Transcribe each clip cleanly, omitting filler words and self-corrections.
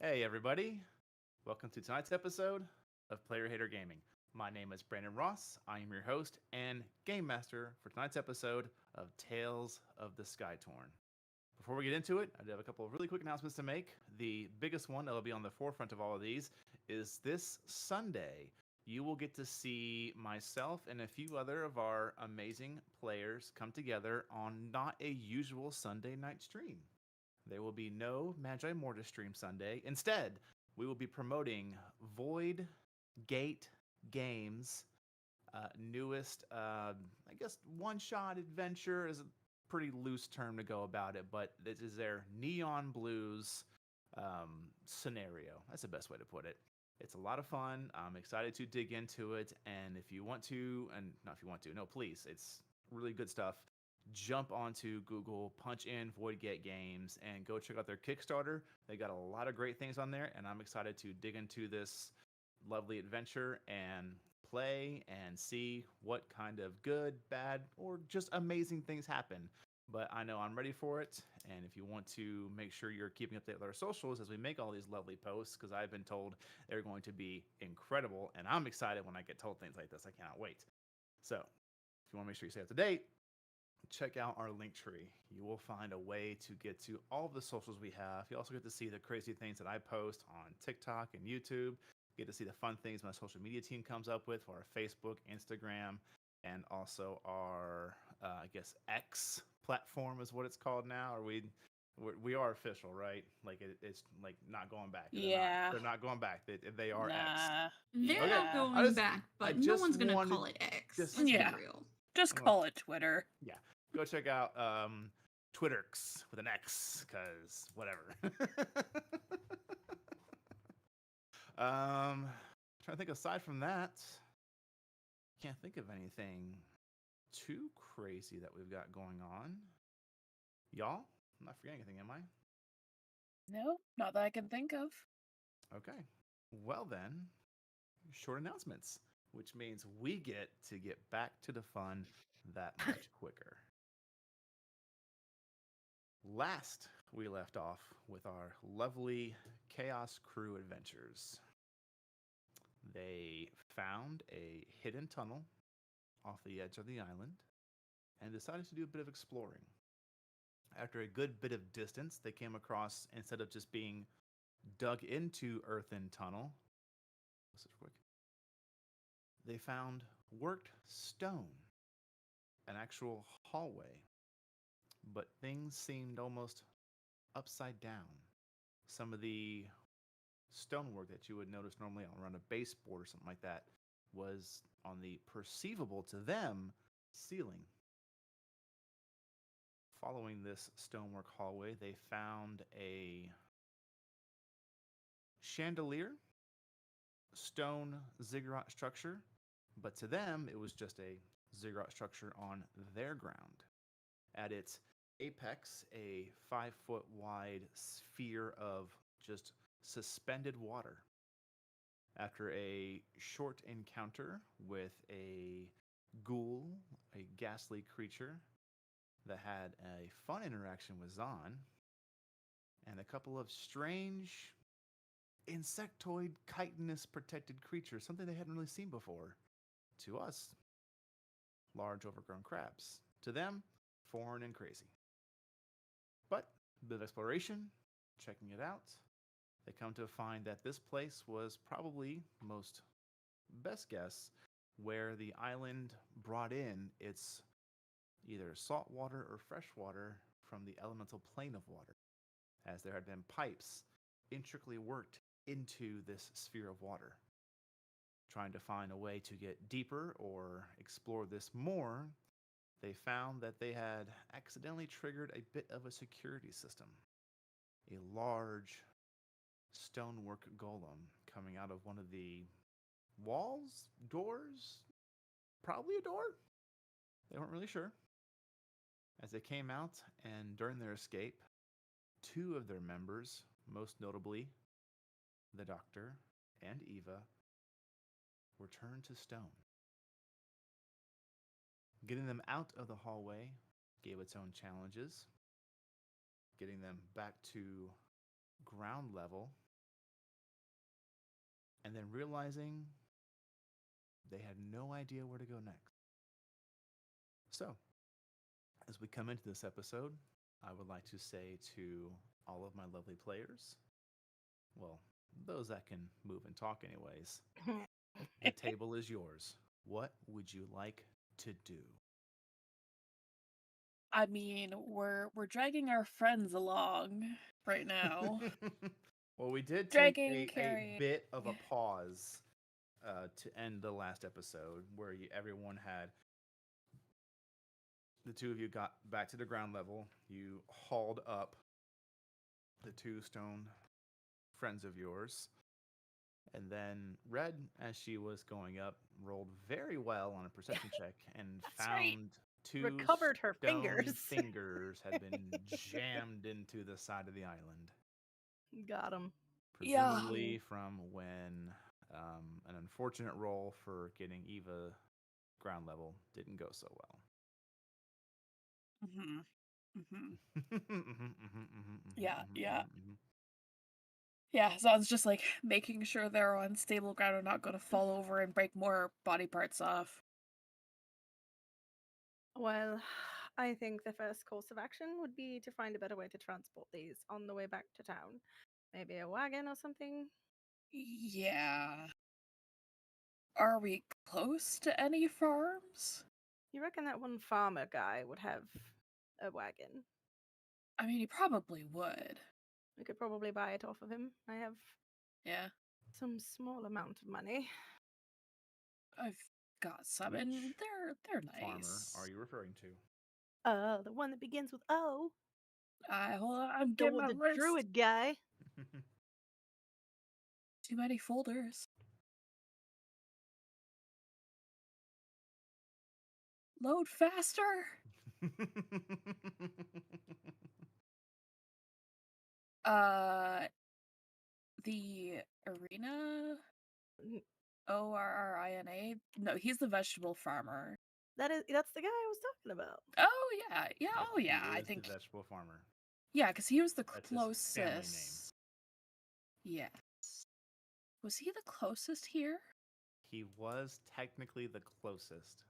Hey, everybody. Welcome to tonight's episode of Player Hater Gaming. My name is Brandon Ross. I am your host and game master for tonight's episode of Tales of the Skytorn. Before we get into it, I do have a couple of really quick announcements to make. The biggest one that will be on the forefront of all of these is this Sunday. You will get to see myself and a few other of our amazing players come together on not a usual Sunday night stream. There will be no Magi Mortis stream Sunday. Instead, we will be promoting Void Gate Games' newest, I guess, one-shot adventure is a pretty loose term to go about it, but this is their Neon Blues scenario. That's the best way to put it. It's a lot of fun. I'm excited to dig into it, and if you want to, and not if you want to, no, please, it's really good stuff. Jump onto Google, punch in Voidgate Games, and go check out their Kickstarter. They got a lot of great things on there, and I'm excited to dig into this lovely adventure and play and see what kind of good, bad, or just amazing things happen. But I know I'm ready for it, and if you want to make sure you're keeping up with our socials as we make all these lovely posts, because I've been told they're going to be incredible, and I'm excited when I get told things like this. I cannot wait. So, if you want to make sure you stay up to date, check out our link tree. You will find a way to get to all of the socials we have. You also get to see the crazy things that I post on TikTok and YouTube. You get to see the fun things my social media team comes up with for our Facebook, Instagram, and also our, I guess, X platform is what it's called now. Or we are official, right? Like it's like not going back. Yeah. They're not going back. They are X. Nah. They're Okay. not Yeah. going back, I but no just one's gonna wanted- call it X. just- Let's Yeah. be real. Just call it Twitter. Yeah. Go check out Twitterx with an X, because whatever. Trying to think aside from that, can't think of anything too crazy that we've got going on. Y'all, I'm not forgetting anything, am I? No, not that I can think of. Okay. Well then, short announcements, which means we get to get back to the fun that much quicker. Last, we left off with our lovely Chaos Crew adventures. They found a hidden tunnel off the edge of the island and decided to do a bit of exploring. After a good bit of distance, they came across, instead of just being dug into earthen tunnel, they found worked stone, an actual hallway. But things seemed almost upside down. Some of the stonework that you would notice normally around a baseboard or something like that was on the perceivable to them ceiling. Following this stonework hallway, they found a chandelier, stone ziggurat structure, but to them it was just a ziggurat structure on their ground. At its apex, a 5-foot wide sphere of just suspended water. After a short encounter with a ghoul, a ghastly creature that had a fun interaction with Zahn, and a couple of strange insectoid chitinous protected creatures, something they hadn't really seen before. To us, large overgrown crabs. To them, foreign and crazy. But a bit of exploration, checking it out, they come to find that this place was probably, most best guess, where the island brought in its either salt water or fresh water from the elemental plane of water, as there had been pipes intricately worked into this sphere of water. Trying to find a way to get deeper or explore this more, they found that they had accidentally triggered a bit of a security system. A large stonework golem coming out of one of the walls, doors, probably a door. They weren't really sure. As they came out, and during their escape, 2 of their members, most notably the Doctor and Eva, were turned to stone. Getting them out of the hallway gave its own challenges. Getting them back to ground level and then realizing they had no idea where to go next. So, as we come into this episode, I would like to say to all of my lovely players, well, those that can move and talk, anyways, the table is yours. What would you like to do? I mean, we're dragging our friends along right now. Well, we did take Dragging, a carrying. bit of a pause to end the last episode where everyone had the two of you got back to the ground level. You hauled up the two stone friends of yours. And then Red, as she was going up, rolled very well on a perception check and That's right. found two Recovered her stone fingers. fingers had been jammed into the side of the island. Got him. Yeah. Presumably from when an unfortunate roll for getting Eva ground level didn't go so well. Yeah, yeah. Yeah, so I was just like making sure they're on stable ground and not going to fall over and break more body parts off. Well, I think the first course of action would be to find a better way to transport these on the way back to town. Maybe a wagon or something. Yeah. Are we close to any farms? You reckon that one farmer guy would have a wagon? I mean, he probably would. We could probably buy it off of him. I have Yeah. some small amount of money. I've got some, Which and they're farmer nice. are you referring to? The one that begins with O. Hold on, I'm The getting my the list. druid guy. Too many folders. Load faster. The arena. ORRINA. No, he's the vegetable farmer. That's the guy I was talking about. Oh yeah, yeah. Yep, Oh yeah. he I is think the vegetable farmer. yeah, because he was the That's his family name. closest. Yes. Was he the closest here? He was technically the closest.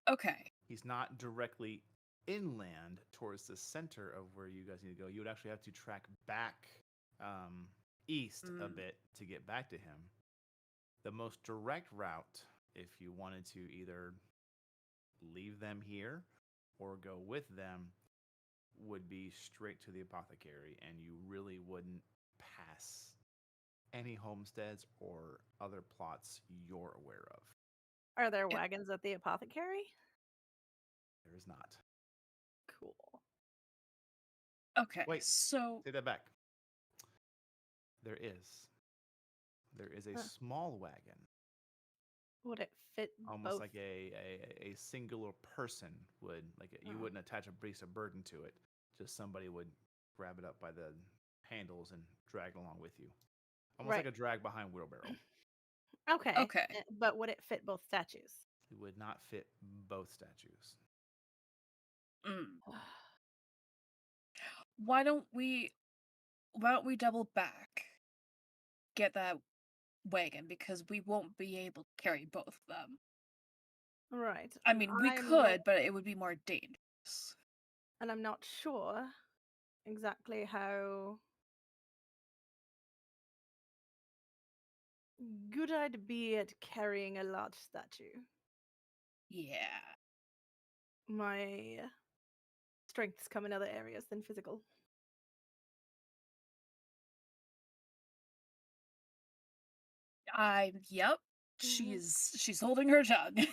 Okay. He's not directly inland towards the center of where you guys need to go. You would actually have to track back east a bit to get back to him. The most direct route, if you wanted to either leave them here or go with them, would be straight to the apothecary, and you really wouldn't pass any homesteads or other plots you're aware of. Are there wagons at the apothecary? There is not. Cool. Okay. Wait. So Take that back. There is. There is a Huh. small wagon, Would it fit almost both? like a singular person would. Like you Oh. wouldn't attach a piece of burden to it. Just somebody would grab it up by the handles and drag it along with you, almost like Right. a drag behind wheelbarrow. Okay. Okay. But would it fit both statues? It would not fit both statues. why don't we double back? Get that wagon because we won't be able to carry both of them. Right. I mean, we I'm could, not- but it would be more dangerous. And I'm not sure exactly how good I'd be at carrying a large statue. Yeah. My strengths come in other areas than physical. Yep. She's holding her tongue.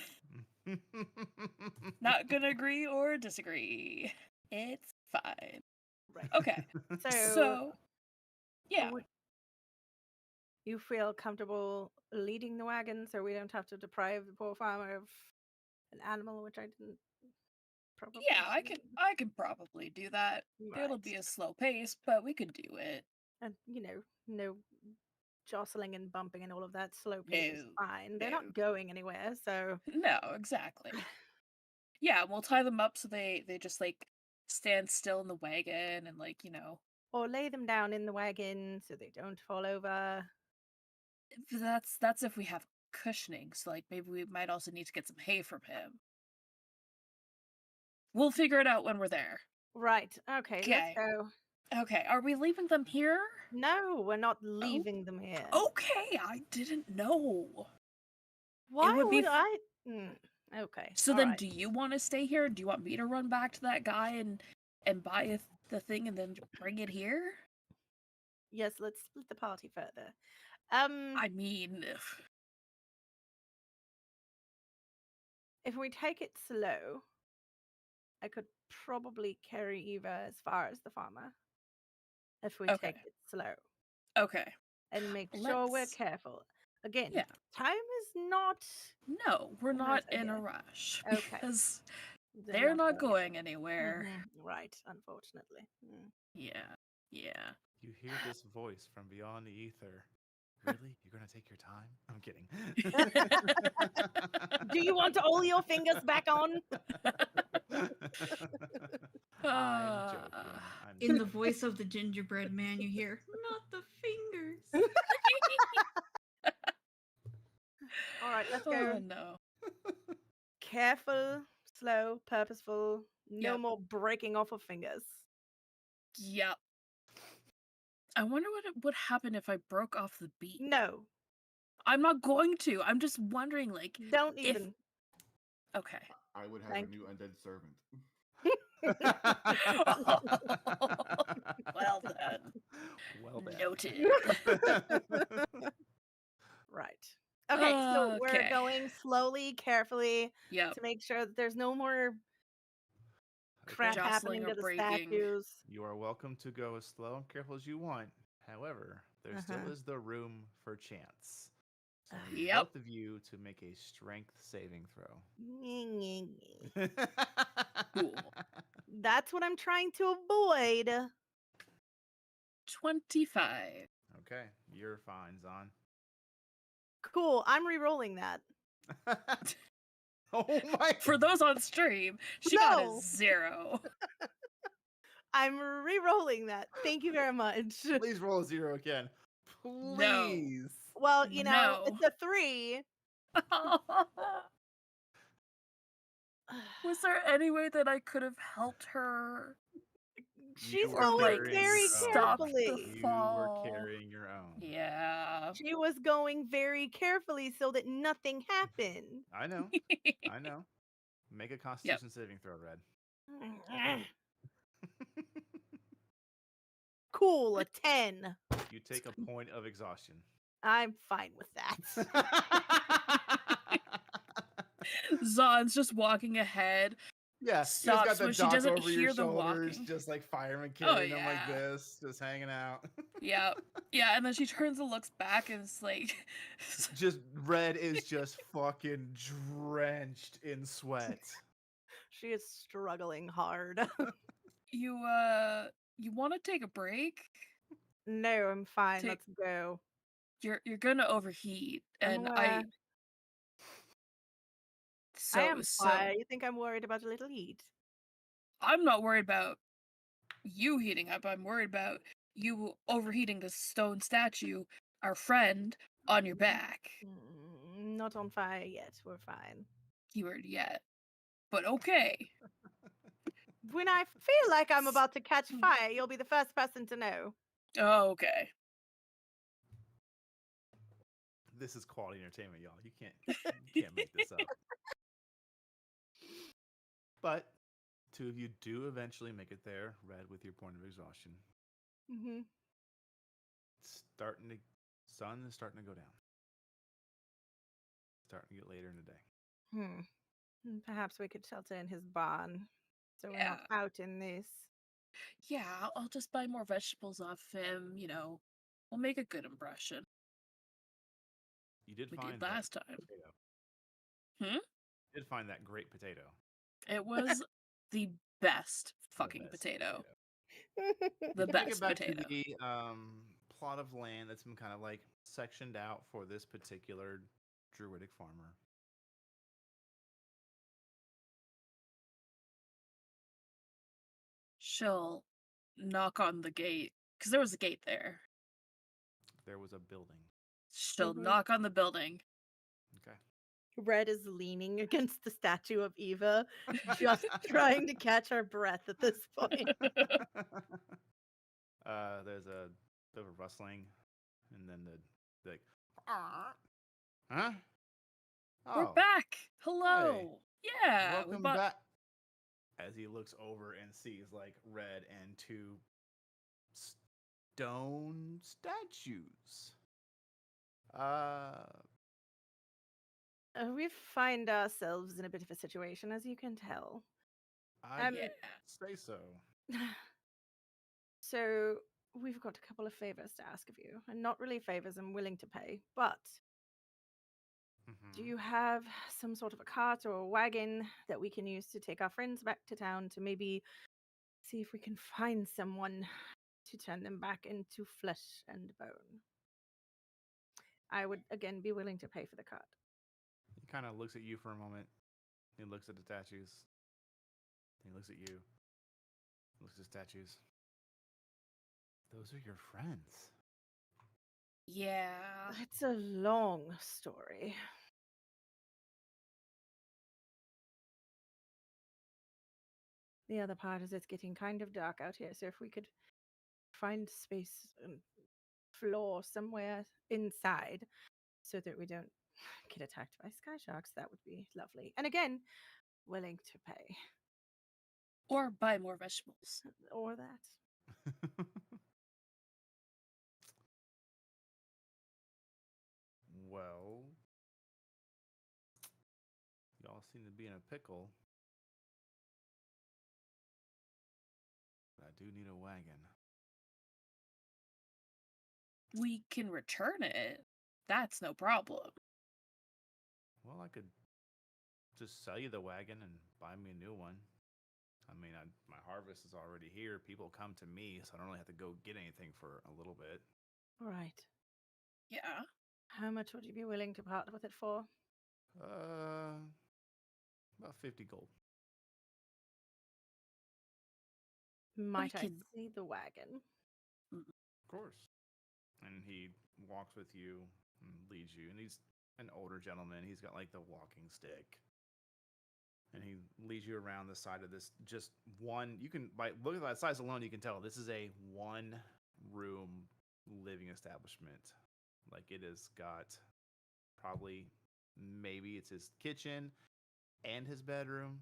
Not gonna agree or disagree. It's fine. Right. Okay. So yeah. would you feel comfortable leading the wagon so we don't have to deprive the poor farmer of an animal, which I didn't probably Yeah, do. I can probably do that. It'll Right. be a slow pace, but we could do it. And no jostling and bumping and all of that. Slow pace is No, fine. They're no. not going anywhere, so No, exactly. Yeah, we'll tie them up so they just like stand still in the wagon and like, or lay them down in the wagon so they don't fall over. That's if we have cushioning. So like maybe we might also need to get some hay from him. We'll figure it out when we're there. Right. Okay, let's Okay. go. Okay, are we leaving them here? No, we're not leaving them here. Okay, I didn't know. Why would be would I? Okay. So all then right. do you want to stay here? Do you want me to run back to that guy and buy the thing and then bring it here? Yes, let's split the party further. I mean, if we take it slow, I could probably carry Eva as far as the farmer. If we Okay. take it slow okay. and make sure we're Let's- careful. Again, Yeah. time is not. No, we're What not am I in a saying? rush Okay. because they're not going anywhere. Right, unfortunately. Yeah. Yeah. You hear this voice from beyond the ether. Really? You're gonna take your time? I'm kidding. Do you want all your fingers back on? I'm joking. In the voice of the gingerbread man, you hear, not the fingers. All right, let's Oh go. no. Careful, slow, purposeful. No Yep. more breaking off of fingers. Yep. I wonder what would happen if I broke off the beat. No, I'm not going to. I'm just wondering, like, don't if... even. Okay. I would have Thank a new undead servant. Well then. Well then. Noted. Right. Okay, so we're Okay. going slowly, carefully Yep. to make sure that there's no more crap Jostling happening or to the breaking. statues. You are welcome to go as slow and careful as you want. However, there still is the room for chance. So I need Yep. both of you to make a strength saving throw. Cool. That's what I'm trying to avoid. 25. Okay, you're fine, Zon. Cool, I'm re-rolling that. Oh my! For those on stream, she got a No. 0. I'm re-rolling that. Thank you very much. Please roll a 0 again. Please. Well, you know, No. it's a 3. Was there any way that I could have helped her? She's were going like, very stopped the carefully. You fall. were carrying your own. Yeah. She was going very carefully so that nothing happened. I know. I know. Make a Constitution saving throw, Red. Cool, a 10. You take a point of exhaustion. I'm fine with that. Zon's just walking ahead. Yeah, you Stops just got when the she dots doesn't over hear your the shoulders, walking. just like firemen Oh, carrying them like yeah. this, just hanging out. Yeah. Yeah, and then she turns and looks back and it's like... Just Red is just fucking drenched in sweat. She is struggling hard. You want to take a break? No, I'm fine. Take- Let's go. You're gonna overheat, and I am fine. You think I'm worried about a little heat? I'm not worried about you heating up. I'm worried about you overheating the stone statue, our friend, on your back. Not on fire yet. We're fine. Keyword yet. But okay. When I feel like I'm about to catch fire, you'll be the first person to know. Oh, okay. This is quality entertainment, y'all. You can't make this up. But two of you do eventually make it there, Red with your point of exhaustion. Mm-hmm. Sun is starting to go down. Starting to get later in the day. Perhaps we could shelter in his barn, so we're not out in this. Yeah, I'll just buy more vegetables off him. We'll make a good impression. You did We find did last time. Potato. Hmm? You did find that great potato. It was the best fucking potato. The best Get back potato. to the plot of land that's been kind of like sectioned out for this particular druidic farmer. She'll knock on the gate because there was a gate there. There was a building. She'll Mhm. knock on the building. Okay. Red is leaning against the statue of Eva, just trying to catch her breath at this point. There's a bit of a rustling, and then the like, huh? We're Oh, back. Hello. Yeah, we welcome bought. back. As he looks over and sees like Red and two stone statues. We find ourselves in a bit of a situation, as you can tell. I Yeah. say so. So, we've got a couple of favors to ask of you, and not really favors I'm willing to pay, but do Mhm. you have some sort of a cart or a wagon that we can use to take our friends back to town to maybe see if we can find someone to turn them back into flesh and bone? I would again be willing to pay for the cart. He kind of looks at you for a moment. He looks at the statues. He looks at you. Looks at the statues. Those are your friends. Yeah. It's a long story. The other part is it's getting kind of dark out here, so if we could find space and floor somewhere inside so that we don't get attacked by sky sharks, that would be lovely. And again, willing to pay. Or buy more vegetables. Or that. Well, y'all seem to be in a pickle. But I do need a wagon. We can return it. That's no problem. Well, I could just sell you the wagon and buy me a new one. I mean, my harvest is already here. People come to me, so I don't really have to go get anything for a little bit. Right. Yeah. How much would you be willing to part with it for? About 50 gold. Might I can- see the wagon? Of course. And he walks with you and leads you. And he's an older gentleman. He's got like the walking stick. And he leads you around the side of this just one. You can, by look at that size alone, you can tell this is a one room living establishment. Like it has got probably maybe it's his kitchen and his bedroom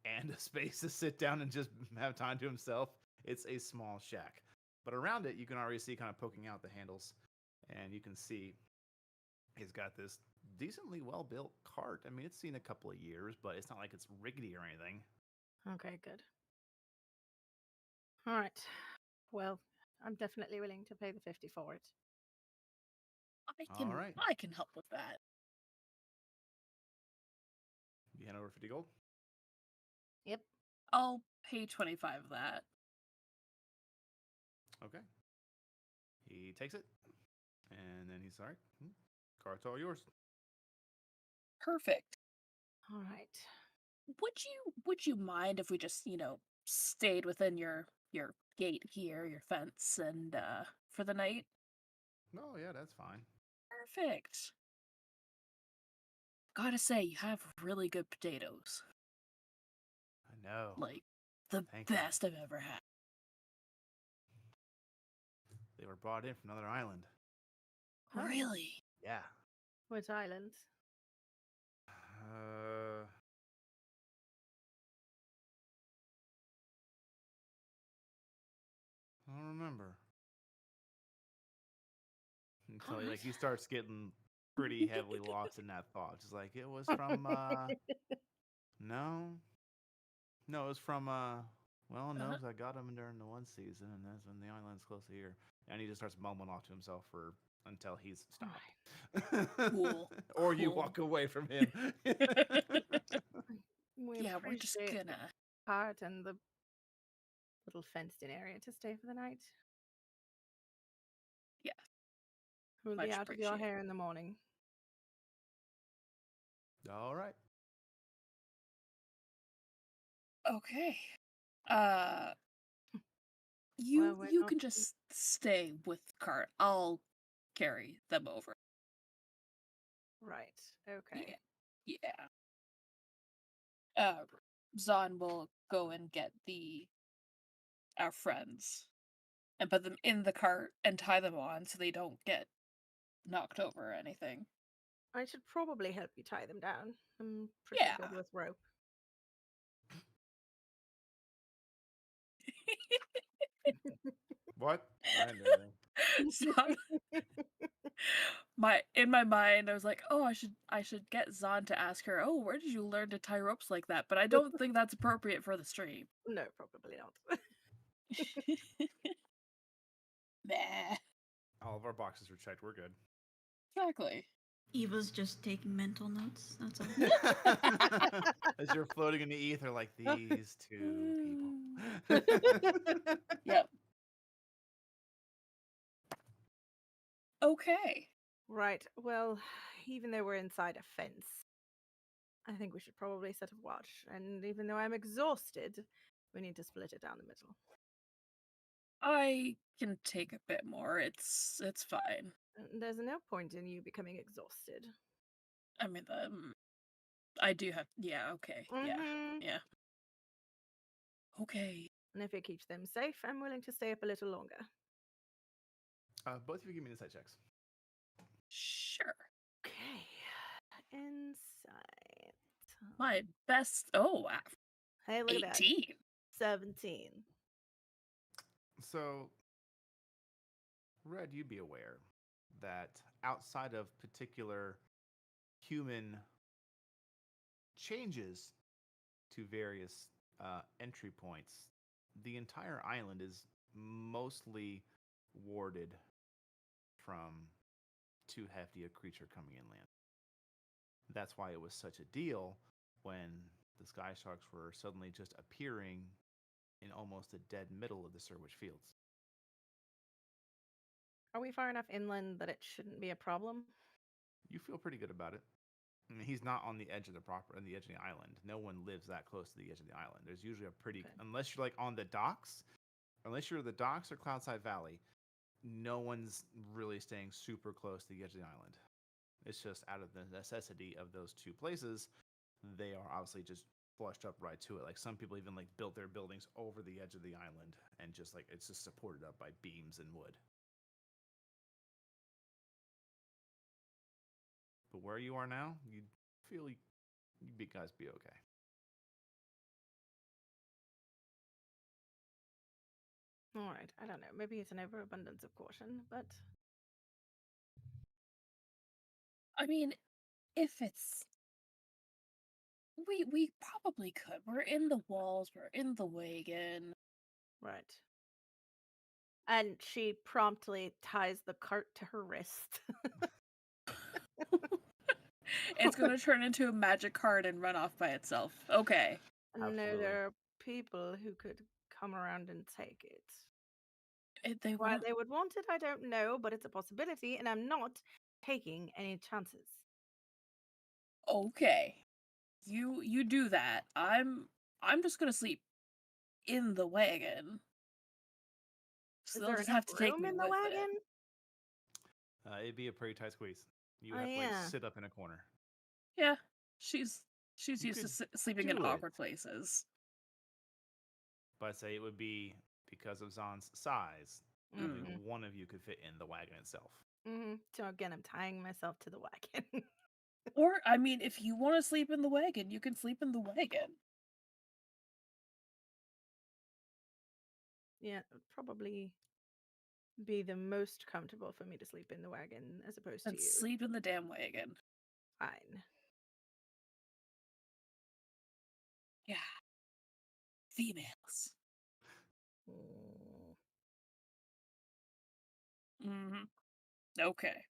and a space to sit down and just have time to himself. It's a small shack. But around it, you can already see kind of poking out the handles. And you can see he's got this decently well built cart. I mean, it's seen a couple of years, but it's not like it's rickety or anything. Okay, good. All right. Well, I'm definitely willing to pay the 50 for it. All right. I can help with that. You hand over 50 gold? Yep. I'll pay 25 of that. Okay. He takes it. And then he's like, cart's all yours. Perfect. All right. Would you mind if we just, stayed within your gate here, your fence, and for the night? Oh, yeah, that's fine. Perfect. Gotta say, you have really good potatoes. I know. Like the Thank you. best I've ever had. They were brought in from another island. Huh? Really? Yeah. Which island? I don't remember. Until Alright. he starts getting pretty heavily lost in that thought. Just like it was from no. No, it was from well, no, 'cause I got him during the one season, and that's when the island's close to here. And he just starts mumbling off to himself until he's stopped. Cool. Or you Cool. walk away from him. We Yeah, we're just appreciate gonna. the cart and the little fenced-in area to stay for the night. Yeah. We'll Much be out of your appreciated. hair in the morning. All right. Okay. Well, You we're you not- can just stay with the cart. I'll carry them over. Right. Okay. Yeah. Zahn will go and get our friends and put them in the cart and tie them on so they don't get knocked over or anything. I should probably help you tie them down. I'm pretty Yeah. good with rope. What? I didn't do anything. Zahn, in my mind, I was like, oh, I should get Zahn to ask her, oh, where did you learn to tie ropes like that? But I don't think that's appropriate for the stream. No, probably not. Nah. All of our boxes are checked. We're good. Exactly. Eva's just taking mental notes. That's all. As you're floating in the ether like these two people. Yep. Okay. Right. Well, even though we're inside a fence, I think we should probably set a watch. And even though I'm exhausted, we need to split it down the middle. I can take a bit more. It's fine. There's no point in you becoming exhausted. I mean, I do have. Yeah. Okay. Yeah. Mhm. Yeah. Okay. And if it keeps them safe, I'm willing to stay up a little longer. Both of you give me insight checks. Sure. Okay. Inside. My best. Oh, wow. Hey, look at that. 18. 17. So, Red, you'd be aware that outside of particular human changes to various entry points, the entire island is mostly warded from too hefty a creature coming inland. That's why it was such a deal when the sky sharks were suddenly just appearing in almost the dead middle of the Surwich Fields. Are we far enough inland that it shouldn't be a problem? You feel pretty good about it. I mean, he's not on the edge of the edge of the island. No one lives that close to the edge of the island. There's usually a pretty, Okay. unless you're like on the docks, unless you're the docks or Cloudside Valley, no one's really staying super close to the edge of the island. It's just out of the necessity of those two places, they are obviously just flushed up right to it. Like some people even like built their buildings over the edge of the island and just like it's just supported up by beams and wood. But where you are now, you feel you guys be okay. All right. I don't know. Maybe it's an overabundance of caution, but I mean, if it's. We probably could. We're in the walls. We're in the wagon. right. And she promptly ties the cart to her wrist. It's gonna turn into a magic card and run off by itself. Okay. No, Absolutely. there are people who could come around and take it. They Why won't. they would want it, I don't know, but it's a possibility, and I'm not taking any chances. Okay. You do that. I'm just gonna sleep in the wagon. So Is they'll there just enough have to take room me in the with wagon? It. It'd be a pretty tight squeeze. You Oh, would have to like yeah. sit up in a corner. Yeah. She's You used to could sleeping in do it. awkward places. But I'd say it would be because of Zahn's size. Only Mhm. one of you could fit in the wagon itself. So again, I'm tying myself to the wagon. Or I mean, if you want to sleep in the wagon, you can sleep in the wagon. Yeah, it would probably be the most comfortable for me to sleep in the wagon as opposed to And you. sleep in the damn wagon. Fine. Yeah. Females. Mm. Mm-hmm. Okay.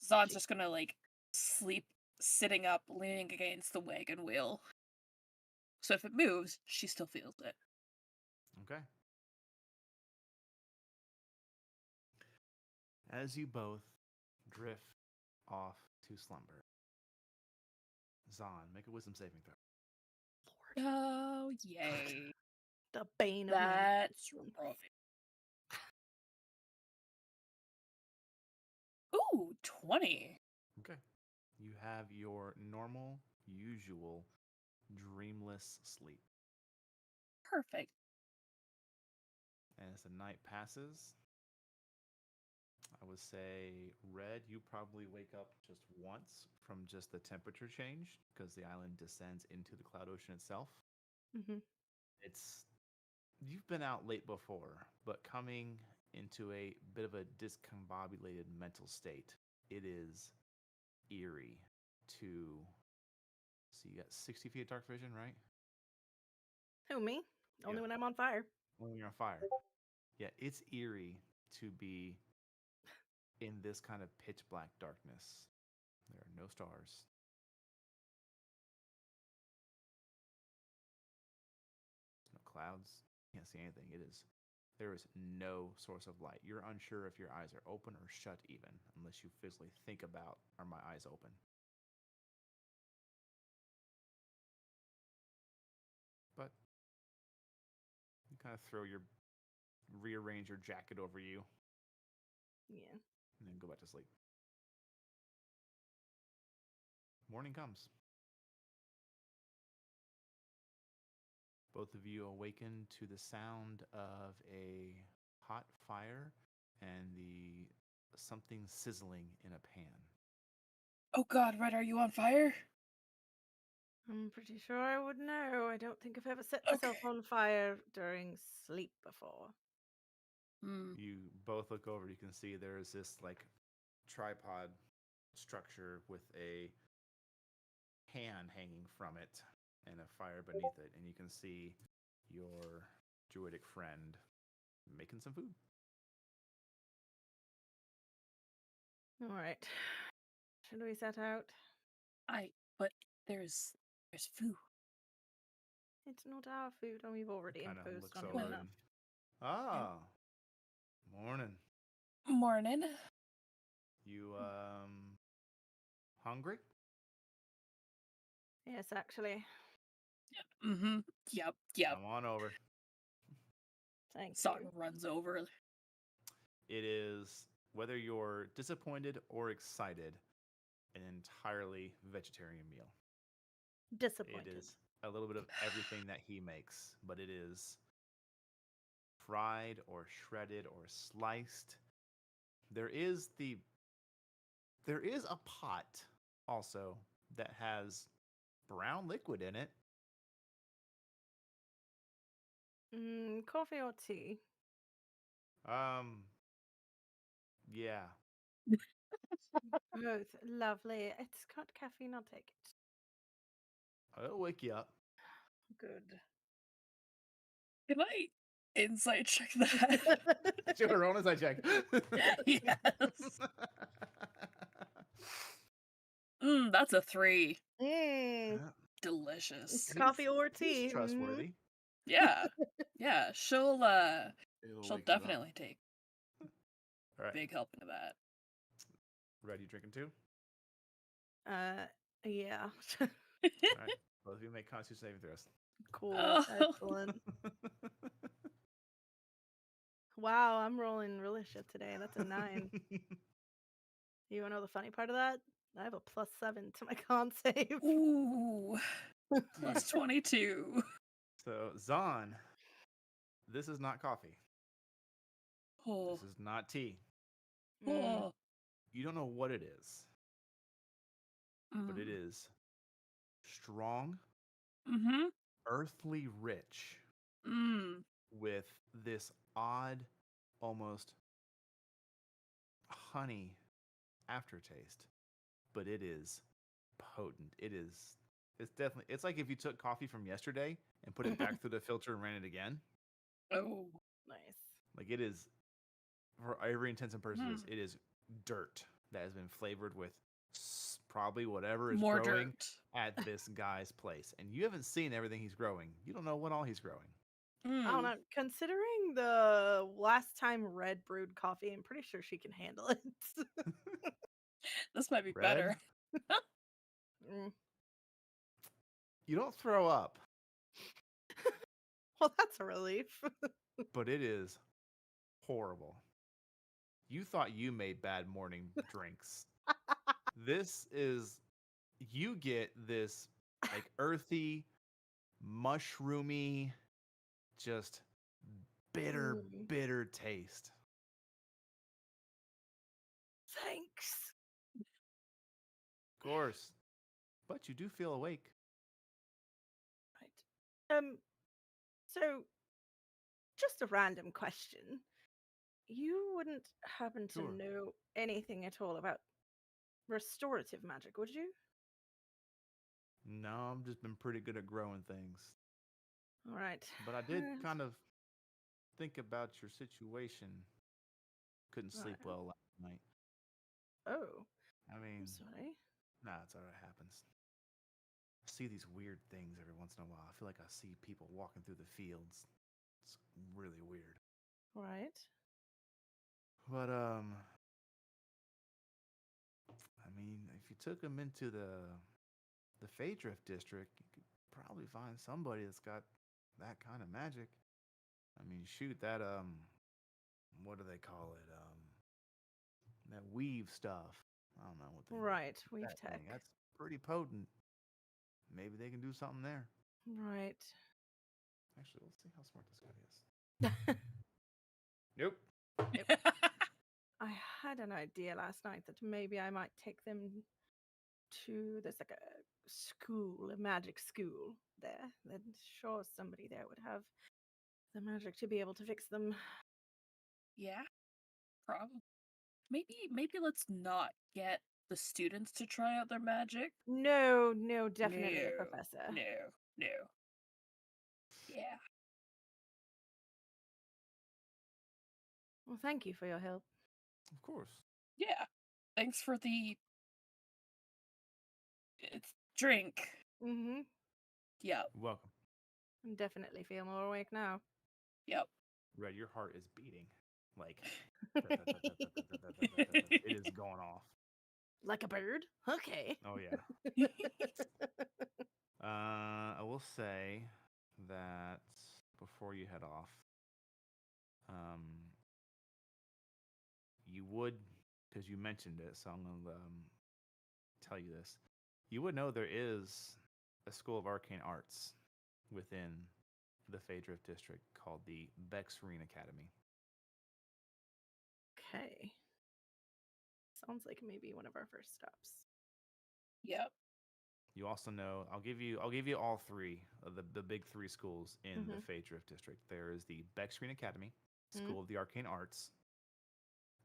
Zahn's She- just gonna like sleep sitting up, leaning against the wagon wheel. So if it moves, she still feels it. Okay. As you both drift off to slumber, Zahn, make a wisdom saving throw. Oh, yay. The bane of my That's existence. right. Ooh, 20. Okay. You have your normal, usual, dreamless sleep. Perfect. And as the night passes, I would say, Red, you probably wake up just once from just the temperature change because the island descends into the cloud ocean itself. Mm-hmm. It's you've been out late before, but coming into a bit of a discombobulated mental state, it is eerie to so you got 60 feet of dark vision, right? Who, me? Only Yeah. when I'm on fire. When you're on fire. Yeah, it's eerie to be in this kind of pitch black darkness. There are no stars. No clouds. Can't see anything. There is no source of light. You're unsure if your eyes are open or shut even, unless you physically think about, are my eyes open? But you kind of rearrange your jacket over you, Yeah. and then go back to sleep. Morning comes. Both of you awaken to the sound of a hot fire and the something sizzling in a pan. Oh God, Red, are you on fire? I'm pretty sure I would know. I don't think I've ever set myself Okay. on fire during sleep before. Hmm. You both look over. You can see there is this like tripod structure with a pan hanging from it and a fire beneath it, and you can see your druidic friend making some food. All right. Should we set out? But there's food. It's not our food, and we've already Kind of imposed looks on him over enough. and morning. Morning. You hungry? Yes, actually. Mm-hmm. Yep. Come on over. Thank Song you. runs over. It is, whether you're disappointed or excited, an entirely vegetarian meal. Disappointed. It is a little bit of everything that he makes, but it is fried or shredded or sliced. There is a pot also that has brown liquid in it. Coffee or tea? Yeah. Both. Lovely. It's got caffeine. I'll take it. It'll wake you up. Good. Can I insight check that? Sure, roll as I check. Yes. That's a 3. Mm, Delicious. coffee or He's tea? trustworthy. Yeah. Yeah. She'll It'll she'll wake you up. definitely take All right. big helping of that. Red, you drinking too? Yeah. All right. Both of you make Constitution saving throws. Cool. Oh. Excellent. Wow, I'm rolling really shit today. That's a 9. You want to know the funny part of that? I have a +7 to my con save. Ooh. Plus 22. So, Zahn, this is not coffee. Oh. This is not tea. Oh. You don't know what it is, but it is strong, Mm-hmm. earthly rich, with this odd, almost honey aftertaste. But it is potent. It's definitely, it's like if you took coffee from yesterday and put it back through the filter and ran it again. Oh. Nice. Like it is, for every intents and purposes, it is dirt that has been flavored with probably whatever is More growing dirt. at this guy's place. And you haven't seen everything he's growing. You don't know what all he's growing. I don't know. Considering the last time Red brewed coffee, I'm pretty sure she can handle it. This might be Red? better. You don't throw up, Well, that's a relief. but it is horrible. you thought you made bad morning drinks. This is, you get this like earthy, mushroomy, just bitter, Mm. bitter taste. Thanks. Of course. But you do feel awake. Right. So just a random question. You wouldn't happen to Sure. know anything at all about restorative magic, would you? No, I've just been pretty good at growing things. All right. But I did kind of think about your situation. Couldn't sleep Right. well last night. Oh, I I'm mean, sorry. nah, it's alright, happens. I see these weird things every once in a while. I feel like I see people walking through the fields. It's really weird. Right. But I mean, if you took them into the Faydrift district, you could probably find somebody that's got that kind of magic. I mean, shoot, that what do they call it? That weave stuff. I don't know what they Right. We've that tech. thing. That's pretty potent. Maybe they can do something there. Right. Actually, let's see how smart this guy is. Nope. I had an idea last night that maybe I might take them to there's like a school, a magic school there. Then sure somebody there would have the magic to be able to fix them. Yeah, probably. Maybe let's not get the students to try out their magic. No, no, definitely no, a professor. No. Yeah. Well, thank you for your help. Of course. Yeah. Thanks for the drink. Mm-hmm. Yep. Welcome. I definitely feel more awake now. Yep. Red, your heart is beating. Like it is going off. Like a bird? Okay. Oh yeah. I will say that before you head off, you would, because you mentioned it, so I'm gonna tell you this. You would know there is a School of Arcane Arts within the Faydrift district called the Bexrine Academy. Okay. Sounds like maybe one of our first stops. Yep. You also know I'll give you all three of the big three schools in the Faydrift district. There is the Bexrine Academy, School of the Arcane Arts.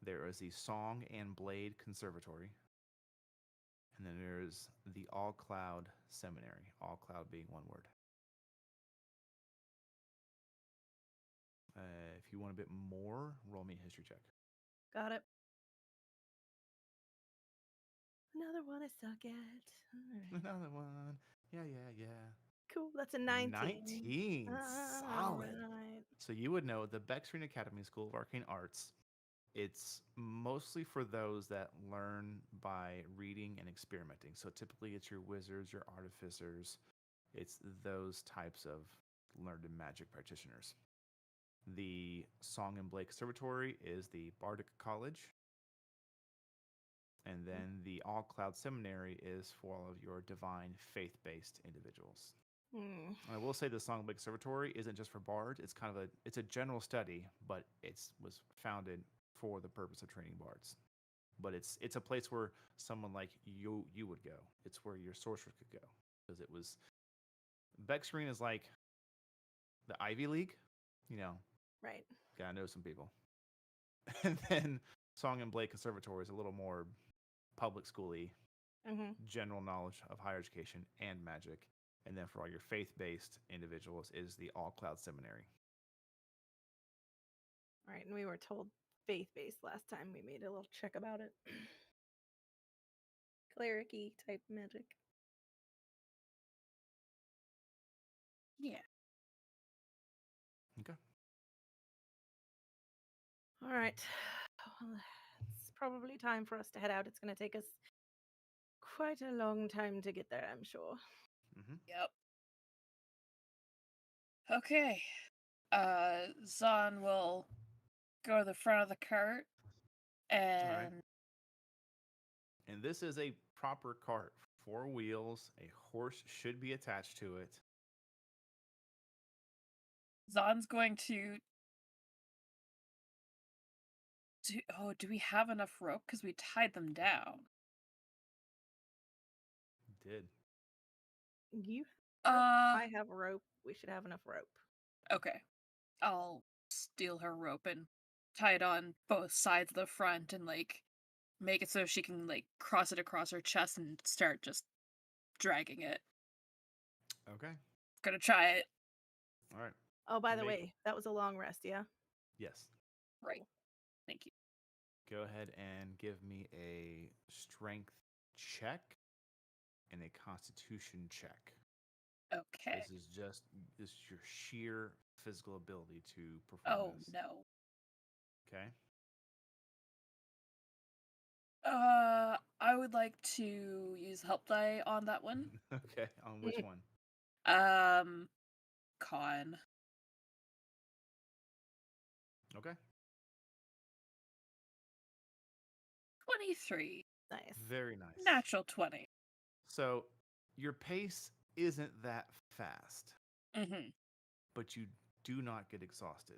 There is the Song and Blade Conservatory. And then there's the All Cloud Seminary. All Cloud being one word. If you want a bit more, roll me a history check. Got it. Another one I suck at. All right. Another one. Yeah. Cool. That's a 19. 19. Solid. Right. So you would know the Bexrine Academy School of Arcane Arts. It's mostly for those that learn by reading and experimenting. So typically it's your wizards, your artificers. It's those types of learned magic practitioners. The Song and Blade Conservatory is the Bardic College. And then the All Cloud Seminary is for all of your divine faith-based individuals. And I will say the Song and Blade Conservatory isn't just for bards. It's kind of it's a general study, but it was founded for the purpose of training bards. But it's a place where someone like you would go. It's where your sorcerer could go, because it was Bexrine is like the Ivy League, Right. Gotta know some people. And then Song and Blade Conservatory is a little more public schooly, general knowledge of higher education and magic. And then for all your faith-based individuals is the All Cloud Seminary. Right. And we were told faith-based last time. We made a little check about it. Cleric-y type magic. Yeah. Okay. All right. Well, it's probably time for us to head out. It's going to take us quite a long time to get there, I'm sure. Yep. Okay. Zahn will go to the front of the cart And And this is a proper cart. 4 wheels. A horse should be attached to it. Zon's going to do we have enough rope? Because we tied them down. Did. You Uh, I have a rope. We should have enough rope. okay. I'll steal her rope and tie it on both sides of the front and like make it so she can like cross it across her chest and start just dragging it. Okay. Gonna try it. All right. Oh, by the Make- way, that was a long rest, yeah? Yes. Right. Thank you. Go ahead and give me a strength check and a constitution check. Okay. This is your sheer physical ability to perform Oh this. no. Okay. I would like to use help die on that one. Okay. On which one? Con. Okay. 23. Nice. Very nice. Natural 20. So your pace isn't that fast, Mm-hmm. but you do not get exhausted.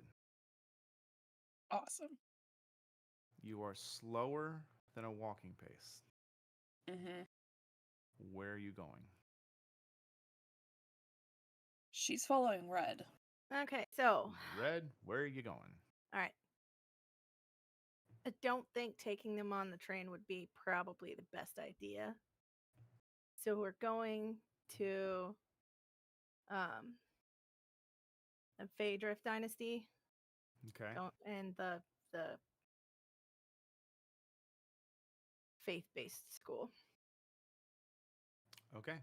Awesome. You are slower than a walking pace. Mm-hmm. Where are you going? She's following Red. Okay, so Red, where are you going? all right. I don't think taking them on the train would be probably the best idea. So we're going to the Phaedrift Dynasty Okay. and the faith-based school. Okay.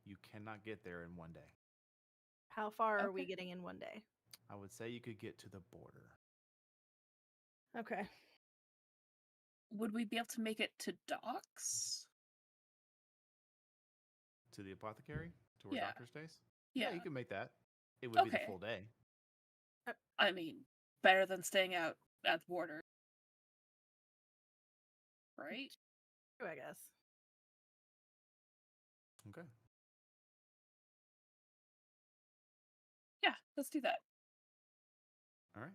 You cannot get there in one day. How far are we Okay. getting in one day? I would say you could get to the border. Okay. Would we be able to make it to docks? To the apothecary? To where Yeah. doctor stays? Yeah. You can make that. It would be the Okay. full day. I mean, better than staying out at the border. Right? True, I guess. Okay. Yeah, let's do that. All right.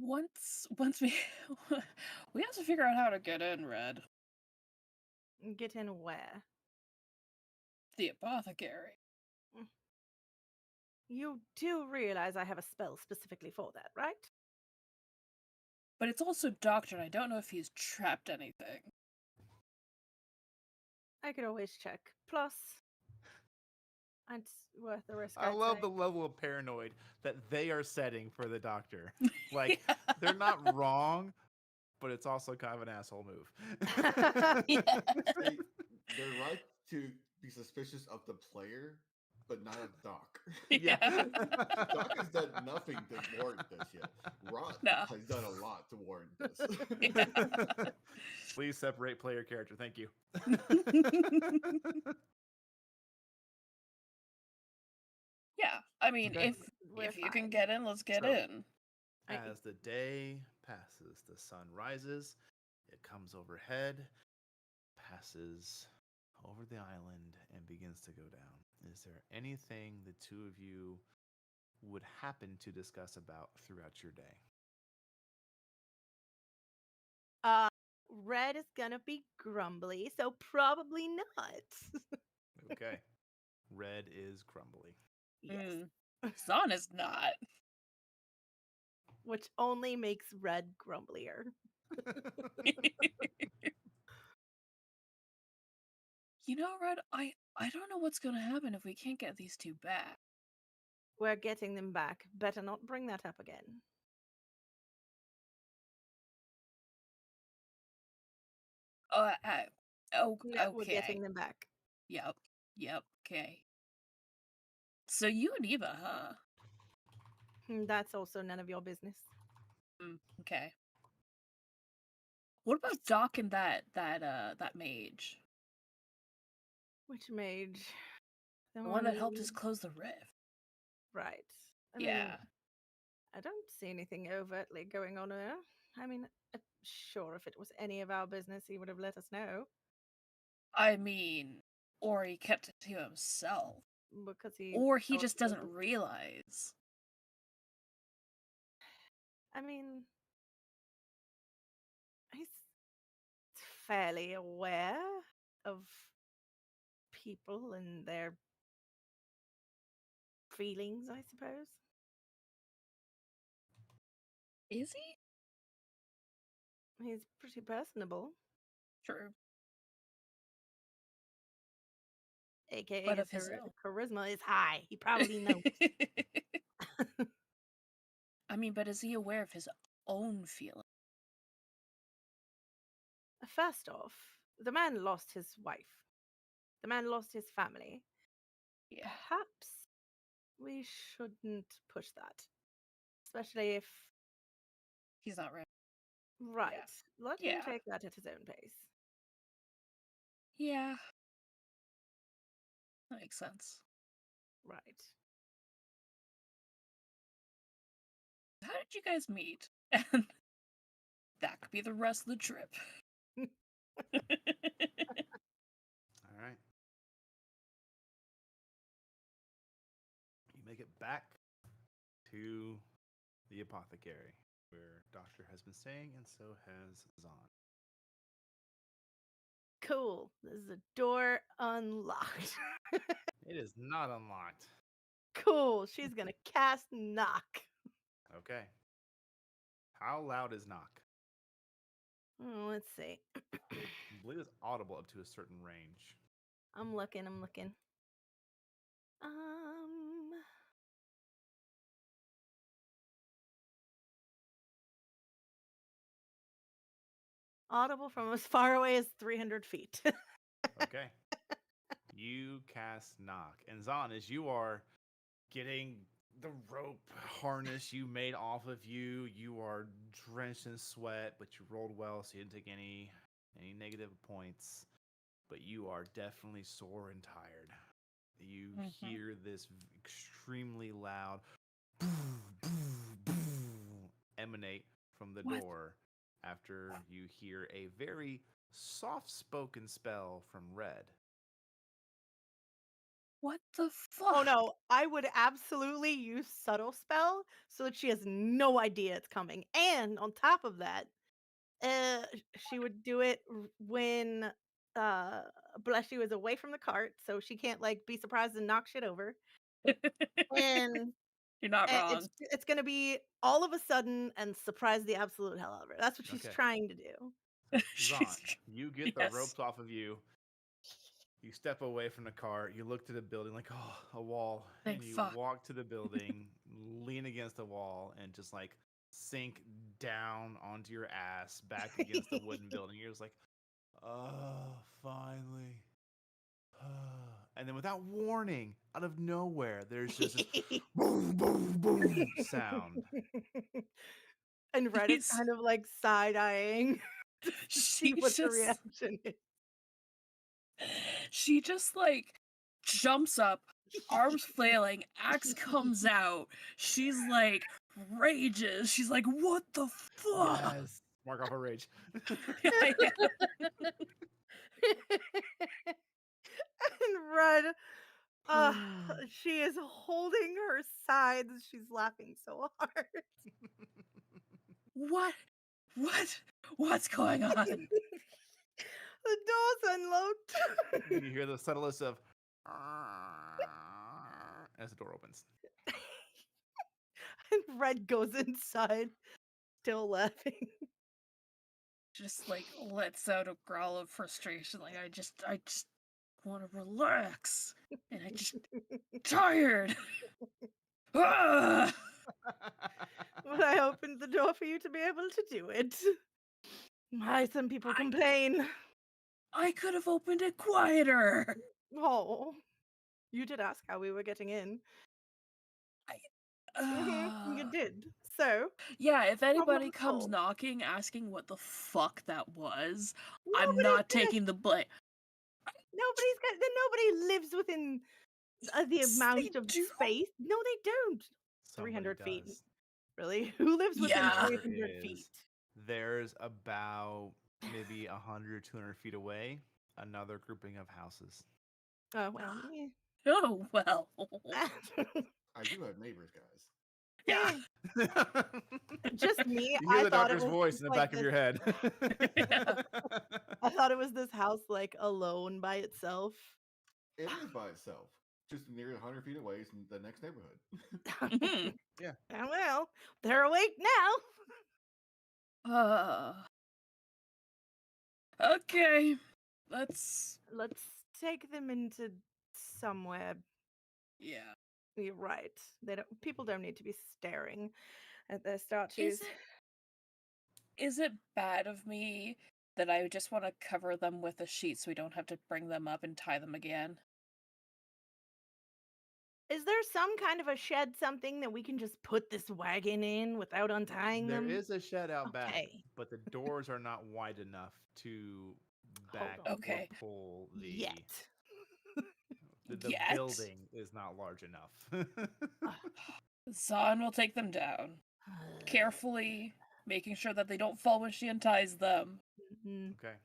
Once we we have to figure out how to get in, Red. Get in where? The apothecary. You do realize I have a spell specifically for that, right? But it's also doctored. I don't know if he's trapped anything. I could always check. Plus, it's worth the risk. I I'd love say. the level of paranoid that they are setting for the doctor. Like, Yeah. they're not wrong, but it's also kind of an asshole move. Yeah. They, they're right to be suspicious of the player, but not of Doc. Yeah. Doc has done nothing to warrant this yet. Rod No. has done a lot to warrant this. Yeah. Please separate player character. Thank you. Yeah, I mean, Okay. We're if you can fine. get in, let's get So- in. As the day passes, the sun rises, it comes overhead, passes over the island, and begins to go down. Is there anything the two of you would happen to discuss about throughout your day? Red is gonna be grumbly, so probably not. Okay. Red is grumbly. Yes. Zon is not. Which only makes Red grumblier. You know, Red, I don't know what's gonna happen if we can't get these two back. We're getting them back. Better not bring that up again. Oh, No, we're okay. getting them back. Yep. Okay. So you and Eva, huh? That's also none of your business. Okay. What about Doc and that mage? Which mage? The one that helped us close the rift. Right. I Yeah. mean, I don't see anything overtly going on there. I mean, sure, if it was any of our business, he would have let us know. I mean, or he kept it to himself. Because he. Or he thought just it was doesn't a- realize. I mean, he's fairly aware of people and their feelings, I suppose. Is he? He's pretty personable, True. aka But his of his own. charisma is high. He probably knows. I mean, but is he aware of his own feelings? First off, the man lost his wife. The man lost his family. Yeah. Perhaps we shouldn't push that. Especially if. He's not ready. Right. Let him Yeah. take that at his own pace. Yeah. That makes sense. Right. How did you guys meet? And that could be the rest of the trip. All right. You make it back to the apothecary, where Doctor has been staying, and so has Zahn. Cool. There's a door unlocked. It is not unlocked. Cool. She's gonna cast knock. Okay. How loud is knock? Let's see. I believe it's audible up to a certain range. I'm looking. Audible from as far away as 300 feet. Okay. You cast knock. And Zahn, as you are getting the rope harness you made off of you, you are drenched in sweat, but you rolled well, so you didn't take any negative points. But you are definitely sore and tired. You hear this extremely loud boo, boo, boo, emanate from the door after you hear a very soft-spoken spell from Red. What the fuck? Oh no, I would absolutely use subtle spell so that she has no idea it's coming. And on top of that, she would do it when Blessy was away from the cart, so she can't like be surprised and knock shit over. And You're not wrong. it's gonna be all of a sudden and surprise the absolute hell out of her. That's what she's Okay. trying to do. Zahn, you get the Yes. ropes off of you. You step away from the cart. You look to the building like, oh, a wall. Thank and you fuck. walk to the building, lean against the wall, and just like sink down onto your ass back against the wooden building. You're just like, oh, finally. And then without warning, out of nowhere, there's just this boom, boom, boom sound. And Red is He's- kind of like side-eyeing to see what the reaction is. She just like jumps up, arms flailing, axe comes out. She's like rages. She's like, "What the fuck?" Yes. Mark off a rage. Yeah. And Red, she is holding her sides. She's laughing so hard. What's going on? The door's unlocked. And you hear the subtlest of as the door opens. And Red goes inside, still laughing. Just like lets out a growl of frustration. Like I just want to relax, and I just tired. Ah! But I opened the door for you to be able to do it. Why some people complain. I could have opened it quieter. Oh, you did ask how we were getting in. You did. So Yeah, if anybody problem comes solved. knocking asking what the fuck that was, I'm not taking the blame. Nobody lives within the Yes, amount they of do. space. No, they don't. Somebody 300 feet. does. Really? Who lives within Yeah. 300 feet? There's about maybe 100, 200 feet away, another grouping of houses. Oh, well. Yeah. Oh, well. I do have neighbors, guys. Yeah. Just me. You hear I the thought it doctor's was voice just in the like back of your head. I thought it was this house like alone by itself. It is by itself, just near 100 feet away is the next neighborhood. Mhm. Oh, well, they're awake now. Okay. Let's. Let's take them into somewhere. Yeah. You're right. People don't need to be staring at their statues. Is it bad of me that I just want to cover them with a sheet so we don't have to bring them up and tie them again? Is there some kind of a shed, something that we can just put this wagon in without untying There them? is a shed out back, Okay. but the doors are not wide enough to back on. or Okay. pull the Yet. the Yet? building is not large enough. Zahn will take them down. Carefully, making sure that they don't fall when she unties them. Mhm. Okay.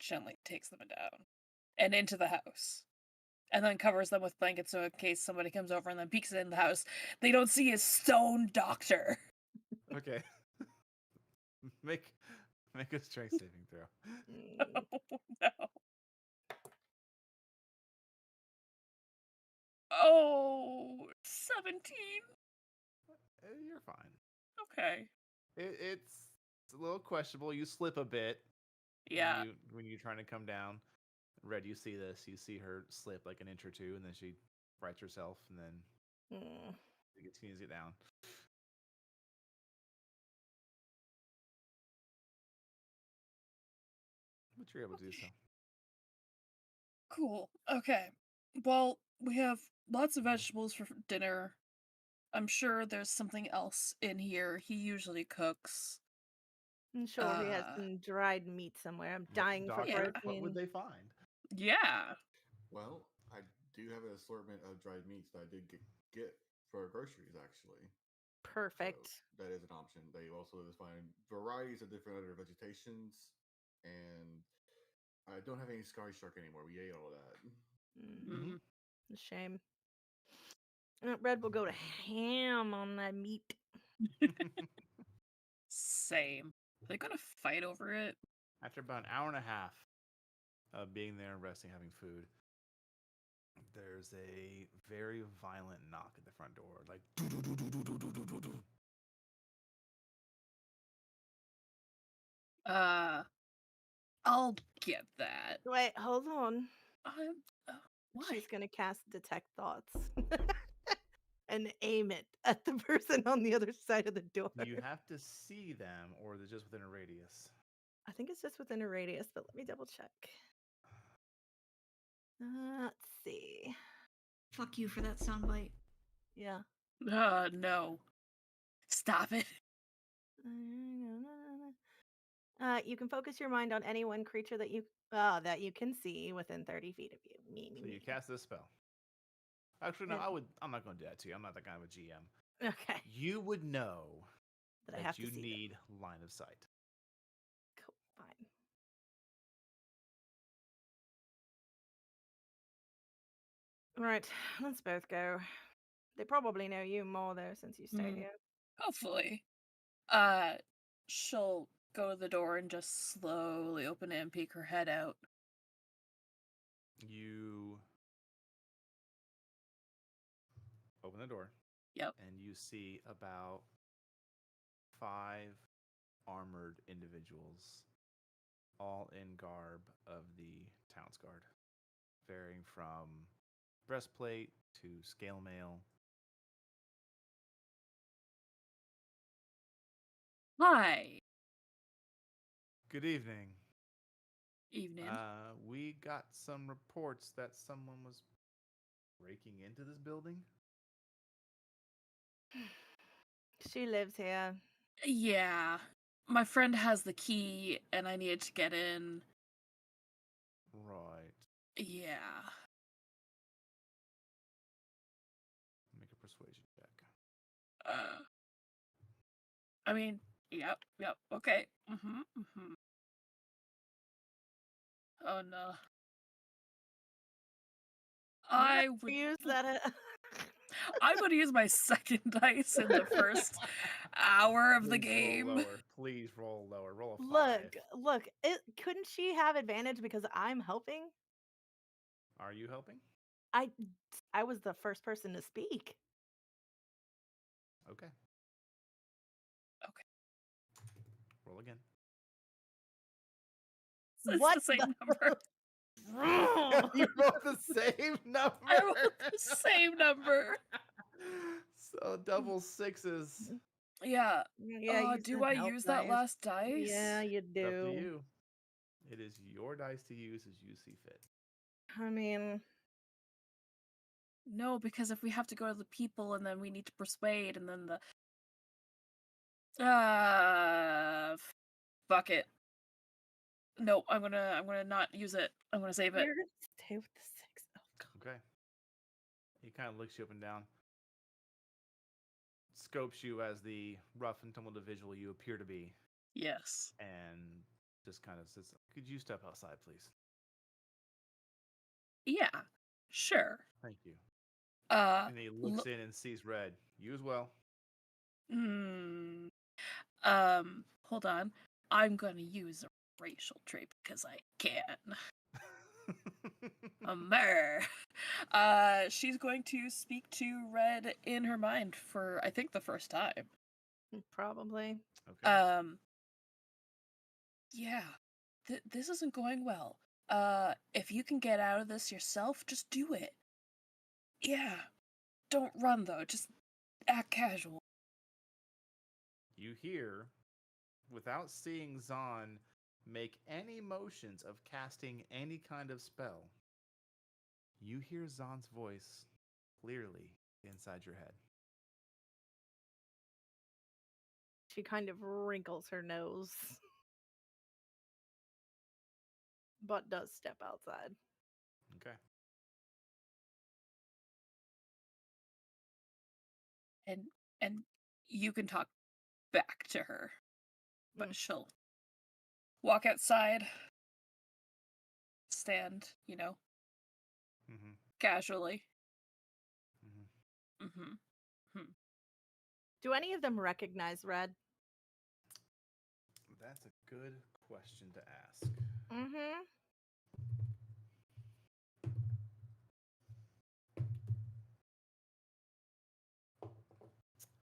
Gently takes them down and into the house. And then covers them with blankets so in case somebody comes over and then peeks in the house, they don't see his stone doctor. Okay. make a strength saving throw. Mm. No. Oh, 17. You're fine. Okay. It's a little questionable. You slip a bit Yeah. when you're trying to come down. Red, you see this. You see her slip like an inch or two, and then she rights herself, and then Mm. she continues to get down. But you're able to do so. Cool. Okay. Well, we have lots of vegetables for dinner. I'm sure there's something else in here. He usually cooks. I'm sure he has Uh, some dried meat somewhere. I'm dying for Doctor, protein. what would they find? Yeah. Well, I do have an assortment of dried meats that I did get for groceries, actually. Perfect. So that is an option. They also find varieties of different other vegetations, and I don't have any sky shark anymore. We ate all that. Mm. Mm. A shame. Red will go to ham on that meat. Same. Are they gonna fight over it? After about an hour and a half of being there, resting, having food, there's a very violent knock at the front door, like I'll get that. Wait, hold on. Why? She's gonna cast detect thoughts and aim it at the person on the other side of the door. you have to see them, or they're just within a radius. I think it's just within a radius, but let me double check. Let's see. Fuck you for that soundbite. Yeah. No. Stop it. You can focus your mind on any one creature that you can see within 30 feet of you. So you cast this spell. Actually, no, I'm not going to do that to you. I'm not that kind of a GM. Okay. You would know That I have you to see them. need line of sight. Cool. Fine. Right. Let's both go. They probably know you more though since you stayed Hmm. here. Hopefully. She'll go to the door and just slowly open it and peek her head out. You open the door. Yep. And you see about 5 armored individuals, all in garb of the town's guard, varying from breastplate to scale mail. Hi. Good evening. Evening. We got some reports that someone was breaking into this building. She lives here. Yeah. My friend has the key and I needed to get in. Right. Yeah. Make a persuasion check. I mean, yep, okay. Mm-hmm. Oh no. I would use that. I'm gonna use my second dice in the first hour of the Please roll game. lower. Please roll lower. Roll a 5. Look. Couldn't she have advantage because I'm helping? Are you helping? I was the first person to speak. Okay. Okay. Roll again. It's What the same number. You rolled the same number. I rolled the same number. So double sixes. Yeah. Yeah, use Do the I help use that dice. last dice? Yeah, you It's do. up to you. It is your dice to use as you see fit. I mean, No, because if we have to go to the people and then we need to persuade and then fuck it. No, I'm gonna not use it. I'm gonna save it. you're gonna stay with the 6. Oh, God. Okay. He kind of looks you up and down, scopes you as the rough and tumble individual you appear to be, Yes. and just kind of says, "Could you step outside, please?" Yeah. Sure. Thank you. Uh And he looks in and sees Red. You as well. Hmm. Hold on. I'm gonna use a racial trait because I can. Mer. She's going to speak to Red in her mind for I think the first time. Probably. Okay. Yeah. This isn't going well. If you can get out of this yourself, just do it. Yeah. Don't run though. Just act casual. You hear, without seeing Zahn make any motions of casting any kind of spell, you hear Zahn's voice clearly inside your head. She kind of wrinkles her nose, but does step outside. Okay. And you can talk back to her. But Mm. she'll walk outside, stand, Mm-hmm. casually. Mm-hmm. Mm-hmm. Do any of them recognize Red? That's a good question to ask. Mm-hmm.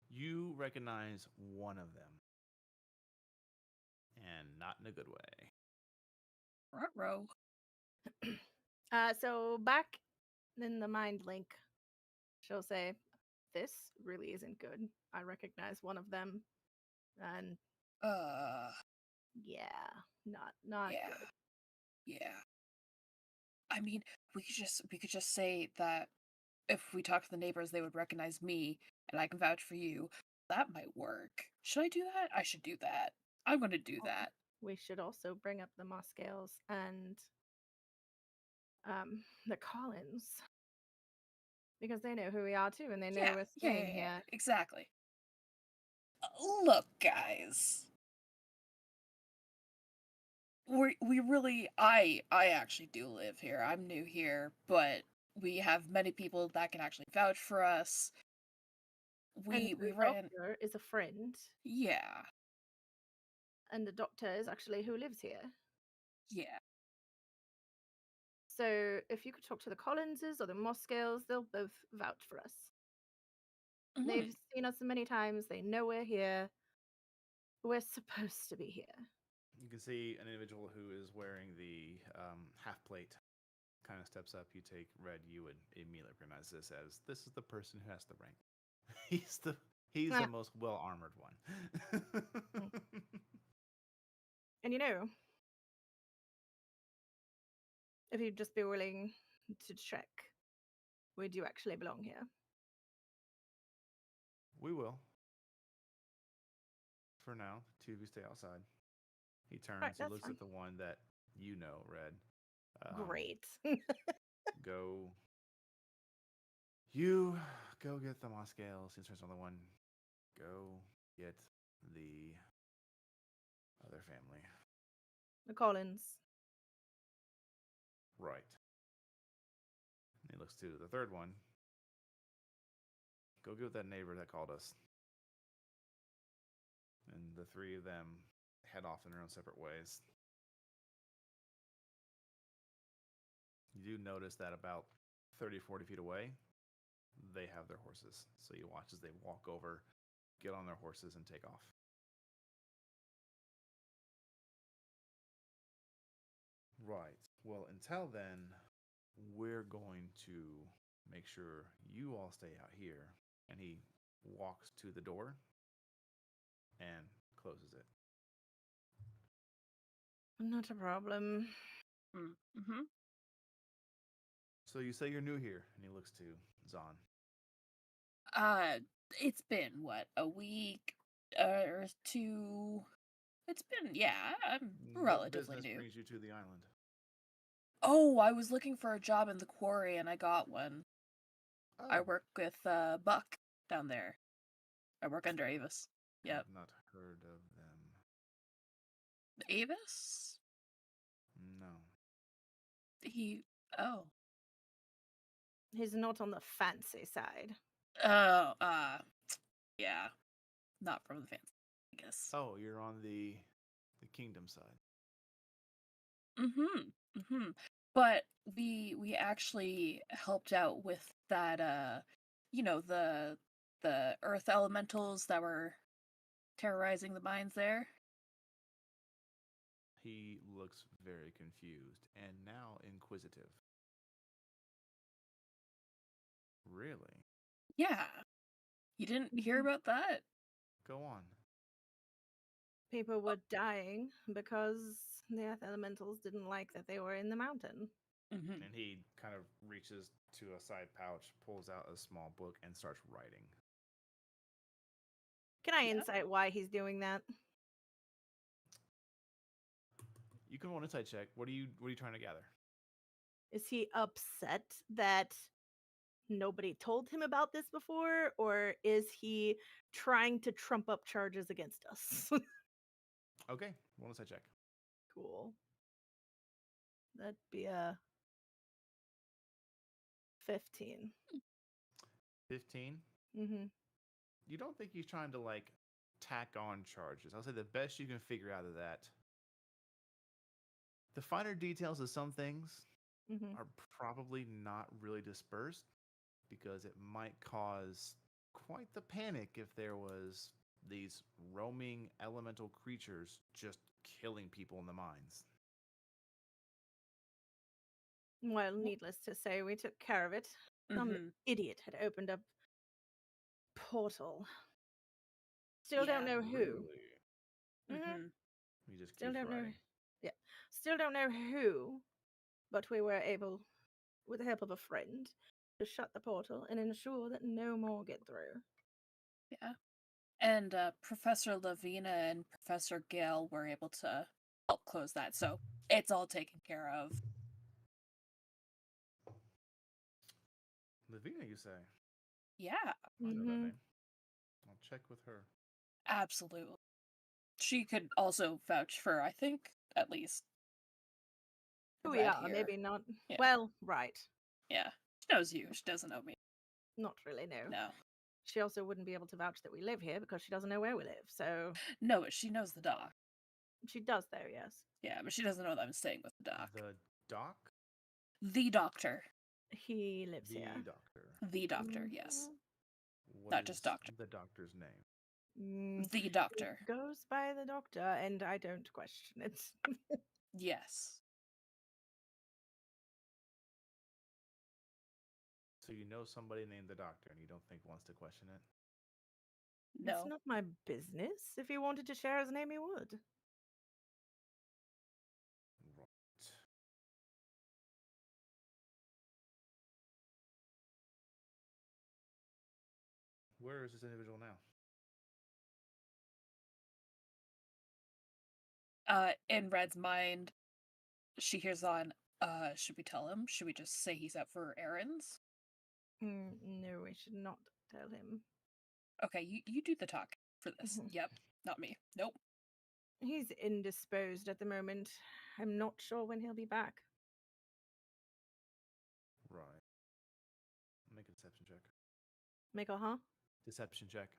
You recognize one of them, and not in a good way. Ruh-roh. So back in the mind link, she'll say, "This really isn't good. I recognize one of them, and yeah, not Yeah. good." Yeah. I mean, we could just say that if we talk to the neighbors, they would recognize me, and I can vouch for you. That might work. Should I do that? I should do that. I'm gonna do that. We should also bring up the Moscales and the Collins because they know who we are too, and they know we're staying here. Exactly. Look, guys. We really I actually do live here. I'm new here, but we have many people that can actually vouch for us. And We the ran doctor is a friend, yeah. and the doctor is actually who lives here. Yeah. So if you could talk to the Collinses or the Moscales, they'll both vouch for us. Mhm. They've seen us many times. They know we're here. We're supposed to be here. You can see an individual who is wearing the half plate kind of steps up. You take Red, you would immediately recognize this is the person who has the rank. He's the Ah. most well armored one. And if you'd just be willing to check, we do actually belong here. We will. For now, two of you stay outside. He turns, Right, he that's looks fine. at the one that you know, Red. Great. Go. You go get the Moscales. He turns on the one. Go get the other family. The Collins. Right. And he looks to the third one. Go get with that neighbor that called us. And the three of them head off in their own separate ways. You do notice that about 30, 40 feet away, they have their horses. So you watch as they walk over, get on their horses, and take off. Right. Well, until then, we're going to make sure you all stay out here. And he walks to the door and closes it. Not a problem. Mm-hmm. So you say you're new here, and he looks to Zahn. It's been what, a week or two? It's been, yeah, I'm What relatively business new. brings you to the island? Oh, I was looking for a job in the quarry and I got one. I Oh, work with Buck down there. I work under Avis. Yep. I've not heard of them. Avis? No. Oh. He's not on the fancy side. Oh, yeah. Not from the fancy, I guess. Oh, you're on the kingdom side. Mm-hmm. Mm-hmm. But we actually helped out with that the earth elementals that were terrorizing the mines there. He looks very confused and now inquisitive. Really? Yeah. You didn't hear about that? Go on. People were dying because the earth elementals didn't like that they were in the mountain. Mm-hmm. And he kind of reaches to a side pouch, pulls out a small book, and starts writing. Can I Yeah. insight why he's doing that? You can roll an insight check. What are you trying to gather? Is he upset that nobody told him about this before, or is he trying to trump up charges against us? Okay, roll an insight check. Cool. That'd be a 15. 15. Mm-hmm. You don't think he's trying to tack on charges? I'll say the best you can figure out of that. The finer details of some things Mm-hmm. are probably not really dispersed because it might cause quite the panic if there was these roaming elemental creatures just killing people in the mines. Well, needless to say, we took care of it. Some Mm-hmm. idiot had opened up portal. Still don't Yeah. know who. Really? Mhm. Mm-hmm. He just Still keeps don't know. writing. Yeah. Still don't know who, but we were able, with the help of a friend, to shut the portal and ensure that no more get through. Yeah. And Professor Lavina and Professor Gale were able to help close that, so it's all taken care of. Lavina, you say? Yeah, I know that Mhm. name. I'll check with her. absolutely. She could also vouch for, I think, at least Oh Red yeah, here. maybe not. Yeah. Well, right. Yeah. She knows you. She doesn't know me. Not really, no. No. She also wouldn't be able to vouch that we live here because she doesn't know where we live. So No, but she knows the doc. she does, though, yes. Yeah, but she doesn't know that I'm staying with the doc. The doc? The doctor. He lives The here. doctor. The doctor, yes. What Not just is doctor. the doctor's name? The doctor. He goes by the doctor, and I don't question it. Yes. So you know somebody named the doctor and you don't think wants to question it? No. It's not my business. If he wanted to share his name, he would. Right. Where is this individual now? In Red's mind, she hears on, should we tell him? Should we just say he's out for errands? No, we should not tell him. Okay, you do the talk for this. Mhm. Yep. Not me. Nope. He's indisposed at the moment. I'm not sure when he'll be back. Right. Make a deception check. Make a huh? Deception check.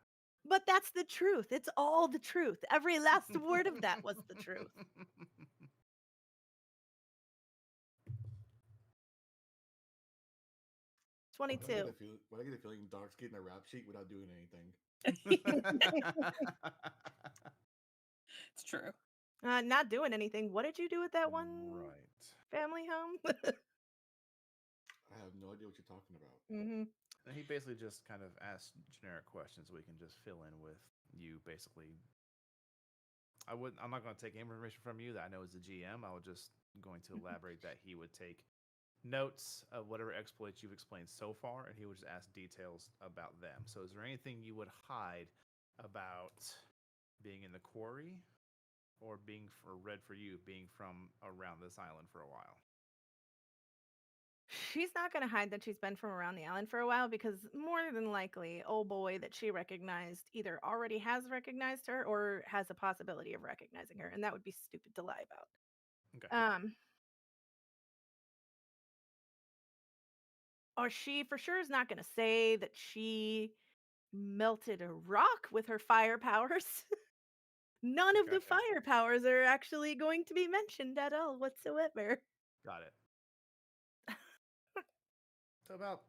But that's the truth. It's all the truth. Every last word of that was the truth. 22. When I get a feeling Dark's getting a rap sheet without doing anything. It's true. Not doing anything. What did you do with that one Right. family home? I have no idea what you're talking about. Mm-hmm. And he basically just kind of asks generic questions we can just fill in with you basically. I'm not going to take information from you that I know as the GM. I was just going to elaborate that he would take notes of whatever exploits you've explained so far, and he would just ask details about them. So, is there anything you would hide about being in the quarry, or being for Red for you, being from around this island for a while? She's not going to hide that she's been from around the island for a while because more than likely, old boy that she recognized either already has recognized her or has a possibility of recognizing her, and that would be stupid to lie about. Okay. Or she for sure is not going to say that she melted a rock with her fire powers. None of the Gotcha. fire powers are actually going to be mentioned at all whatsoever. Got it. So about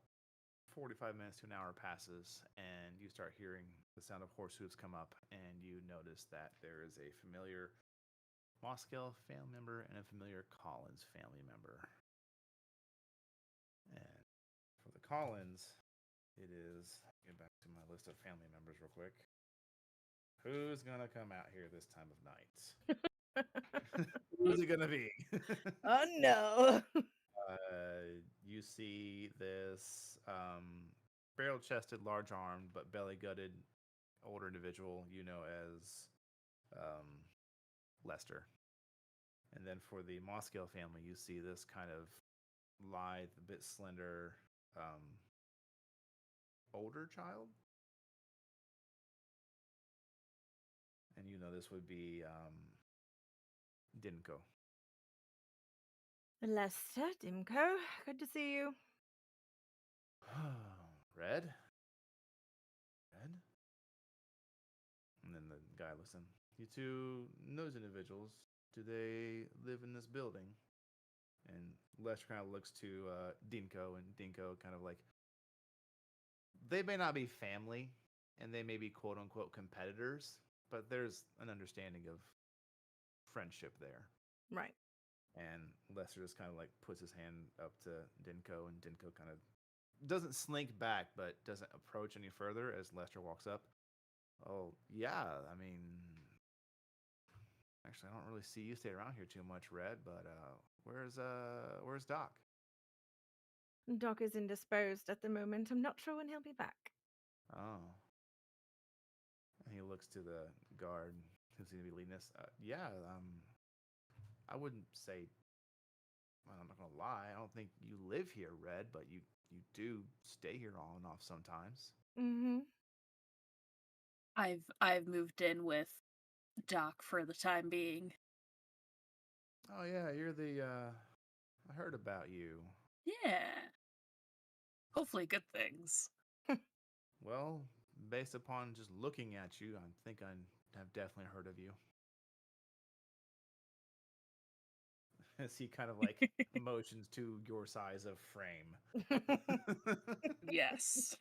45 minutes to an hour passes, and you start hearing the sound of horse hooves come up, and you notice that there is a familiar Moscow family member and a familiar Collins family member. And for the Collins, it is, get back to my list of family members real quick. Who's gonna come out here this time of night? Who's it gonna be? Oh no. You see this barrel-chested, large-armed, but belly-gutted older individual you know as Lester. And then for the Moscow family, you see this kind of lithe, a bit slender, older child. And you know this would be Dinko. Lester, Dimko, good to see you. Red? Red? And then the guy looks in. You two know those individuals. Do they live in this building? And Lester kind of looks to Dinko, and Dinko kind of like, they may not be family, and they may be quote unquote competitors, but there's an understanding of friendship there. Right. And Lester just kind of like puts his hand up to Dinko, and Dinko kind of doesn't slink back, but doesn't approach any further as Lester walks up. Oh, yeah, I mean, actually, I don't really see you stay around here too much, Red, but where's Doc? Doc is indisposed at the moment. I'm not sure when he'll be back. Oh. And he looks to the guard who seems to be leading this. I wouldn't say, well, I'm not going to lie, I don't think you live here, Red, but you do stay here on and off sometimes. Mm-hmm. I've moved in with Doc for the time being. Oh, yeah, you're the, I heard about you. Yeah. Hopefully good things. Well, based upon just looking at you, I think I have definitely heard of you. As he kind of like motions to your size of frame. Yes.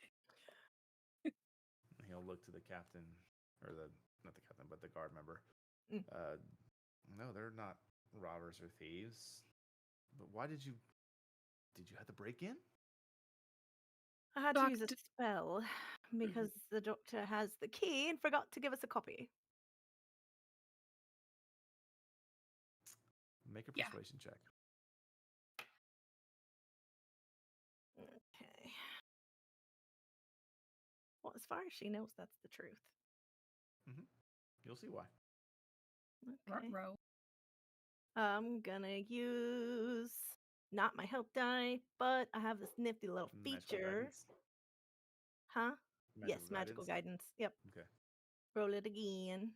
He'll look to the captain, or not the captain, but the guard member. Mm. No, they're not robbers or thieves. But why did you have to break in? I had to Doc use a spell because the doctor has the key and forgot to give us a copy. Make a Yeah. persuasion check. Okay. Well, as far as she knows, that's the truth. You'll see why. Okay. Row. I'm gonna use not my help die, but I have this nifty little Magical feature. guidance? Huh? Magical Yes, magical guidance. Yep. Okay. Roll it again.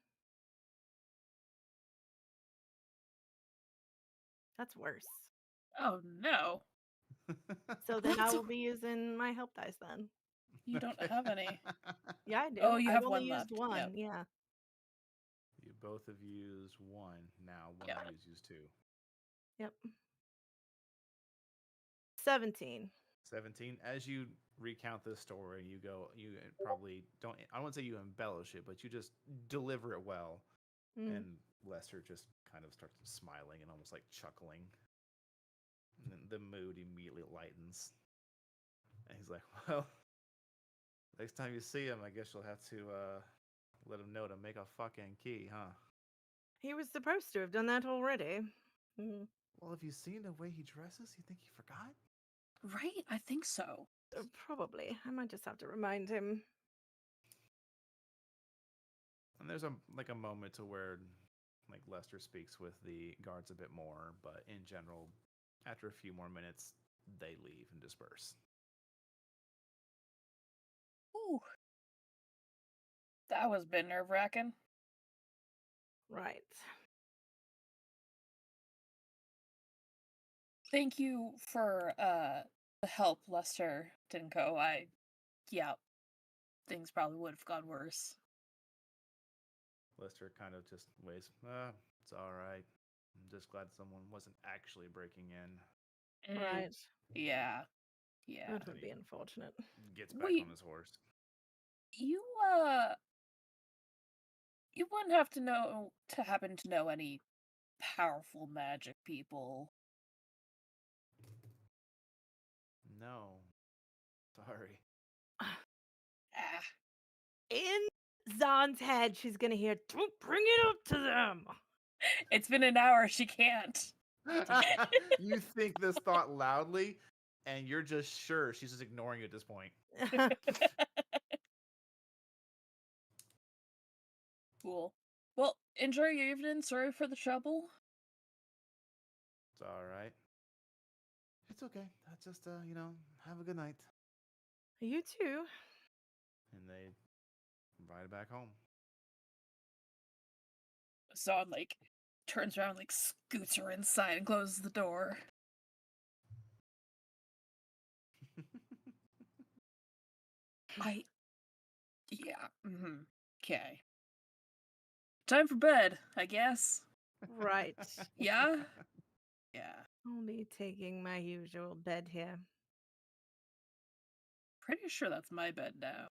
That's worse. Oh no. So then I That's will be using my help dice then. You don't have any. Yeah, I do. Oh, you I've have only one used left. one. Yep. Yeah. You both have used one. Now one Yeah. of you's used two. Yep. 17. 17. As you recount this story, you probably don't, I won't say you embellish it, but you just deliver it well. Mm. And Lester just kind of starts smiling and almost like chuckling. And then the mood immediately lightens. And he's like, well, next time you see him, I guess you'll have to let him know to make a fucking key, huh? He was supposed to have done that already. Mm. Well, have you seen the way he dresses? You think he forgot? Right? I think so. Probably. I might just have to remind him. And there's a moment to where like Lester speaks with the guards a bit more, but in general, after a few more minutes, they leave and disperse. Ooh. That was a bit nerve-wracking. Right. Thank you for the help, Lester Dinko. Yeah, things probably would have gone worse. Lester kind of just waves, it's all right. I'm just glad someone wasn't actually breaking in. Right. Yeah. Yeah. That would be unfortunate. Gets back Wait. on his horse. You wouldn't have to happen to know any powerful magic people. No. Sorry. Ah. In Zahn's head, she's gonna hear, "Don't bring it up to them." It's been an hour, she can't. You think this thought loudly, and you're just sure she's just ignoring you at this point. Cool. Well, enjoy your evening. Sorry for the trouble. It's all right. It's okay. That's just, have a good night. You too. And they ride back home. Zahn, turns around, scoots her inside and closes the door. Yeah. Okay. Time for bed, I guess. Right. Yeah? Yeah. I'll be taking my usual bed here. Pretty sure that's my bed now.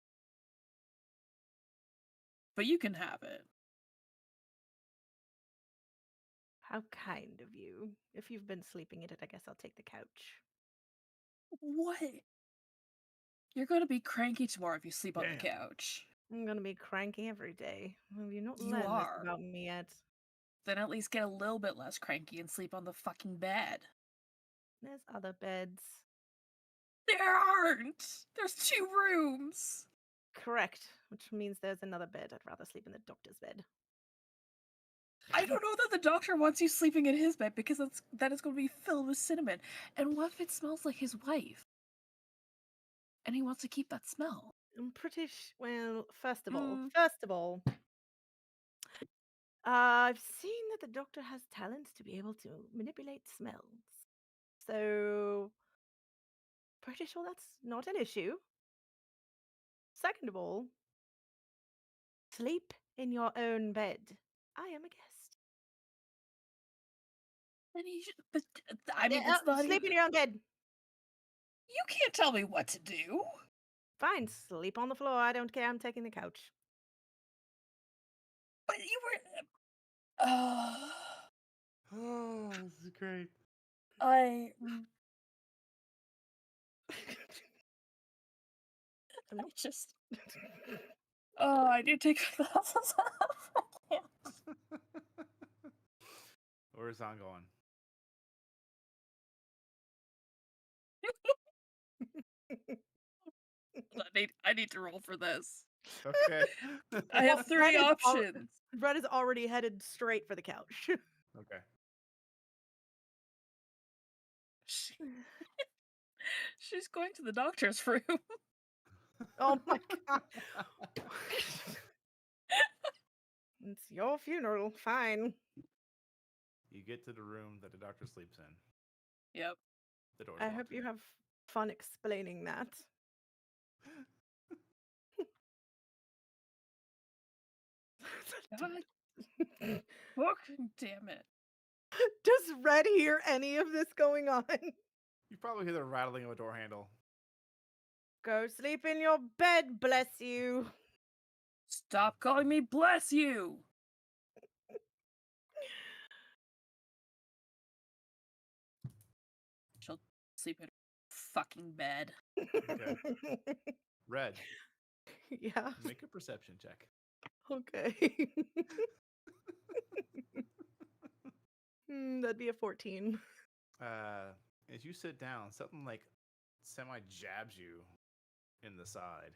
But you can have it. How kind of you. If you've been sleeping in it, I guess I'll take the couch. What? You're gonna be cranky tomorrow if you sleep on the Damn. couch. I'm gonna be cranky every day. Have you not You learned this are. about me yet? Then at least get a little bit less cranky and sleep on the fucking bed. There's other beds. There aren't! There's 2 rooms! Correct, which means there's another bed. I'd rather sleep in the doctor's bed. I don't know that the doctor wants you sleeping in his bed because that is going to be filled with cinnamon. And what if it smells like his wife? And he wants to keep that smell. I'm pretty well, first of all, Mm. I've seen that the doctor has talents to be able to manipulate smells. So, pretty sure that's not an issue. Second of all, sleep in your own bed. I am a guest. Then he should, but I mean, it's not sleep even. in your own bed. You can't tell me what to do. Fine, sleep on the floor. I don't care. I'm taking the couch. But you were. Oh, this is great. I just. Oh, I need to take my glasses off. I can't. Where's Zahn going? I need to roll for this. Okay. I have 3 options. Brett is already headed straight for the couch. Okay. She's going to the doctor's room. Oh my god. It's your funeral. Fine. You get to the room that the doctor sleeps in. Yep. The door's I locked. hope you have fun explaining that. God fucking damn it. Does Red hear any of this going on? You probably hear the rattling of a door handle. Go sleep in your bed, bless you. Stop calling me bless you. She'll sleep in her fucking bed. Okay. Red, Yeah. make a perception check. Okay. That'd be a 14. As you sit down, something like semi jabs you in the side.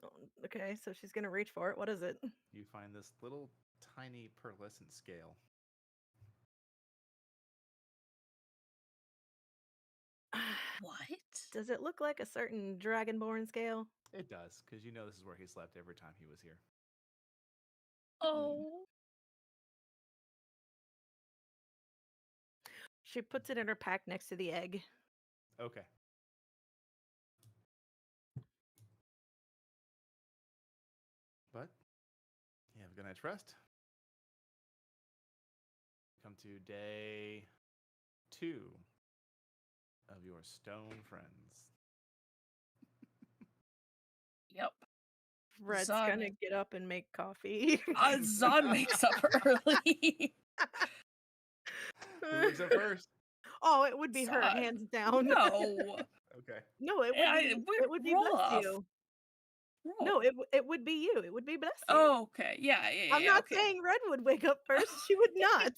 Oh, okay, so she's gonna reach for it. What is it? You find this little tiny pearlescent scale. What? Does it look like a certain Dragonborn scale? It does, because you know this is where he slept every time he was here. Oh. She puts it in her pack next to the egg. Okay. But you have a good night's rest. Come to day 2 of your stone friends. Yep. Red's Zon gonna is- get up and make coffee. Zon wakes up early. Who wakes up first? Oh, it would be her, Zon. hands down. No. Okay. No, it would I- be. we- It would be roll bless off. you. Roll. No, it would be you. It would be bless you. Oh, okay. Yeah. I'm not okay. saying Red would wake up first. She would not.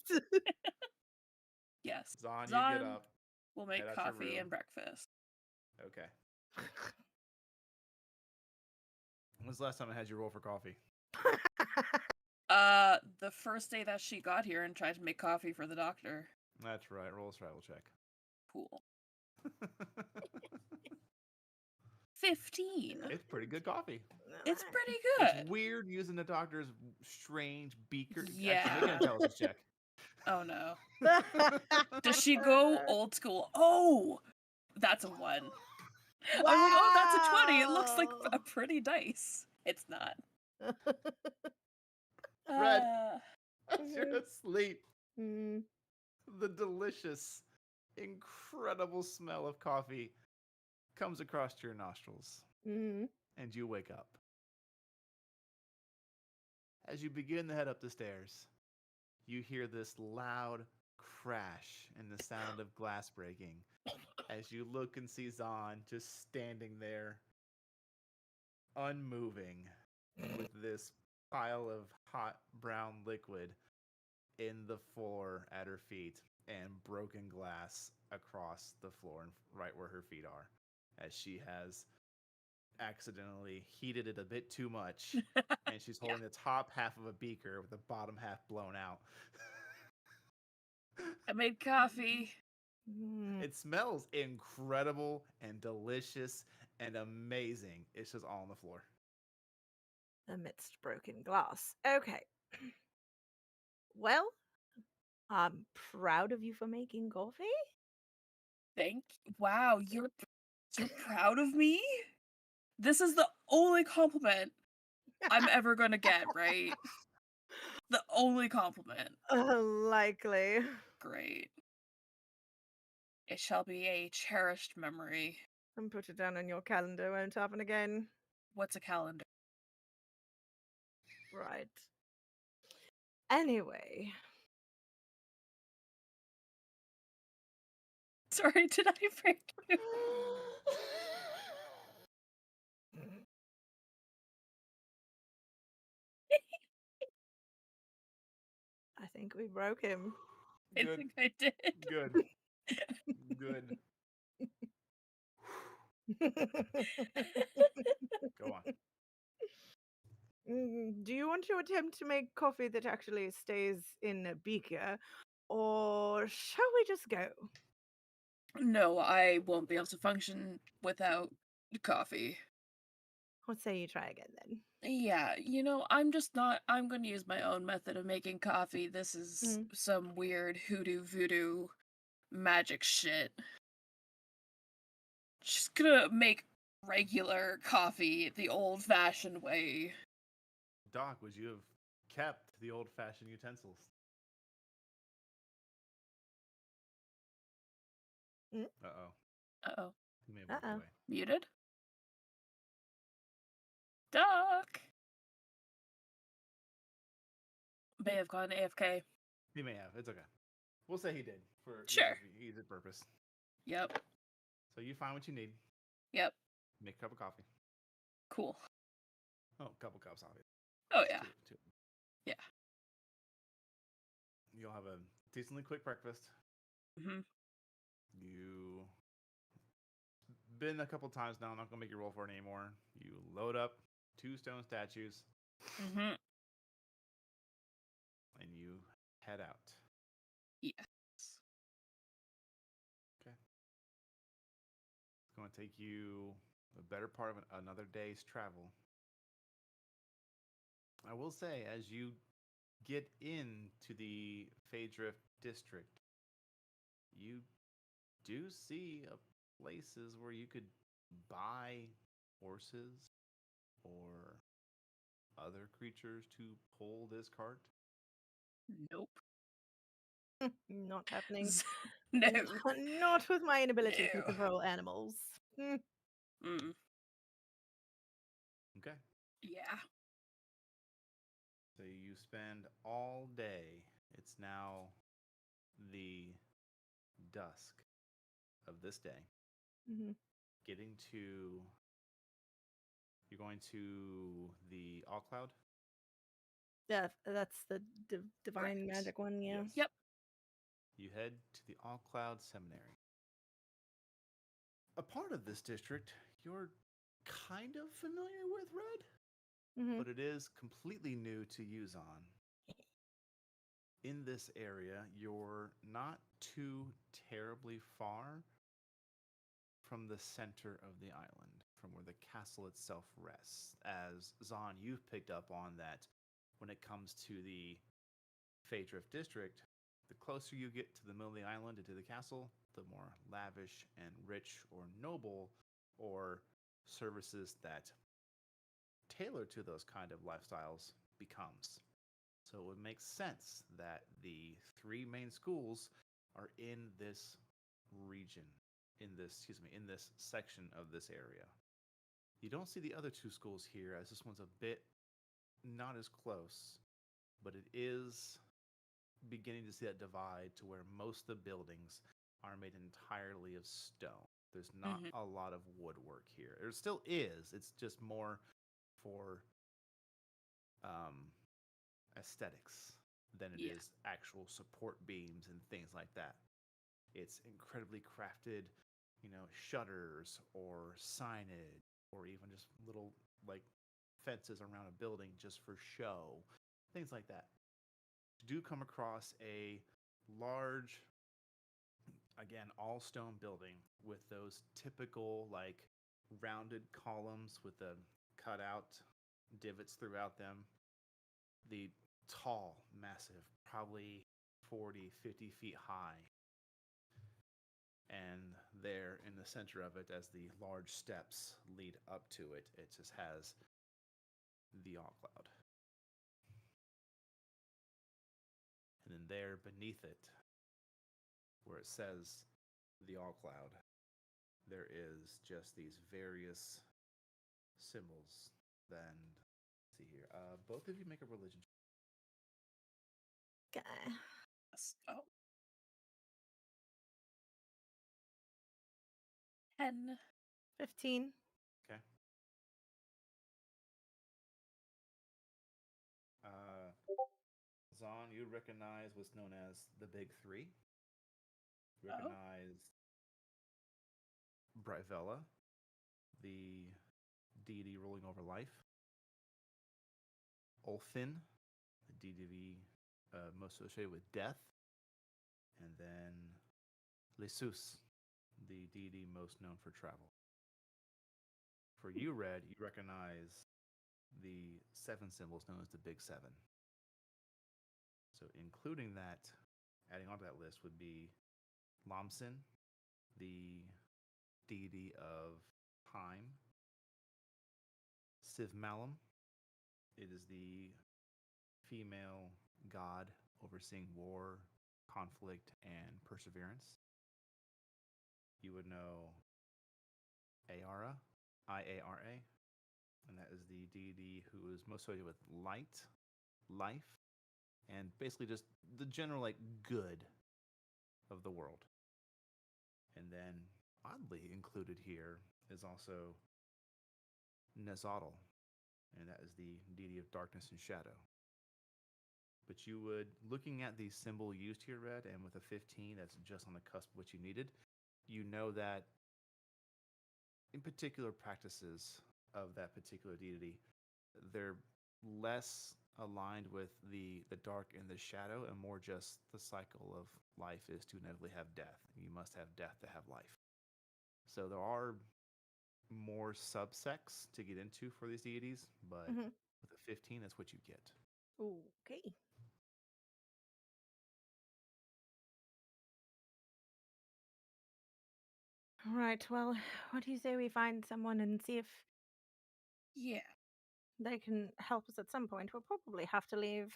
Yes. Zon, you Zon get up. will make head out your coffee room. and breakfast. Okay. When's the last time I had you roll for coffee? The first day that she got here and tried to make coffee for the doctor. That's right. Roll a survival check. Cool. 15. It's pretty good coffee. It's pretty good. It's weird using the doctor's strange beaker. Yeah. Actually, make an intelligence check. Oh no. Does she go old school? Oh, that's a 1. I was like, oh, that's a 20. It looks like Wow. a pretty dice. It's not. Red. Uh, As you're asleep, Mm, the delicious, incredible smell of coffee comes across your nostrils, mm. and you wake up. As you begin to head up the stairs, you hear this loud crash and the sound of glass breaking as you look and see Zon just standing there, unmoving, with this pile of hot brown liquid in the floor at her feet and broken glass across the floor right where her feet are, as she has accidentally heated it a bit too much and she's holding the top half of a beaker with the bottom half blown out. I made coffee. Mm. It smells incredible and delicious and amazing. It's just all on the floor. Amidst broken glass. Okay. Well, I'm proud of you for making coffee. Thank you. Wow, you're proud of me? This is the only compliment I'm ever gonna get, right? The only compliment. Likely. Great. It shall be a cherished memory. And put it down on your calendar. Won't happen again. What's a calendar? Right. Anyway. Sorry, did I break you? I think we broke him. I Good. think I did. Good. Good. Go on. Do you want to attempt to make coffee that actually stays in a beaker? Or shall we just go? No, I won't be able to function without coffee. What say you try again then? Yeah, you know, I'm just not. I'm going to use my own method of making coffee. This is some weird hoodoo voodoo magic shit. Just gonna make regular coffee the old fashioned way. Doc, would you have kept the old-fashioned utensils? Uh-oh. Uh-oh. He may have walked Uh-oh. away. Muted? Doc! May have gone AFK. He may have. It's okay. We'll say he did for Sure. easy purpose. Yep. So you find what you need. Yep. Make a cup of coffee. Cool. Oh, a couple cups, obviously. Oh, yeah. Two. Yeah. You'll have a decently quick breakfast. Mm-hmm. You been a couple times now. I'm not gonna make you roll for it anymore. You load up 2 stone statues Mm-hmm. and you head out. Yes. Okay. It's going to take you a better part of another day's travel. I will say, as you get into the Phaedrift district, you do see places where you could buy horses or other creatures to pull this cart. Nope. Not happening. No. Not with my inability to No. control animals. Mm. Okay. Yeah. So you spend all day. It's now the dusk of this day. Mhm. Getting to. You're going to the All Cloud? Yeah, that's the divine Correct. magic one, yeah. Yes. Yep. You head to the All Cloud Seminary. A part of this district you're kind of familiar with, Red, Mhm. but it is completely new to Yuzon. In this area, you're not too terribly far from the center of the island, from where the castle itself rests. As Zahn, you've picked up on that when it comes to the Phaedrift district, the closer you get to the middle of the island and to the castle, the more lavish and rich or noble or services that tailor to those kind of lifestyles becomes. So it would make sense that the 3 main schools are in this region, in this section of this area. You don't see the other 2 schools here, as this one's a bit not as close, but it is beginning to see that divide to where most of the buildings are made entirely of stone. There's not a lot of woodwork here. There still is. It's just more for aesthetics than it is actual support beams and things like that. It's incredibly crafted, shutters or signage or even just little like fences around a building just for show, things like that. You do come across a large, again, all stone building with those typical like rounded columns with the cutout divots throughout them. The tall, massive, probably 40, 50 feet high. And there in the center of it, as the large steps lead up to it, it just has the All Cloud. And then there beneath it, where it says the All Cloud, there is just these various symbols. Then, let's see here. Both of you make a religion check. Okay. Oh. 10. 15. Okay. Zahn, you recognize what's known as the Big Three. You recognize Brightvella, the deity ruling over life. Ulfin, the deity most associated with death. And then Lesus, the deity most known for travel. For you, Red, you recognize the 7 symbols known as the Big Seven. So, including that, adding onto that list would be Lamsin, the deity of time. Sivmalum, it is the female god overseeing war, conflict, and perseverance. You would know Aara, Iara, and that is the deity who is most associated with light, life, and basically just the general like good of the world. And then oddly included here is also Nezotl, and that is the deity of darkness and shadow. But you would, looking at the symbol used here, Red, and with a 15, that's just on the cusp of what you needed, you know that in particular practices of that particular deity, they're less aligned with the dark and the shadow and more just the cycle of life is to inevitably have death. You must have death to have life. So there are more subsects to get into for these deities, but Mhm. with a 15, that's what you get. Okay. All right. Well, what do you say we find someone and see if Yeah. they can help us at some point? We'll probably have to leave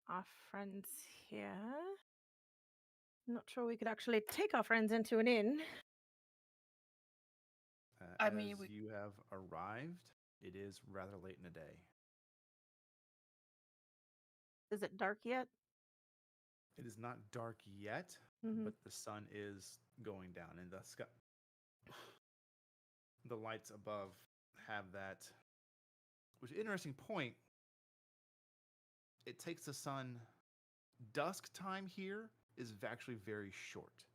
our friends here. Not sure we could actually take our friends into an inn. I As mean, you have arrived, it is rather late in the day. Is it dark yet? It is not dark yet, Mhm. but the sun is going down, and the sky, the lights above have that. Which is an interesting point. It takes the sun. Dusk time here is actually very short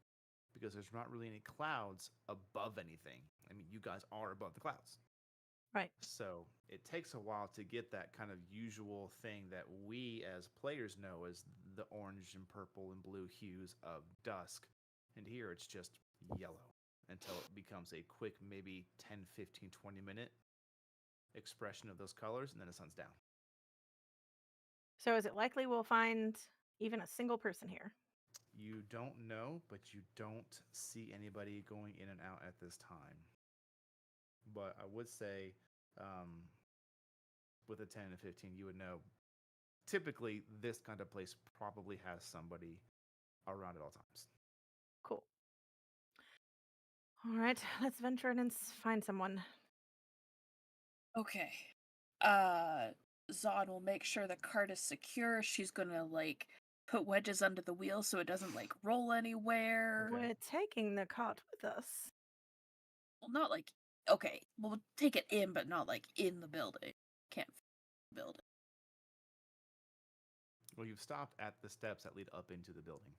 because there's not really any clouds above anything. I mean, you guys are above the clouds. Right. So it takes a while to get that kind of usual thing that we as players know as the orange and purple and blue hues of dusk. And here it's just yellow until it becomes a quick, maybe 10, 15, 20-minute expression of those colors, and then the sun's down. So is it likely we'll find even a single person here? You don't know, but you don't see anybody going in and out at this time. But I would say, with a 10 and 15, you would know typically this kind of place probably has somebody around at all times. Cool. All right, let's venture in and find someone. okay. Zod will make sure the cart is secure. She's gonna like put wedges under the wheel so it doesn't like roll anywhere. Okay. We're taking the cart with us. Well, not like okay. We'll take it in, but not like in the building. Can't build it. Well, you've stopped at the steps that lead up into the building.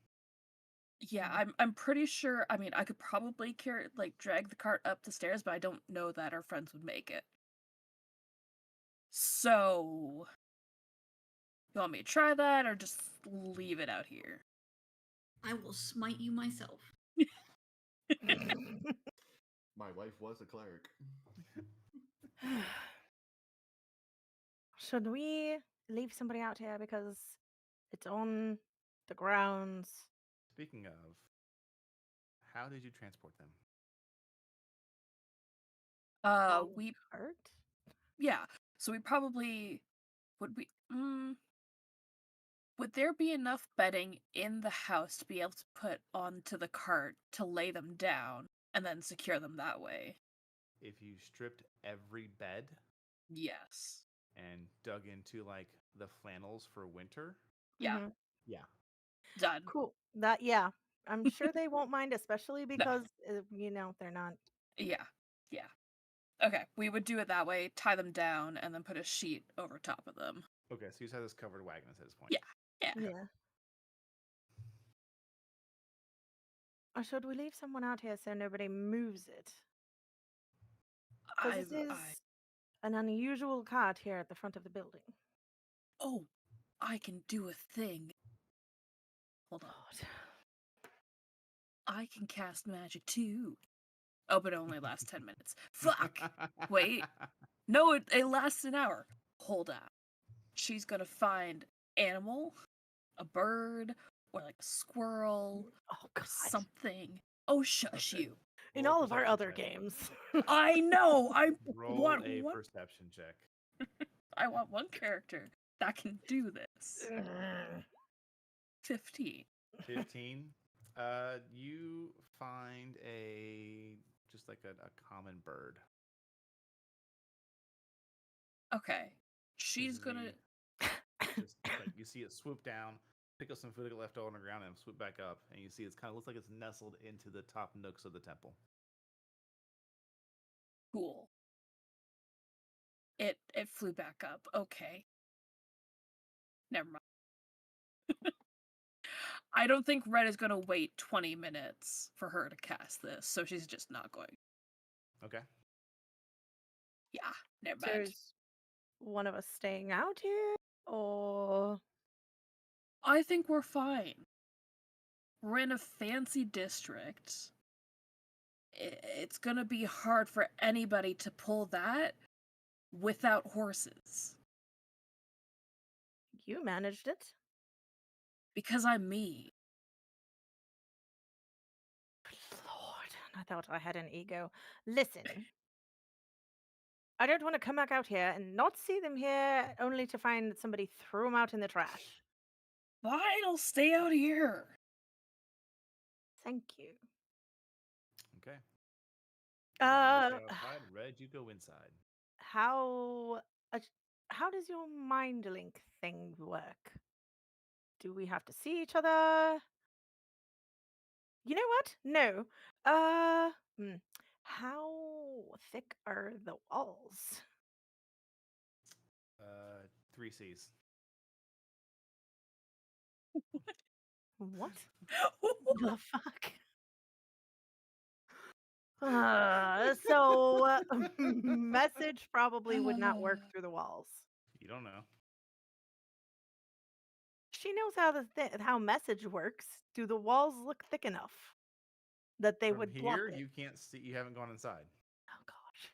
Yeah, I'm pretty sure. I mean, I could probably drag the cart up the stairs, but I don't know that our friends would make it. So, you want me to try that or just leave it out here? I will smite you myself. My wife was a cleric. Should we leave somebody out here because it's on the grounds? Speaking of, how did you transport them? On the We cart? yeah. So we probably would we. Would there be enough bedding in the house to be able to put onto the cart to lay them down and then secure them that way? If you stripped every bed Yes. and dug into like the flannels for winter, Yeah. Mhm. yeah. Done. Cool. Yeah. I'm sure they won't mind, especially because they're not. Yeah. Yeah. Okay, we would do it that way, tie them down, and then put a sheet over top of them. Okay, so you just have this covered wagon at this point. Yeah. Yeah. Yeah. Or should we leave someone out here so nobody moves it? Because this is an unusual cart here at the front of the building. Oh, I can do a thing. Hold on. God. I can cast magic too. Oh, but it only lasts 10 minutes. Fuck! Wait. No, it lasts an hour. Hold on. She's gonna find animal, a bird, or like a squirrel, Oh God! something. Oh, shush Okay. you. In Roll a all of our perception other check. games. I know. I Roll want a one. perception check. I want one character that can do this. 15. 15. You find just like a common bird. Okay. She's gonna. Just like you see it swoop down, pick up some food that got left on the ground, and swoop back up, and you see it's kind of looks like it's nestled into the top nooks of the temple. Cool. It flew back up. Okay. Never mind. I don't think Red is gonna wait 20 minutes for her to cast this, so she's just not going. Okay. Yeah, never So mind. is one of us staying out here, or I think we're fine. We're in a fancy district. It's gonna be hard for anybody to pull that without horses. you managed it? Because I'm me. Lord, I thought I had an ego. Listen, I don't want to come back out here and not see them here, only to find that somebody threw them out in the trash. Fine, I'll stay out here. Thank you. Okay. Violet, Uh, stay outside. Red, you go inside. how uh, how does your mind link thing work? Do we have to see each other? You know what? No. How thick are the walls? 3 C's. What the fuck? Message probably would not work through the walls. You don't know. She knows how how message works. Do the walls look thick enough that they From would block here, it? you can't see. You haven't gone inside. Oh gosh.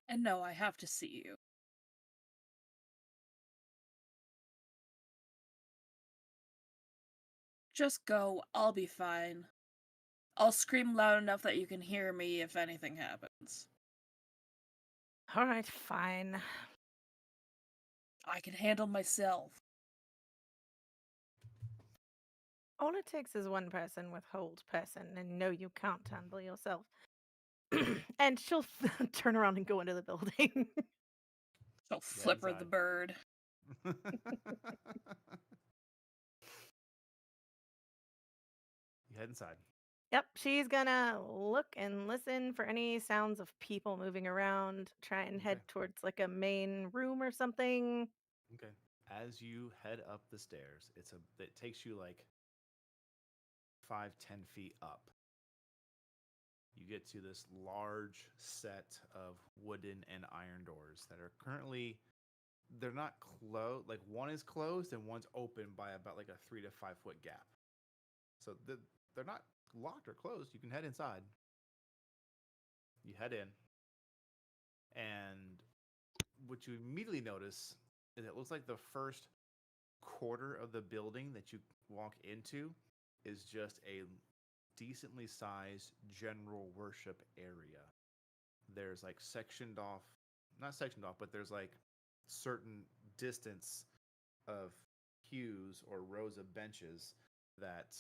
And no, I have to see you. Just go, I'll be fine. I'll scream loud enough that you can hear me if anything happens. All right, fine. I can handle myself. All it takes is one person with hold person, and no, you can't handle yourself. And she'll turn around and go into the building. So Flipper the inside. bird. You head inside. Yep, she's gonna look and listen for any sounds of people moving around, try and head Okay. towards like a main room or something. Okay. As you head up the stairs, it takes you like 5-10 feet up. You get to this large set of wooden and iron doors that are currently they're not closed. Like one is closed and one's open by about like a 3 to 5 foot gap. So they're not locked or closed. You can head inside. You head in, and what you immediately notice is it looks like the first quarter of the building that you walk into is just a decently sized general worship area. There's like not sectioned off, but there's like certain distance of pews or rows of benches that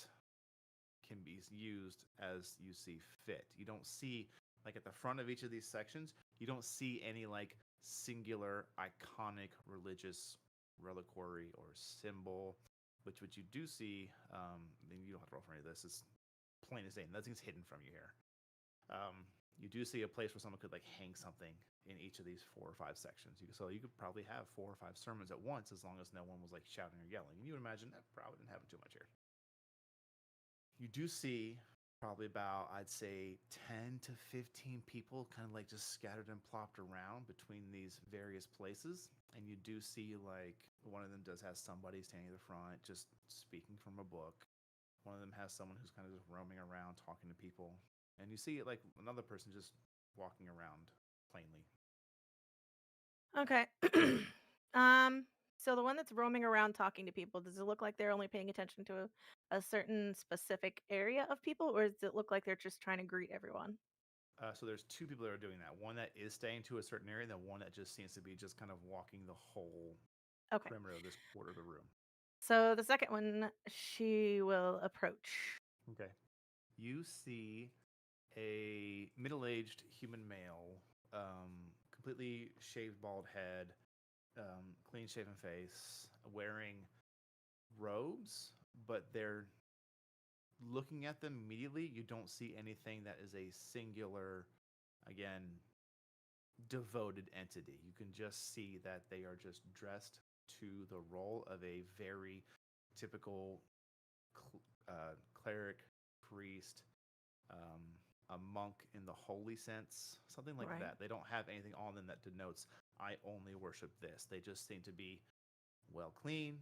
can be used as you see fit. You don't see like at the front of each of these sections, you don't see any like singular iconic religious reliquary or symbol, which what you do see, and you don't have to roll for any of this, is plain as day. Nothing's hidden from you here. You do see a place where someone could like hang something in each of these 4 or 5 sections. So you could probably have 4 or 5 sermons at once as long as no one was like shouting or yelling. And you would imagine that probably didn't happen too much here. You do see probably about, I'd say, 10 to 15 people kind of like just scattered and plopped around between these various places. And you do see like one of them does have somebody standing at the front just speaking from a book. One of them has someone who's kind of just roaming around talking to people, and you see like another person just walking around plainly. Okay. um. So the one that's roaming around talking to people, does it look like they're only paying attention to a certain specific area of people, or does it look like they're just trying to greet everyone? So there's two people that are doing that. One that is staying to a certain area, and then one that just seems to be just kind of walking the whole Okay. perimeter of this quarter of the room. So the second one, she will approach. Okay. You see a middle-aged human male, completely shaved bald head, clean-shaven face, wearing robes, but they're looking at them immediately. You don't see anything that is a singular, again, devoted entity. You can just see that they are just dressed to the role of a very typical cleric, priest, um, a monk in the holy sense, something like Right. that. They don't have anything on them that denotes, I only worship this. They just seem to be well clean,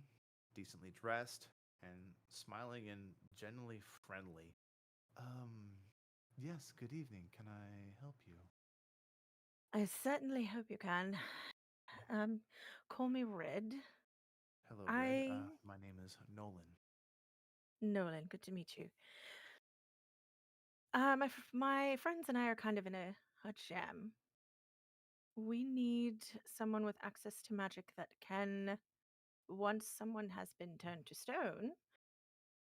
decently dressed, and smiling and generally friendly. Yes, good evening. Can I help you? I certainly hope you can. Call me Red. Hello, Red. I My name is Nolan. Nolan. Good to meet you. My friends and I are kind of in a jam. We need someone with access to magic that can, once someone has been turned to stone,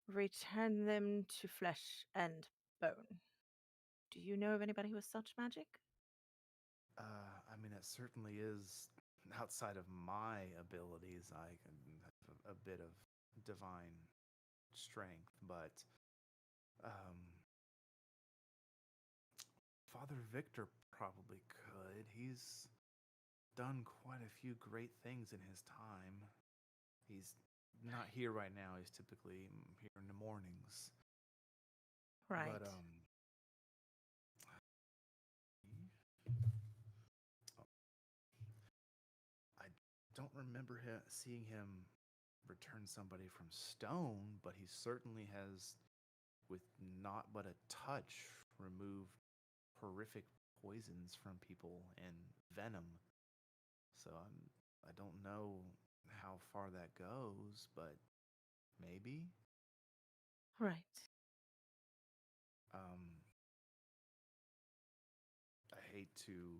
return them to flesh and bone. Do you know of anybody with such magic? I mean, it certainly is outside of my abilities. I can have a bit of divine strength, but um, Father Victor probably could. He's done quite a few great things in his time. He's not here right now. He's typically here in the mornings. Right. But I don't remember seeing him return somebody from stone, but he certainly has, with not but a touch, removed horrific poisons from people and venom. So I don't know how far that goes, but maybe. Right. Um, I hate to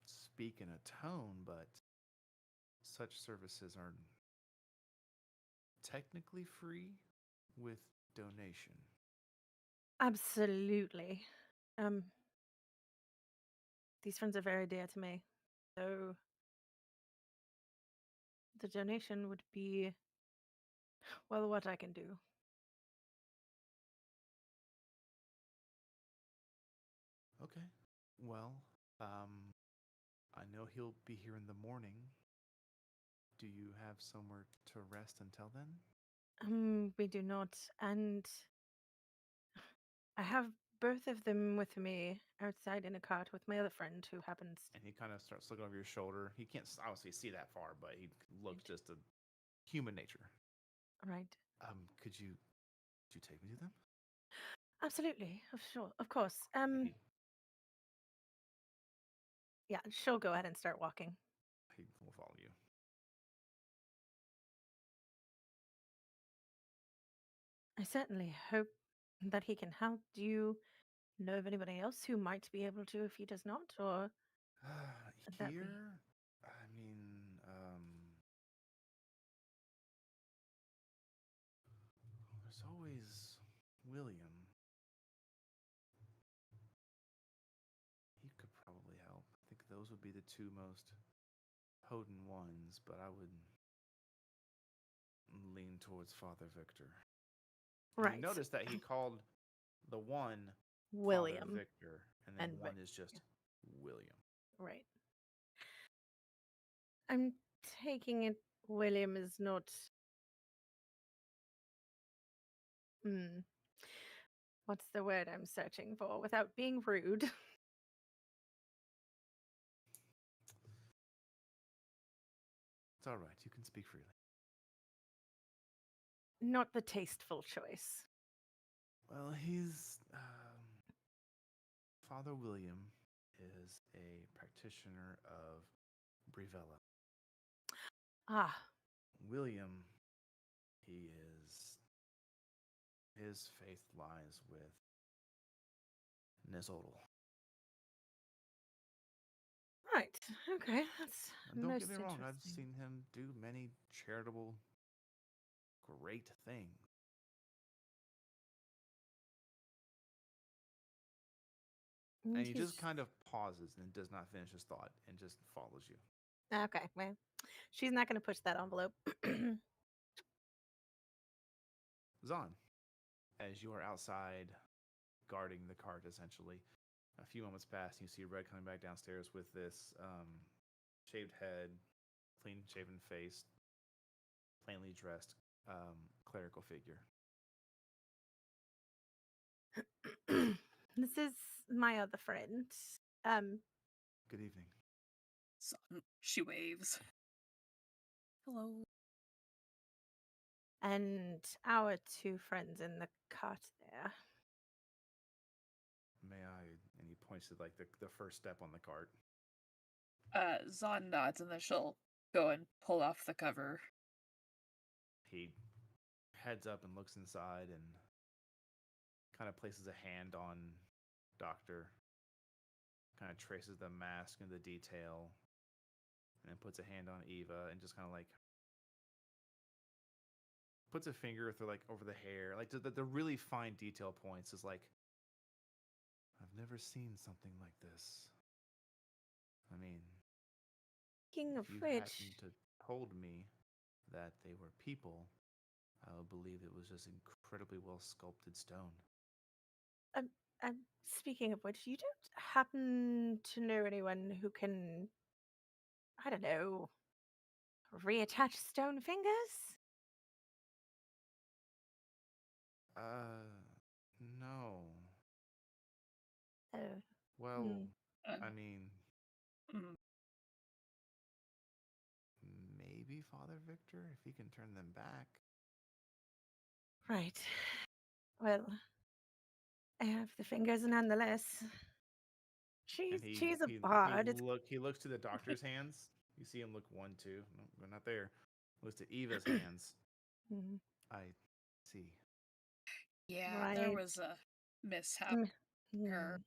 speak in a tone, but such services are technically free with donation. Absolutely. Um, these friends are very dear to me. So the donation would be, well, what I can do. Okay. Well, I know he'll be here in the morning. Do you have somewhere to rest until then? We do not. And I have both of them with me outside in a cart with my other friend who happens. And he kind of starts looking over your shoulder. He can't obviously see that far, but he looks Right. just a human nature. Right. Could you take me to them? Absolutely. Sure. Of course. He Yeah, she'll go ahead and start walking. he will follow you. I certainly hope that he can help. Do you know of anybody else who might be able to if he does not? Or would that be Here, I mean, there's always William. He could probably help. I think those would be the two most potent ones, but I would lean towards Father Victor. And right? you notice that he called the one Father William Victor, and then and one Vic. is just William. Right. I'm taking it William is not. Hmm. What's the word I'm searching for without being rude? It's all right. You can speak freely. Not the tasteful choice. Well, he's Father William is a practitioner of Brivella. Ah, William, he is his faith lies with Nisodal. right. Okay, that's And don't get most me wrong, I've interesting. seen him do many charitable, great things. And he just He's kind of pauses and does not finish his thought and just follows you. okay. Well, she's not going to push that envelope. Zahn, as you are outside guarding the cart, essentially, a few moments pass and you see Red coming back downstairs with this shaved head, clean shaven face, plainly dressed clerical figure. This is my other friend. Good evening. She waves. Hello. And our two friends in the cart there. May I? And he points to like the first step on the cart. Zon nods and then she'll go and pull off the cover. He heads up and looks inside and kind of places a hand on Doctor, kind of traces the mask and the detail, and then puts a hand on Eva and just kind of like puts a finger through like over the hair, like the really fine detail points. Is like, I've never seen something like this. I mean, Speaking of if you which, hadn't told me that they were people, I would believe it was just incredibly well sculpted stone. um, speaking of which, you don't happen to know anyone who can, I don't know, reattach stone fingers? No. Oh, Well, Uh, I mean, mm, maybe Father Victor, if he can turn them back. right. Well, I have the fingers nonetheless. And She's a bard. It's he looks to the doctor's hands. You see him look one, two. No, we're not there. Looks to Eva's hands. Mhm. I see. yeah, there Right. was a mishap. Mm, Her mm,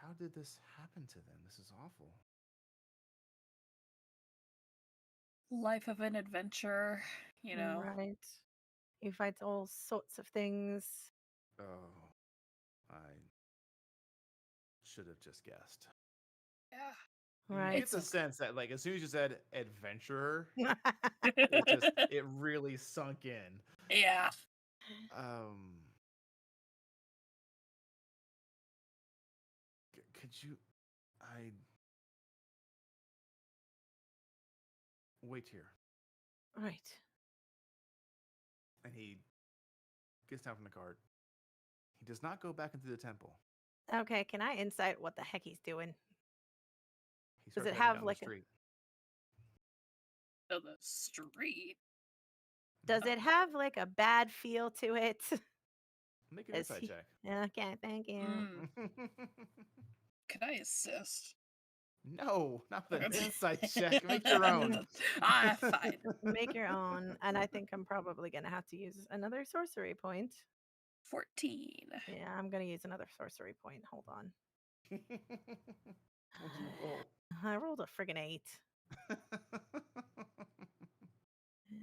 How did this happen to them? This is awful. life of an adventurer, you know. Right. He fights all sorts of things. Oh, I should have just guessed. Yeah. You Right. get the sense that, like, as soon as you said adventurer, Mm. it really sunk in. Yeah. Could you? I wait here. Right. And he gets down from the cart. He does not go back into the temple. Okay, can I insight what the heck he's doing? He Does starts it heading have down like the street. On the street. does No. it have like a bad feel to it? Make an Is insight he- check. Okay, thank you. Can I assist? No, not with an insight check. Make your own. Fine. Make your own. And I think I'm probably gonna have to use another sorcery point. 14. Yeah, I'm gonna use another sorcery point. Hold on. What'd you roll? I rolled a friggin' 8.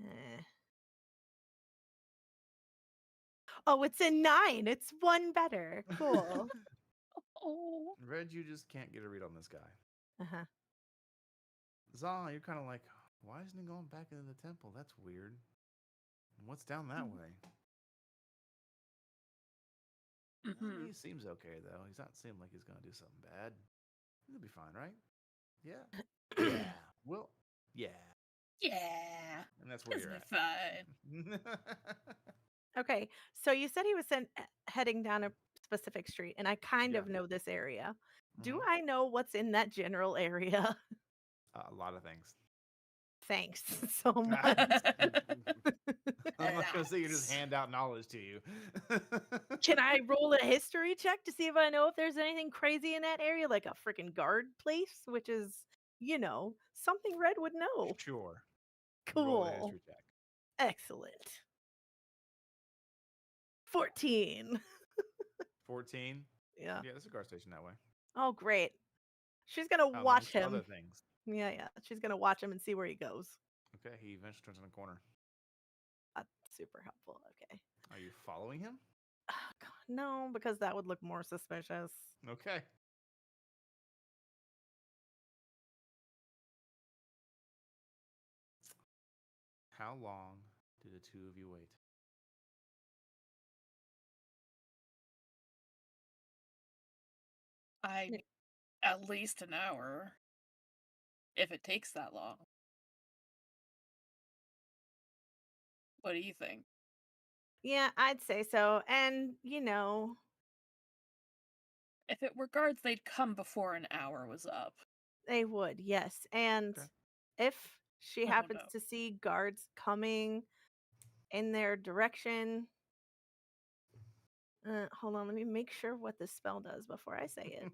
Eh. Oh, it's a 9. It's one better. Cool. Oh. Red, you just can't get a read on this guy. Uh-huh. Zah, you're kind of like, why isn't he going back into the temple? That's weird. What's down that way? Mm-hmm. He seems okay, though. He's not seeming like he's going to do something bad. He'll be fine, right? Yeah. Yeah. Well, yeah. Yeah. And that's where This you're will at. be fine. Okay, so you said he was heading down a specific street, and I kind Yeah. of know this area. Do Mhm. I know what's in that general area? A lot of things. Thanks so much. I'm not gonna say you just Relax. hand out knowledge to you. Can I roll a history check to see if I know if there's anything crazy in that area, like a freaking guard place, which is, something Red would know. Sure. Roll a Cool. history check. Excellent. 14. 14. Yeah. Yeah, there's a guard station that way. Oh, great. She's gonna watch Amongst other him. things. Yeah. She's gonna watch him and see where he goes. Okay, he eventually turns in a corner. That's super helpful. Okay. Are you following him? Oh, God, no, because that would look more suspicious. Okay. How long did the two of you wait? At least an hour. If it takes that long. What do you think? Yeah, I'd say so. And, If it were guards, they'd come before an hour was up. they would, yes. And Okay. if she Oh, happens no. to see guards coming in their direction, hold on, let me make sure what this spell does before I say it.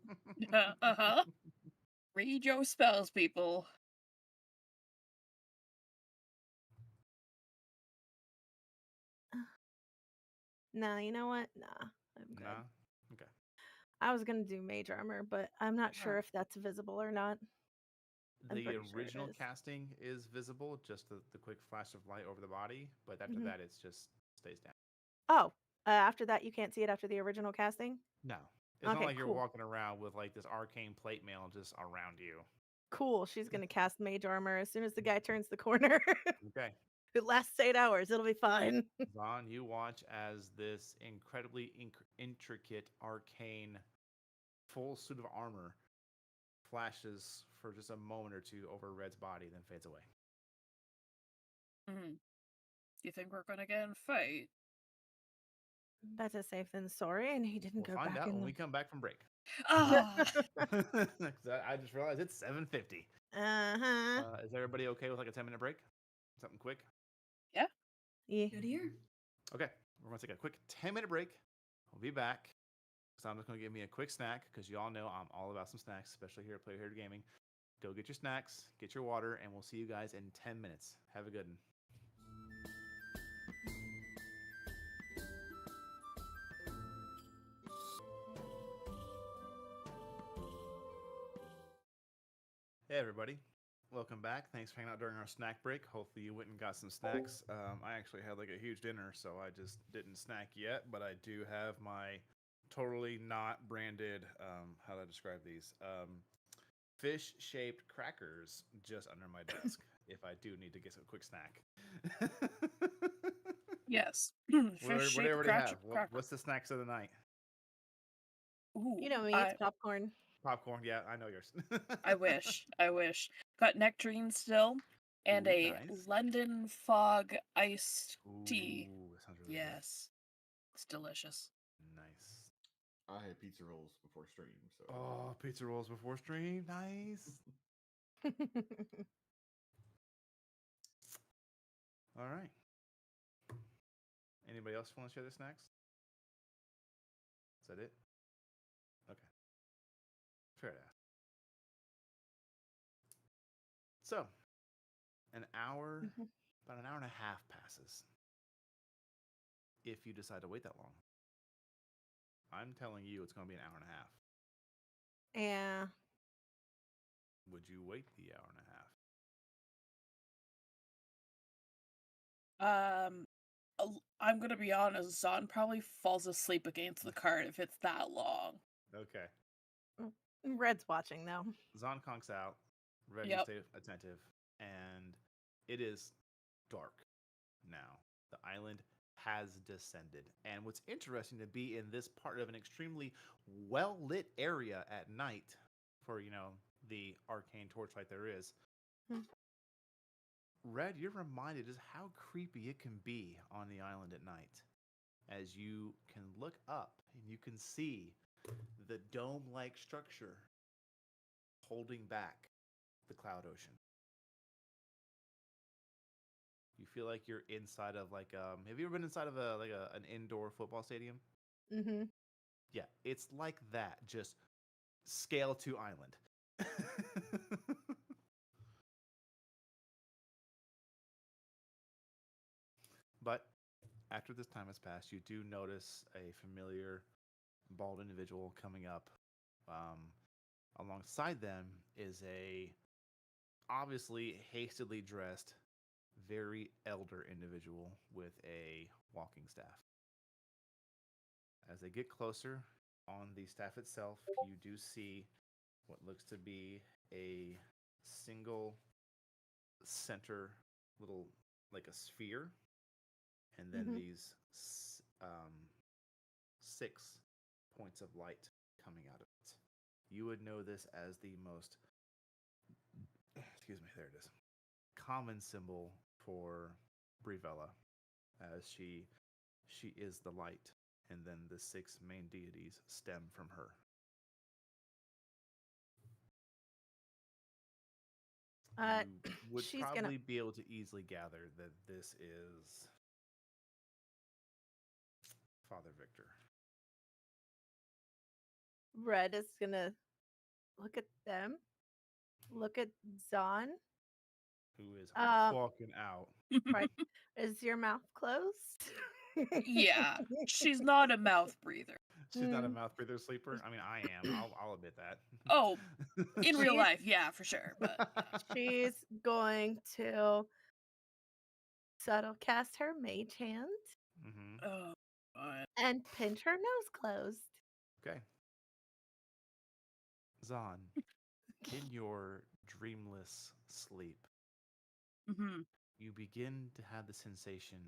Uh-huh. Read your spells, people. Nah, you know what? Nah, I'm good. Nah. Okay. I was gonna do mage armor, but I'm not sure Alright. if that's visible or not. I'm The pretty sure it original is. casting is visible, just the quick flash of light over the body, but after Mhm. that, it's just stays down. Oh, after that, you can't see it after the original casting? No. It's not Okay, like you're cool. walking around with like this arcane plate mail just around you. Cool. She's gonna cast mage armor as soon as the guy turns the corner. Okay. It lasts 8 hours. It'll be fine. Zahn, you watch as this incredibly intricate, arcane, full suit of armor flashes for just a moment or two over Red's body, then fades away. Do you think we're gonna get in a fight? Better safe than sorry, and he didn't We'll go find back out in when the. we come back from break. Ah, 'Cause I just realized it's 7:50. Uh-huh. Is everybody okay with like a 10-minute break? Something quick? Yeah. Good here. Okay, we're going to take a quick 10-minute break. We'll be back. So I'm just going to give me a quick snack because you all know I'm all about some snacks, especially here at Player Hater Gaming. Go get your snacks, get your water, and we'll see you guys in 10 minutes. Have a good one. Hey, everybody. Welcome back. Thanks for hanging out during our snack break. Hopefully you went and got some snacks. I actually had like a huge dinner, so I just didn't snack yet, but I do have my totally not branded, how do I describe these? Fish-shaped crackers just under my desk if I do need to get some quick snack. yes. What do Fish I shaped already have? cracker. What's the snacks of the night? Ooh, You know me, it's popcorn. Popcorn, yeah, I know yours. I wish. Got nectarine still, and Ooh, a nice. London fog iced tea. Ooh, that sounds really Yes, it's delicious. good. Nice. I had pizza rolls before stream, so Oh, pizza rolls before stream. Nice. All right. Anybody else want to share their snacks? Is that it? Okay. Fair enough. So, an hour, about an hour and a half passes. If you decide to wait that long, I'm telling you it's going to be an hour and a half. Yeah. Would you wait the hour and a half? I'm gonna be honest. Zahn probably falls asleep against the cart if it's that long. Okay. Red's watching though. Zahn conks out. Red, you Yep. stay attentive. And it is dark now. The island has descended. And what's interesting to be in this part of an extremely well lit area at night for, the arcane torchlight there is. Red, you're reminded just how creepy it can be on the island at night. As you can look up and you can see the dome like structure holding back the cloud ocean. feel like you're inside of like have you ever been inside of an indoor football stadium? Mm-hmm. Yeah, it's like that, just scale to island. But after this time has passed, you do notice a familiar bald individual coming up. Um, Alongside them is a obviously hastily dressed, very elder individual with a walking staff. As they get closer, on the staff itself, you do see what looks to be a single center little, like a sphere, and then Mm-hmm. these 6 points of light coming out of it. You would know this as the most, excuse me, there it is, common symbol for Brivella, as she is the light, and then the 6 main deities stem from her. Uh, You would she's gonna. probably be able to easily gather that this is Father Victor. Red is gonna look at them. Look at Zahn. Who is Um, fucking out. right. Is your mouth closed? Yeah, she's not a mouth breather. She's not a Mm. mouth breather sleeper. I mean, I am. I'll admit that. Oh, in real She's life, yeah, for sure. But she's going to subtle cast her mage hand Hmm. oh, God. and pinch her nose closed. Okay. Zahn, in your dreamless sleep, Mhm. you begin to have the sensation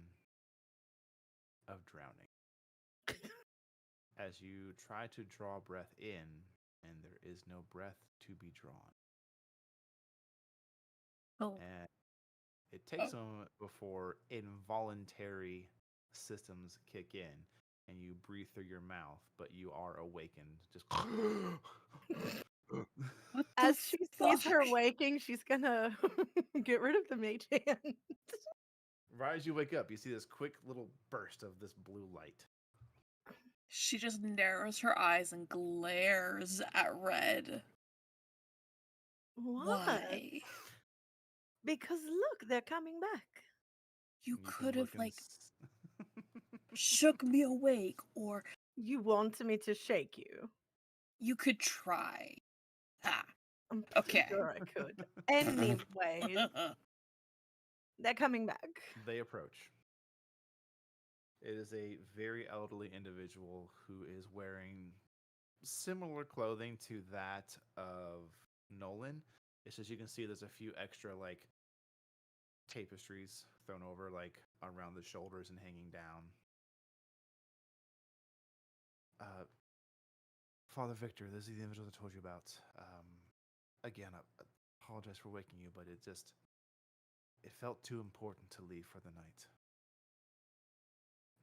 of drowning. As you try to draw breath in, and there is no breath to be drawn. Oh, And it takes a moment before involuntary systems kick in and you breathe through your mouth, but you are awakened. Just what the As she sees her fuck? waking, she's gonna get rid of the mage hand. right as you wake up, you see this quick little burst of this blue light. She just narrows her eyes and glares at Red. What? Why? Because look, they're coming back. You And you could can have look like shook me awake, or You want me to shake you? you could try. Ah, I'm okay. sure I could. Anyways, they're coming back. They approach. It is a very elderly individual who is wearing similar clothing to that of Nolan. It's just you can see there's a few extra like tapestries thrown over like around the shoulders and hanging down. Father Victor, this is the individual I told you about. Again, I apologize for waking you, but it felt too important to leave for the night.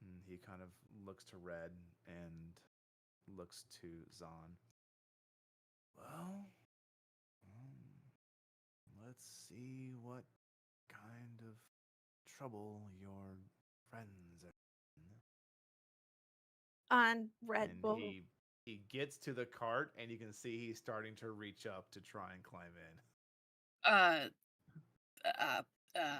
And he kind of looks to Red and looks to Zahn. Well, let's see what kind of trouble your friends are in. On Red And Bull. he gets to the cart, and you can see he's starting to reach up to try and climb in. uh, uh, uh,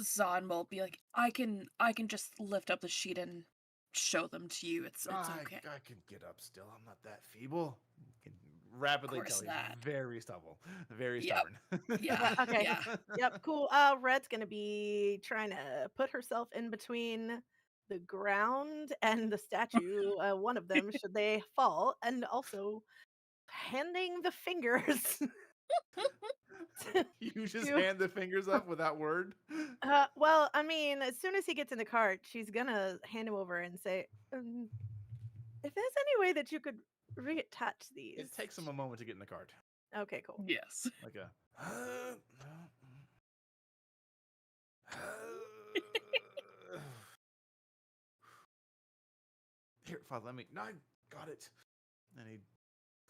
Zahn will be like, I can just lift up the sheet and show them to you. It's okay. I can get up still. I'm not that feeble. You can rapidly course tell he's not. very stubborn. Very Yep. stubborn. Yeah. Okay. Yeah. Yep, cool. Red's gonna be trying to put herself in between the ground and the statue, one of them, should they fall, and also handing the fingers. You just to- hand the fingers up without word? well, I mean, as soon as he gets in the cart, she's gonna hand him over and say, if there's any way that you could reattach these. It takes him a moment to get in the cart. Okay, cool. Yes. Like a. Here, Father, let me. No, I got it. And he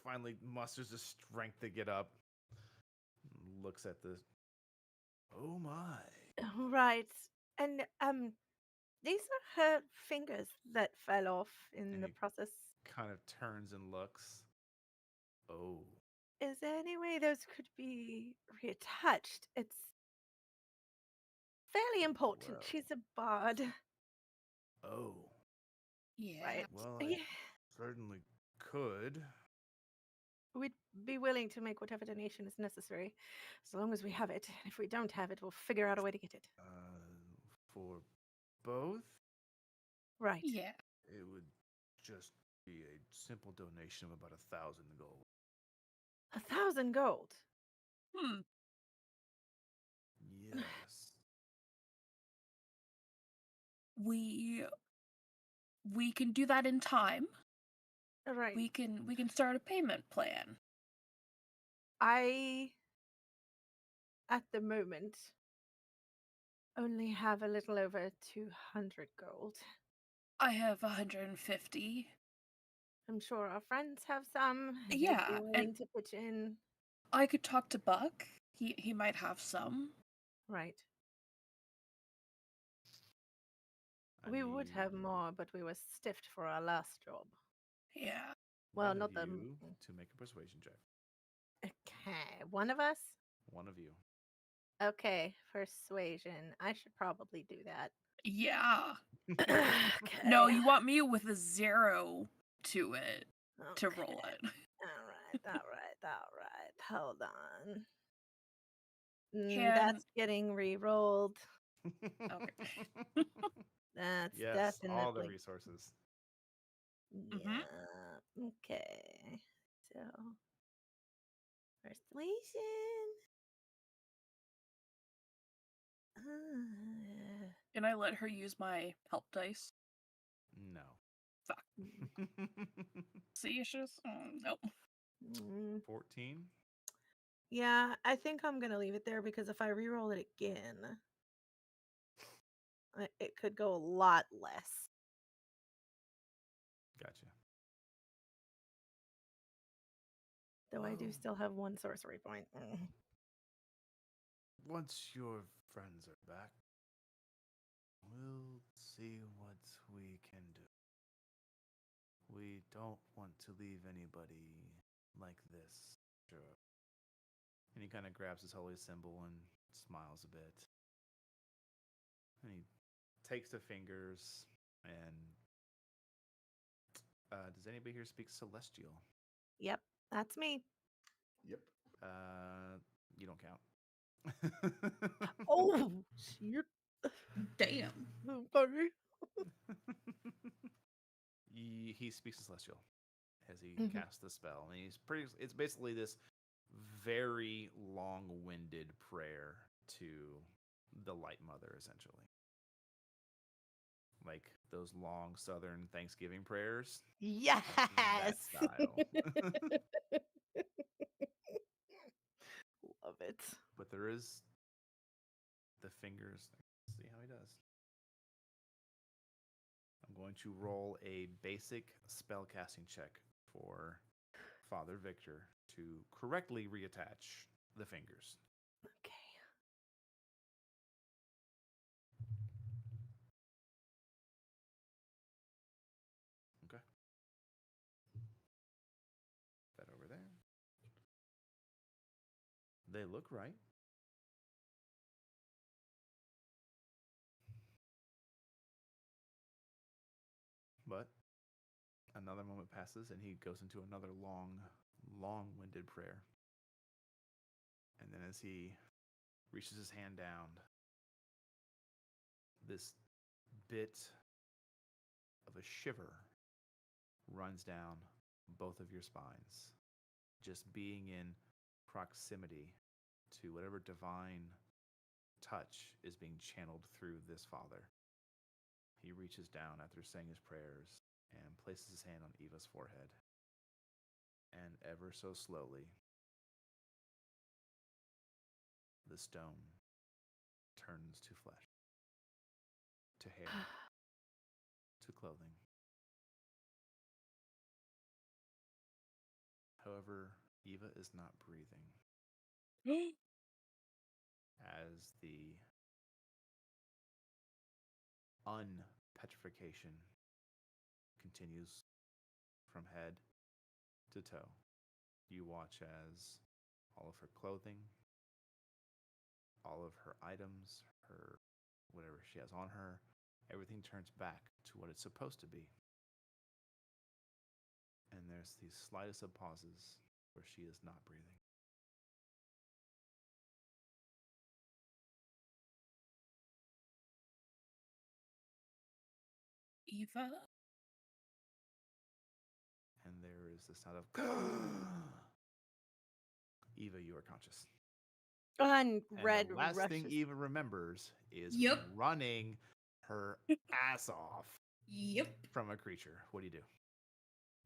finally musters the strength to get up. Looks at the. Oh my. Right. And these are her fingers that fell off in And the he process. kind of turns and looks. Oh, Is there any way those could be reattached? It's fairly important. Well. She's a bard, oh. Yeah. right? Well, I Yeah. certainly could. We'd be willing to make whatever donation is necessary, as long as we have it. And if we don't have it, we'll figure out a way to get it. For both, Right. Yeah. it would just be a simple donation of about 1,000 gold. 1,000 gold. Hmm. Yes. We can do that in time. Right. We can start a payment plan. I, at the moment, only have a little over 200 gold. I have 150. I'm sure our friends have some. They'd Yeah, be and willing to pitch in. I could talk to Buck. He might have some. Right. I We would need have more, but we were stiffed for our last job. Yeah. Well, one not of the. you to make a persuasion check. Okay, one of us? One of you. Okay, persuasion. I should probably do that. Yeah. Okay. No, you want me with a 0 to it to Okay. roll it. All right. Hold on. Can That's getting re-rolled. Okay. That's Yes, all the definitely. resources. Yeah. Okay. So, persuasion. Can I let her use my help dice? No. Fuck. See issues? Nope. mm, 14? yeah, I think I'm gonna leave it there because if I re-roll it again, it could go a lot less. Gotcha. Though I do Well, still have one sorcery point. once your friends are back, we'll see what we can do. We don't want to leave anybody like this. Sure. And he kind of grabs his holy symbol and smiles a bit. And he takes the fingers and does anybody here speak Celestial? Yep, that's me. Yep. You don't count. Oh, shit. Damn. Sorry. He speaks in Celestial as he Mhm. casts the spell, and it's basically this very long-winded prayer to the Light Mother, essentially, like those long Southern Thanksgiving prayers. Yes. That style. Love it. But there is the fingers. Let's see how he does. I'm going to roll a basic spell casting check for Father Victor to correctly reattach the fingers. Okay. Okay. That over there. They look right. But another moment passes and he goes into another long-winded prayer. And then as he reaches his hand down, this bit of a shiver runs down both of your spines. Just being in proximity to whatever divine touch is being channeled through this father. He reaches down after saying his prayers and places his hand on Eva's forehead. And ever so slowly, the stone turns to flesh, to hair, to clothing. However, Eva is not breathing as the unpetrification continues from head to toe. You watch as all of her clothing, all of her items, her whatever she has on her, everything turns back to what it's supposed to be. And there's the slightest of pauses where she is not breathing. Eva? And there is the sound of Eva, you are conscious. And And Red the last rushes. thing Eva remembers is Yep. running her ass off Yep. from a creature. What do you do?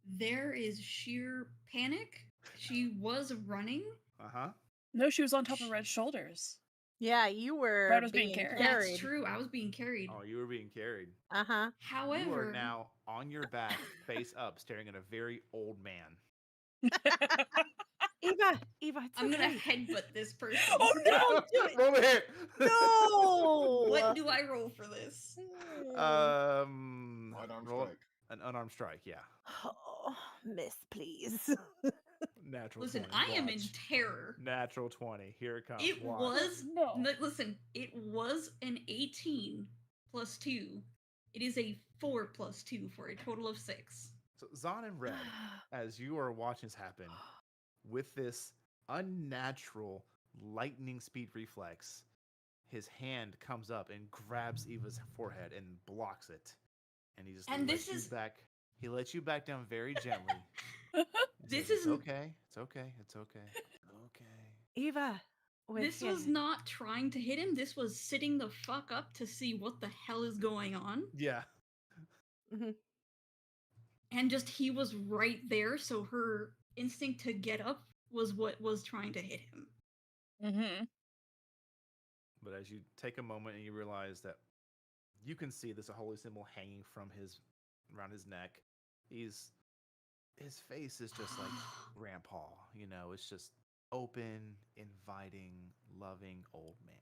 There is sheer panic. She was running. Uh-huh. No, she was on top of Red's shoulders. Yeah, you were Red was being carried. That's true. I was being carried. Oh, you were being carried. Uh-huh. However, You are now on your back, face up, staring at a very old man. Eva, it's I'm gonna okay. headbutt this person. Oh no! do it. Roll a hit. No! What do I roll for this? Unarmed Roll strike. an unarmed strike, yeah. Oh, miss, please. Natural Listen, 20. I am in watch. terror. Natural 20. Here it comes. It Watch. was No. Listen, it was an 18 plus 2. It is a 4 plus 2 for a total of 6. So Zahn and Red, as you are watching this happen, with this unnatural lightning speed reflex, his hand comes up and grabs Eva's forehead and blocks it. And he just And lets this you is- back. He lets you back down very gently. This It's is- okay. It's okay. It's okay. Okay. Eva, with This was him. not trying to hit him. This was sitting the fuck up to see what the hell is going on. Yeah. And just he was right there, so her instinct to get up was what was trying to hit him. Mm-hmm. But as you take a moment and you realize that you can see there's a holy symbol hanging from his around his neck. His face is just like grandpa, you know, it's just open, inviting, loving old man.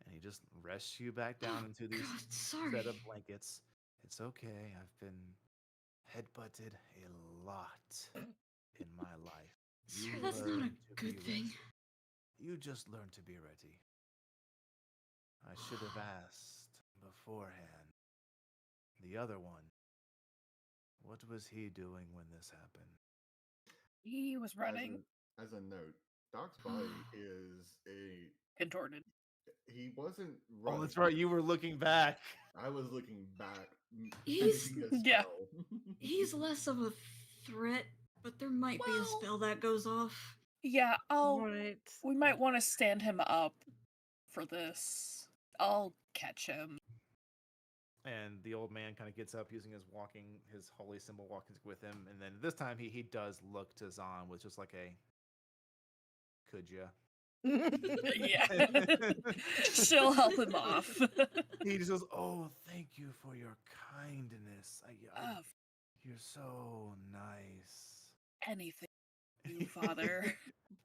And he just rests you back down into these God, sorry. set of blankets. It's okay. I've been headbutted a lot in my life. Sir, You that's not learn a to be good thing. ready. You just learn to be ready. I should have asked beforehand. The other one, what was he doing when this happened? He was running. As a note, Doc's body is a. Contorted. He wasn't Oh, running. that's right. You were looking back. I was looking back. He's- finishing a yeah. spell. He's less of a threat, but there might be a Well- spell that goes off. Yeah, Right. we might want to stand him up for this. I'll catch him. And the old man kind of gets up using his holy symbol walking with him. And then this time he does look to Zahn with just like a, could ya? Yeah. She'll help him off. He just goes, oh, thank you for your kindness. Of You're so nice. anything, you father.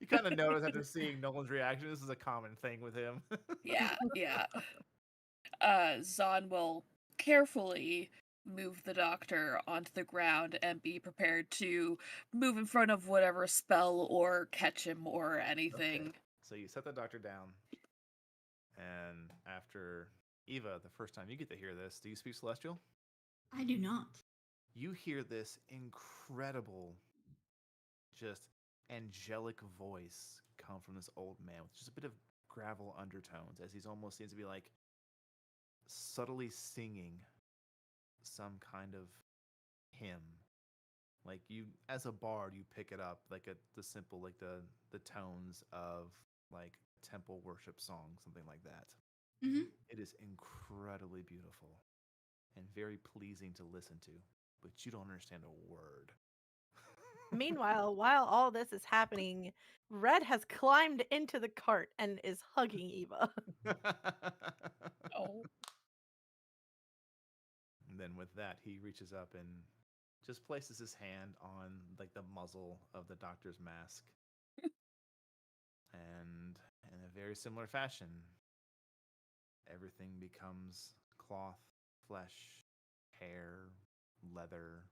You kind of notice after seeing Nolan's reaction, this is a common thing with him. Yeah. Zahn will carefully move the doctor onto the ground and be prepared to move in front of whatever spell or catch him or anything. Okay. So you set the doctor down, and after Eva, the first time you get to hear this, do you speak Celestial? I do not. You hear this incredible, just angelic voice come from this old man with just a bit of gravel undertones, as he's almost seems to be like subtly singing some kind of hymn. Like you, as a bard, you pick it up like the simple, like the tones of like temple worship song, something like that. Mm-hmm. It is incredibly beautiful and very pleasing to listen to, but you don't understand a word. Meanwhile, while all this is happening, Red has climbed into the cart and is hugging Eva. Oh. And then with that, he reaches up and just places his hand on like the muzzle of the doctor's mask. And in a very similar fashion, everything becomes cloth, flesh, hair, leather.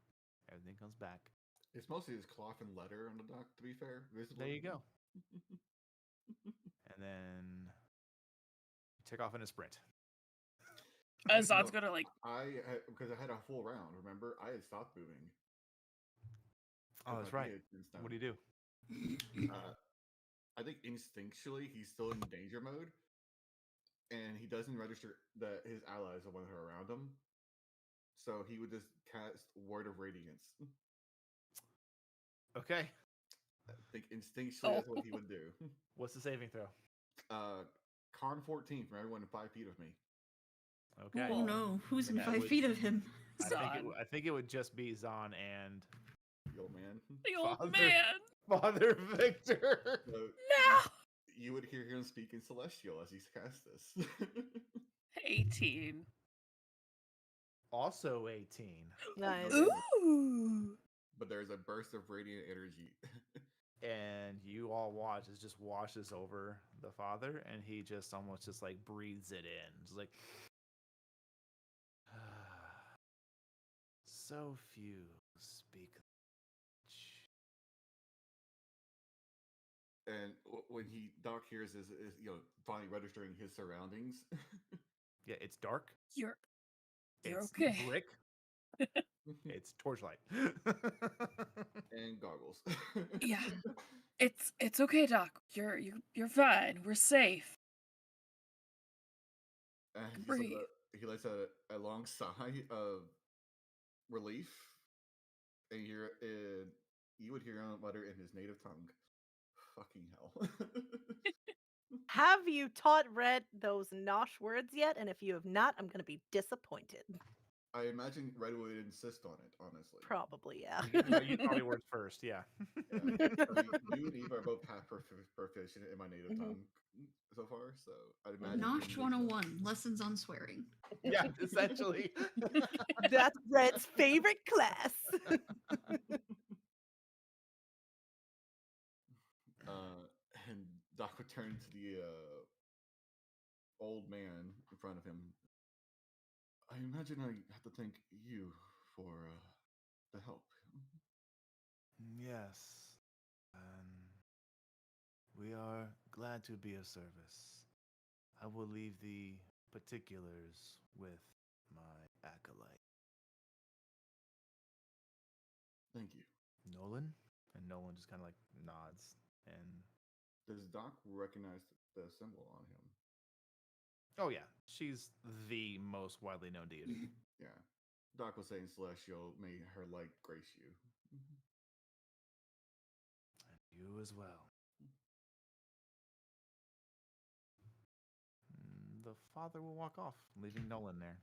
Everything comes back. It's mostly his cloth and leather on the dock, to be fair. Visible. There you go. And then you take off in a sprint. Zod's gonna like. Because I had a full round. Remember, I had stopped moving. Oh, that's right. What do you do? I think instinctually he's still in danger mode, and he doesn't register that his allies are one who are around him. So he would just cast Word of Radiance. Okay. I think instinctually that's what he would do. What's the saving throw? Con 14 from everyone 5 feet of me. Okay. Oh no, who's in That 5 would- feet of him? I think it would just be Zahn and The old man. The old Father. man. Father Victor. So No. you would hear him speak in Celestial as he cast this. 18. Also 18. Nice. Ooh. But there's a burst of radiant energy. And you all watch as just washes over the father, and he just almost just like breathes it in. It's like so few speak. And when Doc hears is finally registering his surroundings. Yeah, it's dark. You're It's okay. brick. It's torchlight. And goggles. Yeah. It's okay, Doc. You're fine. We're safe. And Breathe. he lets a long sigh of relief, and you would hear him mutter in his native tongue, "Fucking hell." Have you taught Red those Nosh words yet? And if you have not, I'm going to be disappointed. I imagine Red would insist on it, honestly. Probably, yeah. You taught me words first, yeah. Yeah. I mean, you and Eve are both half proficient in my native tongue so far, so I'd imagine. Nosh 101, lessons on swearing. Yeah, essentially. That's Red's favorite class. And Doc would turn to the old man in front of him. I imagine I have to thank you for the help. Yes. We are glad to be of service. I will leave the particulars with my acolyte. Thank you. Nolan? And Nolan just kind of like nods. And Does Doc recognize the symbol on him? oh yeah, she's the most widely known deity. Yeah. Doc was saying Celestial, may her light grace you. And you as well. The father will walk off, leaving Nolan there.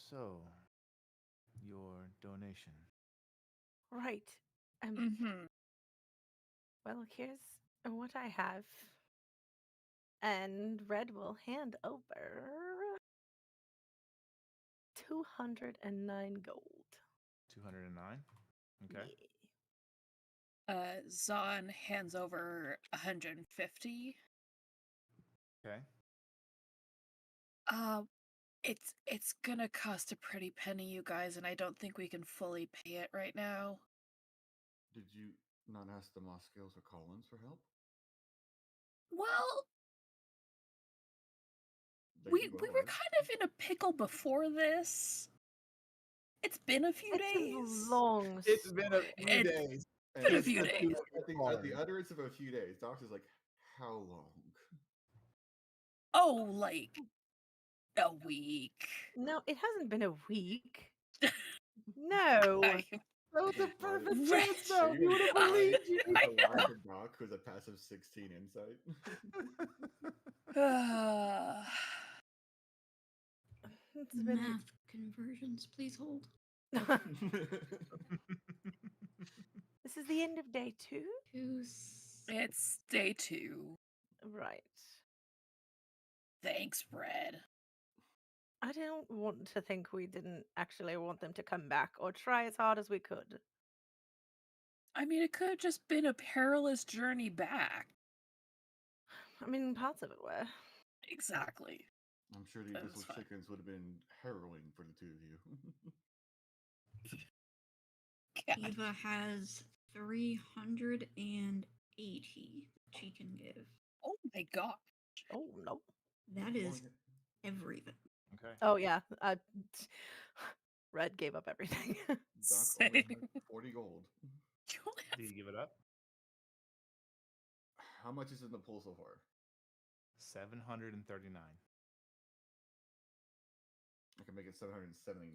So, your donation. Right. Mm-hmm. Well, here's what I have. And Red will hand over 209 gold. 209. Okay. Zahn hands over 150. Okay. It's gonna cost a pretty penny, you guys, and I don't think we can fully pay it right now. Did you not ask the Moskales or Collins for help? Well, They we can go were ahead. kind of in a pickle before this. It's been a few It's days. a long. It's been a few It's days. been a few days. At the utterance of a few days, Doc's like, how long? Oh, like a week. No, it hasn't been a week. No. That was a perfect Right. chance, though. We would have I- believed you. I The lie from Doc, who's a passive 16 insight. It's been. Math conversions, please hold. This is the end of day 2? It's day 2. Right. Thanks, Red. I don't want to think we didn't actually want them to come back or try as hard as we could. I mean, it could have just been a perilous journey back. I mean, parts of it were. Exactly. I'm sure the That's abyssal fine. chickens would have been harrowing for the two of you. God. Eva has 380 she can give. Oh my god. Oh no. That You is only get- everything. Okay. Oh yeah. Red gave up everything. Doc only Same. had 40 gold. You only have Do you give it up? How much is in the pool so far? 739. I can make it 779.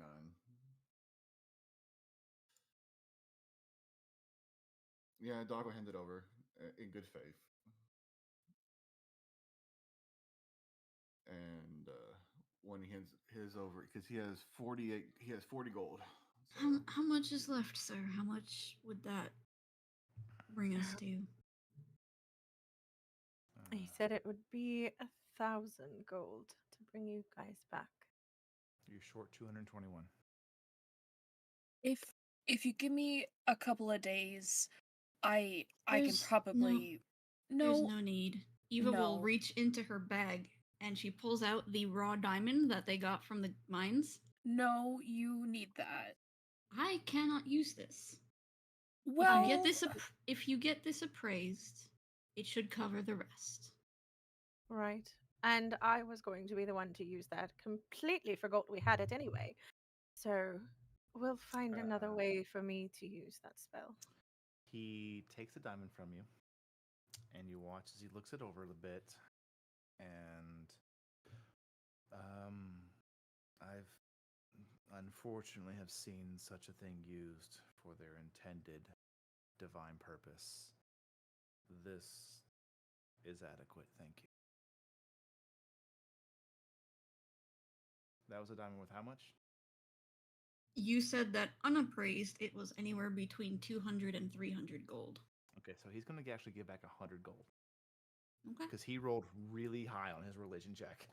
Yeah, Doc will hand it over in good faith. And when he hands his over, because he has 48, he has 40 gold. So How much is left, sir? How much would that bring us to? He said it would be 1,000 gold to bring you guys back. You're short 221. if you give me a couple of days, I can There's probably There's no no need. Eva will no. reach into her bag and she pulls out the raw diamond that they got from the mines. No, you need that. I cannot use this. Well, If you get this appraised, it should cover the rest. Right. And I was going to be the one to use that. Completely forgot we had it anyway. So we'll find another way for me to use that spell. He takes the diamond from you, and you watch as he looks it over a bit. And I've unfortunately have seen such a thing used for their intended divine purpose. This is adequate, thank you. That was a diamond with how much? You said that unappraised, it was anywhere between 200 and 300 gold. Okay, so he's going to actually give back 100 gold. Okay. Because he rolled really high on his religion check.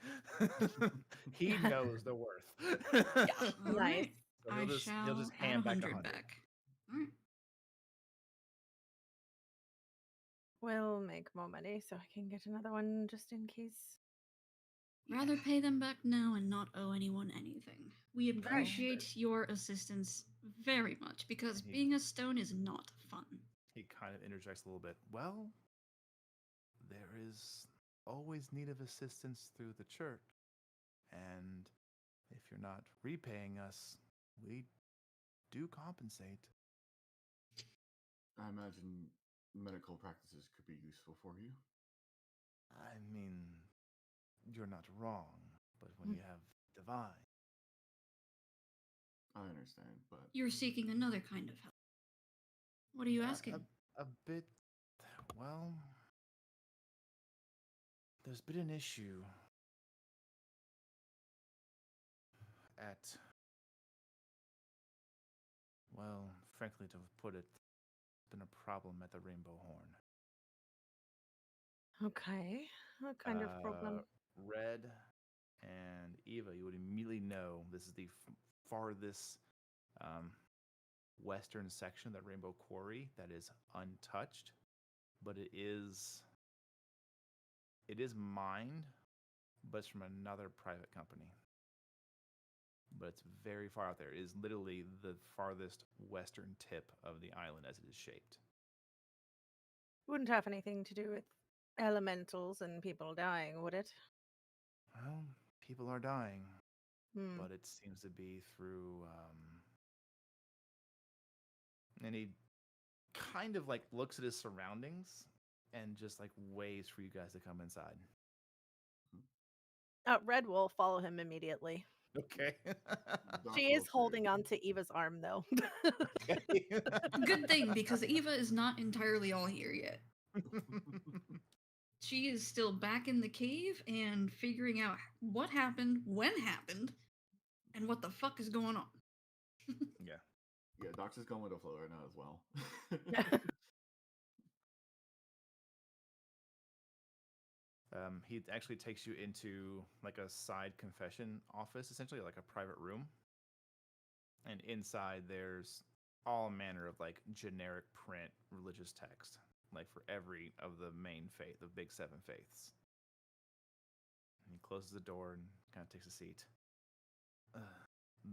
He knows the worth. All Nice. right. So I he'll just shall add hand back 100 100. back. All right. We'll make more money so I can get another one just in case. Rather pay them back now and not owe anyone anything. We Right. appreciate your assistance very much because And he- being a stone is not fun. He kind of interjects a little bit. Well, there is always need of assistance through the church. And if you're not repaying us, we do compensate. I imagine medical practices could be useful for you. I mean, you're not wrong, but when you have divine, I understand, but You're seeking another kind of help. What are you asking? a bit, well, there's been an issue at, well, frankly, to put it, it's been a problem at the Rainbow Horn. Okay. What kind of problem? Red and Eva, you would immediately know this is the farthest western section of that Rainbow Quarry that is untouched, but it is mined, but it's from another private company. But it's very far out there. It is literally the farthest western tip of the island as it is shaped. Wouldn't have anything to do with elementals and people dying, would it? Well, people are dying, Hmm. but it seems to be through. And he kind of like looks at his surroundings and just like ways for you guys to come inside. Red will follow him immediately. Okay. Doc She will is too. holding on to Eva's arm, though. Okay. Good thing, because Eva is not entirely all here yet. She is still back in the cave and figuring out what happened, when happened, and what the fuck is going on. Yeah. Yeah, Doc's just going with the flow right now as well. He actually takes you into like a side confession office, essentially like a private room. And inside there's all manner of like generic print religious text, like for every of the main faith, the big seven faiths. he closes the door and kind of takes a seat.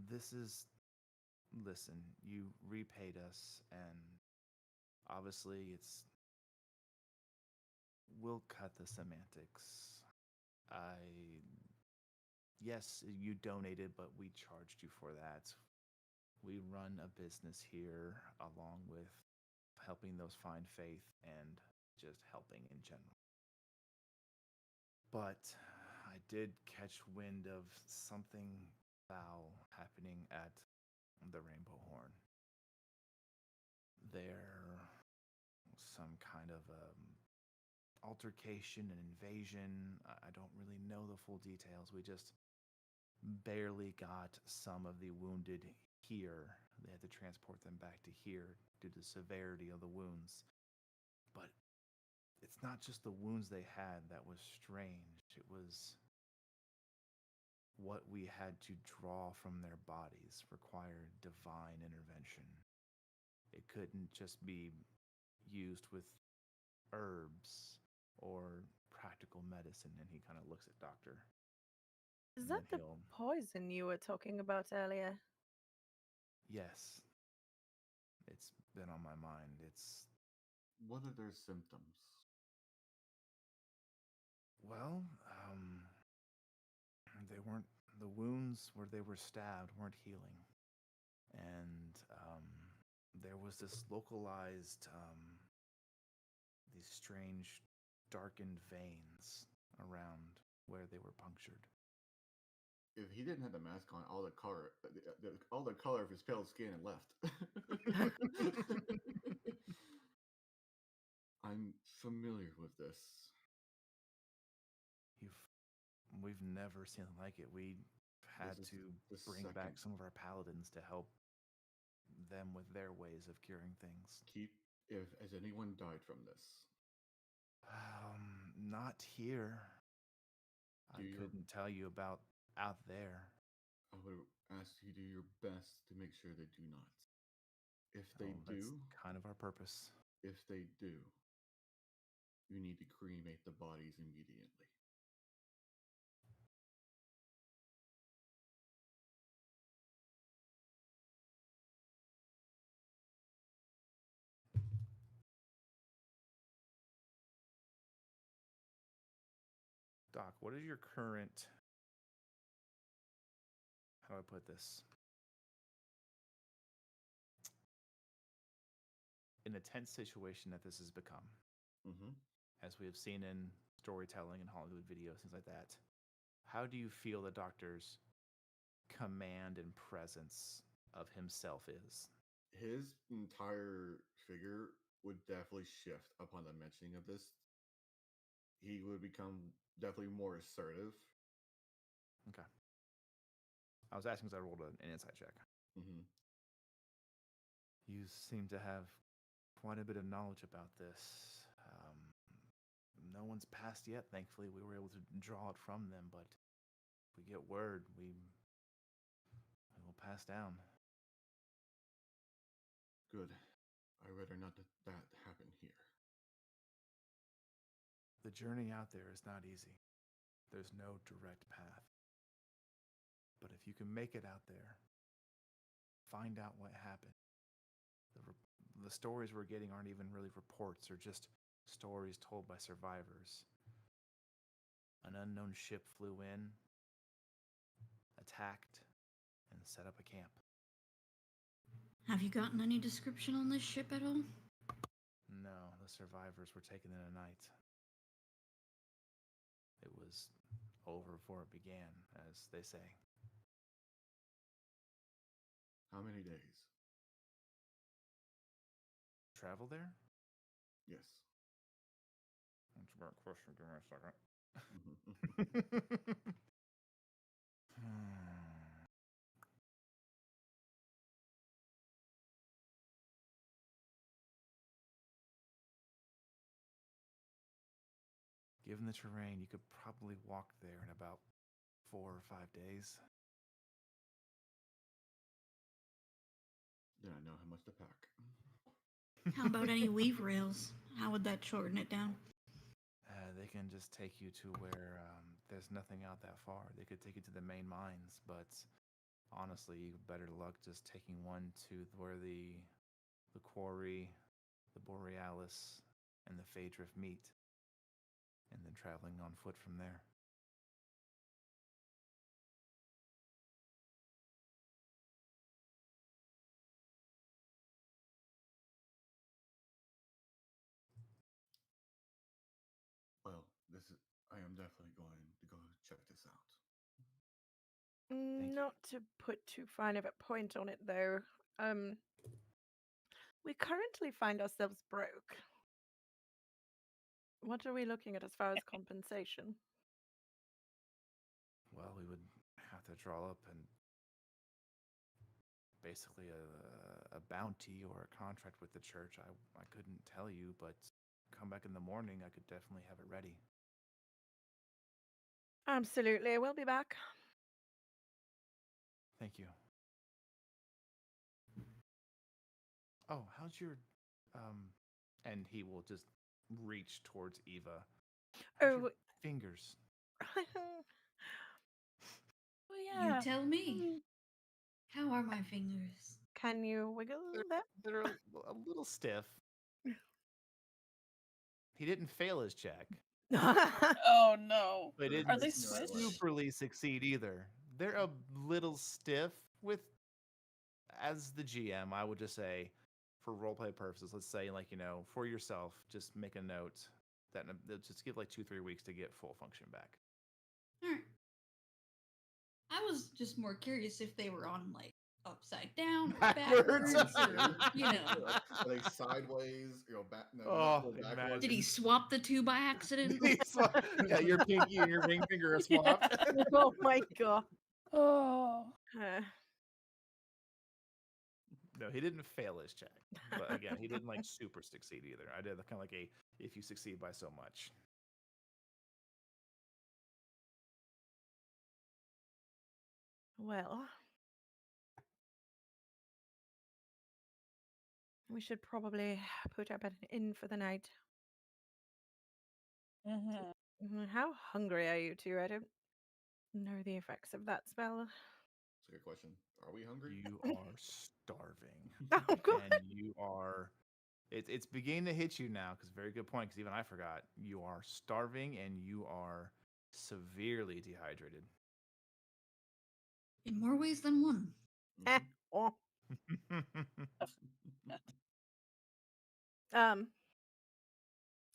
This is. Listen, you repaid us, and obviously it's. We'll cut the semantics. Yes, you donated, but we charged you for that. We run a business here along with helping those find faith and just helping in general. But I did catch wind of something foul happening at the Rainbow Horn. There some kind of altercation and invasion. I don't really know the full details. We just barely got some of the wounded here. They had to transport them back to here due to the severity of the wounds. But it's not just the wounds they had that was strange. It was what we had to draw from their bodies required divine intervention. It couldn't just be used with herbs or practical medicine. And he kind of looks at Doctor. Is And that then the he'll- poison you were talking about earlier? Yes. It's been on my mind. It's, What are their symptoms? well, they weren't, the wounds where they were stabbed weren't healing. And there was this localized, these strange darkened veins around where they were punctured. If he didn't have the mask on, all the color of his pale skin had left. I'm familiar with this. We've never seen anything like it. We had This is to the bring back second. some of our paladins to help them with their ways of curing things. Has anyone died from this? Not here. Do I your- couldn't tell you about out there. I would ask you to do your best to make sure they do not. If they That's do, kind of our purpose. you need to cremate the bodies immediately. Doc, what is your current, how do I put this? In a tense situation that this has become, Mm-hmm. as we have seen in storytelling and Hollywood videos, things like that, how do you feel the Doctor's command and presence of himself is? His entire figure would definitely shift upon the mentioning of this. He would become definitely more assertive. Okay. I was asking because I rolled an insight check. Mm-hmm. You seem to have quite a bit of knowledge about this. No one's passed yet, thankfully. We were able to draw it from them, but if we get word, we will pass down. Good. I'd rather not that happen here. The journey out there is not easy. There's no direct path. But if you can make it out there, find out what happened. The stories we're getting aren't even really reports, they're just stories told by survivors. An unknown ship flew in, attacked, and set up a camp. Have you gotten any description on this ship at all? No, the survivors were taken in a night. It was over before it began, as they say. How many days? Travel there? Yes. That's a great question. Give me a second. Mm-hmm. Given the terrain, you could probably walk there in about 4 or 5 days. Then I know how much to pack. How about any weave rails? How would that shorten it down? they can just take you to where there's nothing out that far. They could take you to the main mines, but honestly, you better luck just taking one to where the quarry, the Borealis, and the Phaedrift meet, and then traveling on foot from there. Well, I am definitely going to go check this out. you. Not to put too fine of a point on it, though. We currently find ourselves broke. What are we looking at as far as compensation? Well, we would have to draw up and basically a bounty or a contract with the church. I couldn't tell you, but come back in the morning. I could definitely have it ready. Absolutely, we'll be back. Thank you. Oh, how's your and he will just reach towards Eva. How's your Oh, fingers? well, yeah. You tell me. Mm, How are my fingers? Can you wiggle them? They're a little stiff. He didn't fail his check, Oh no. but Are didn't they No, it switched? wasn't. superly succeed either. They're a little stiff with, as the GM, I would just say, for roleplay purposes, let's say, like, for yourself, just make a note that just give like 2-3 weeks to get full function back. Alright. I was just more curious if they were on, like, upside down or Backwards. backwards, or, you know. Are they sideways? Back? No, Oh, not backwards. imagine. Did he swap the two by accident? Yeah, your pinky and your ring finger are swapped. Oh my god. Oh. No, he didn't fail his check. But again, he didn't like super succeed either. I did kind of like a if you succeed by so much. Well, we should probably put up at an inn for the night. How hungry are you two? I don't know the effects of that spell. That's a good question. Are we hungry? You are starving. Oh god. And you are it's beginning to hit you now, because very good point, because even I forgot. You are starving and you are severely dehydrated. In more ways than one. Eh, oh. Um,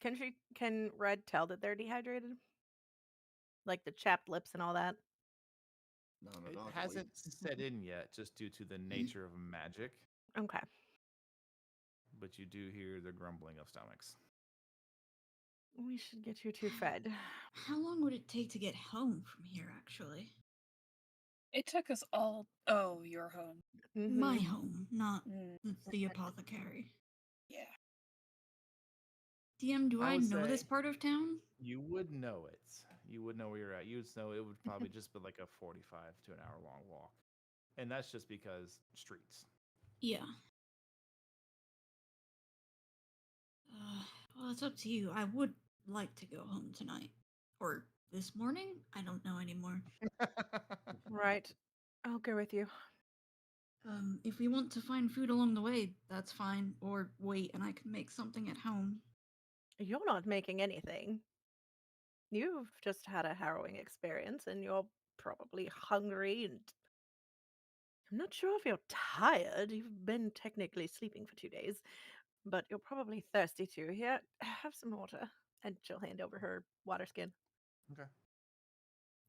can Red tell that they're dehydrated? Like the chapped lips and all that? No, It no, hasn't set in yet, just due to the nature of magic, Okay. but you do hear the grumbling of stomachs. We should get you two fed. How long would it take to get home from here, actually? It took us all. Oh, your home. My Mhm. home, not Mm, the apothecary. yeah. DM, do I I would know this say- part of town? You would know it. You would know where you're at. You would know it would probably just be like a 45 to an hour long walk. And that's just because streets. Yeah. Well, it's up to you. I would like to go home tonight. Or this morning? I don't know anymore. Right. I'll go with you. If we want to find food along the way, that's fine. Or wait, and I can make something at home. You're not making anything. You've just had a harrowing experience and you're probably hungry and I'm not sure if you're tired. You've been technically sleeping for 2 days, but you're probably thirsty too. Here, have some water. And she'll hand over her water skin. Okay.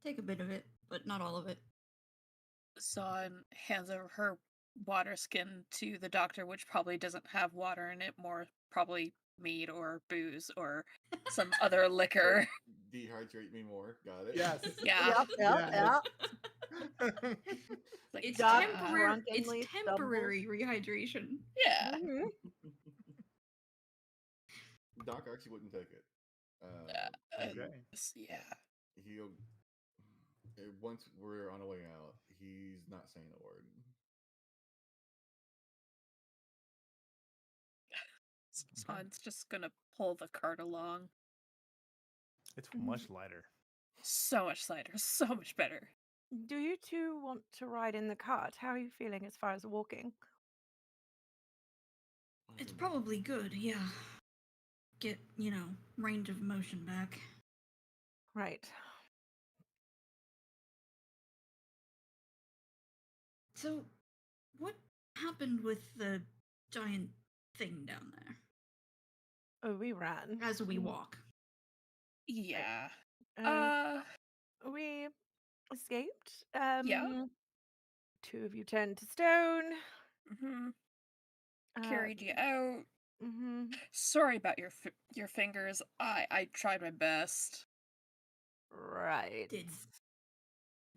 Take a bit of it, but not all of it. Zon hands over her water skin to the doctor, which probably doesn't have water in it, more probably mead or booze or some other liquor. Dehydrate me more. Got it. Yes. Yeah. Yes. Like, It's Doc temporary. drunkenly It's temporary rehydration. yeah. Mhm. Doc actually wouldn't take it. Okay. Yeah. He'll once we're on the way out, he's not saying a word. Zon's just gonna pull the cart along. It's Mhm. much lighter. So much lighter, so much better. Do you two want to ride in the cart? How are you feeling as far as walking? It's probably good, yeah. Get, range of motion back. Right. So, what happened with the giant thing down there Oh, we ran. as we walk? Yeah. Uh, we escaped. Yeah. Two of you turned to stone. hmm Uh, Carried you out. mm-hmm. Sorry about your fingers. I tried my best. Right. Did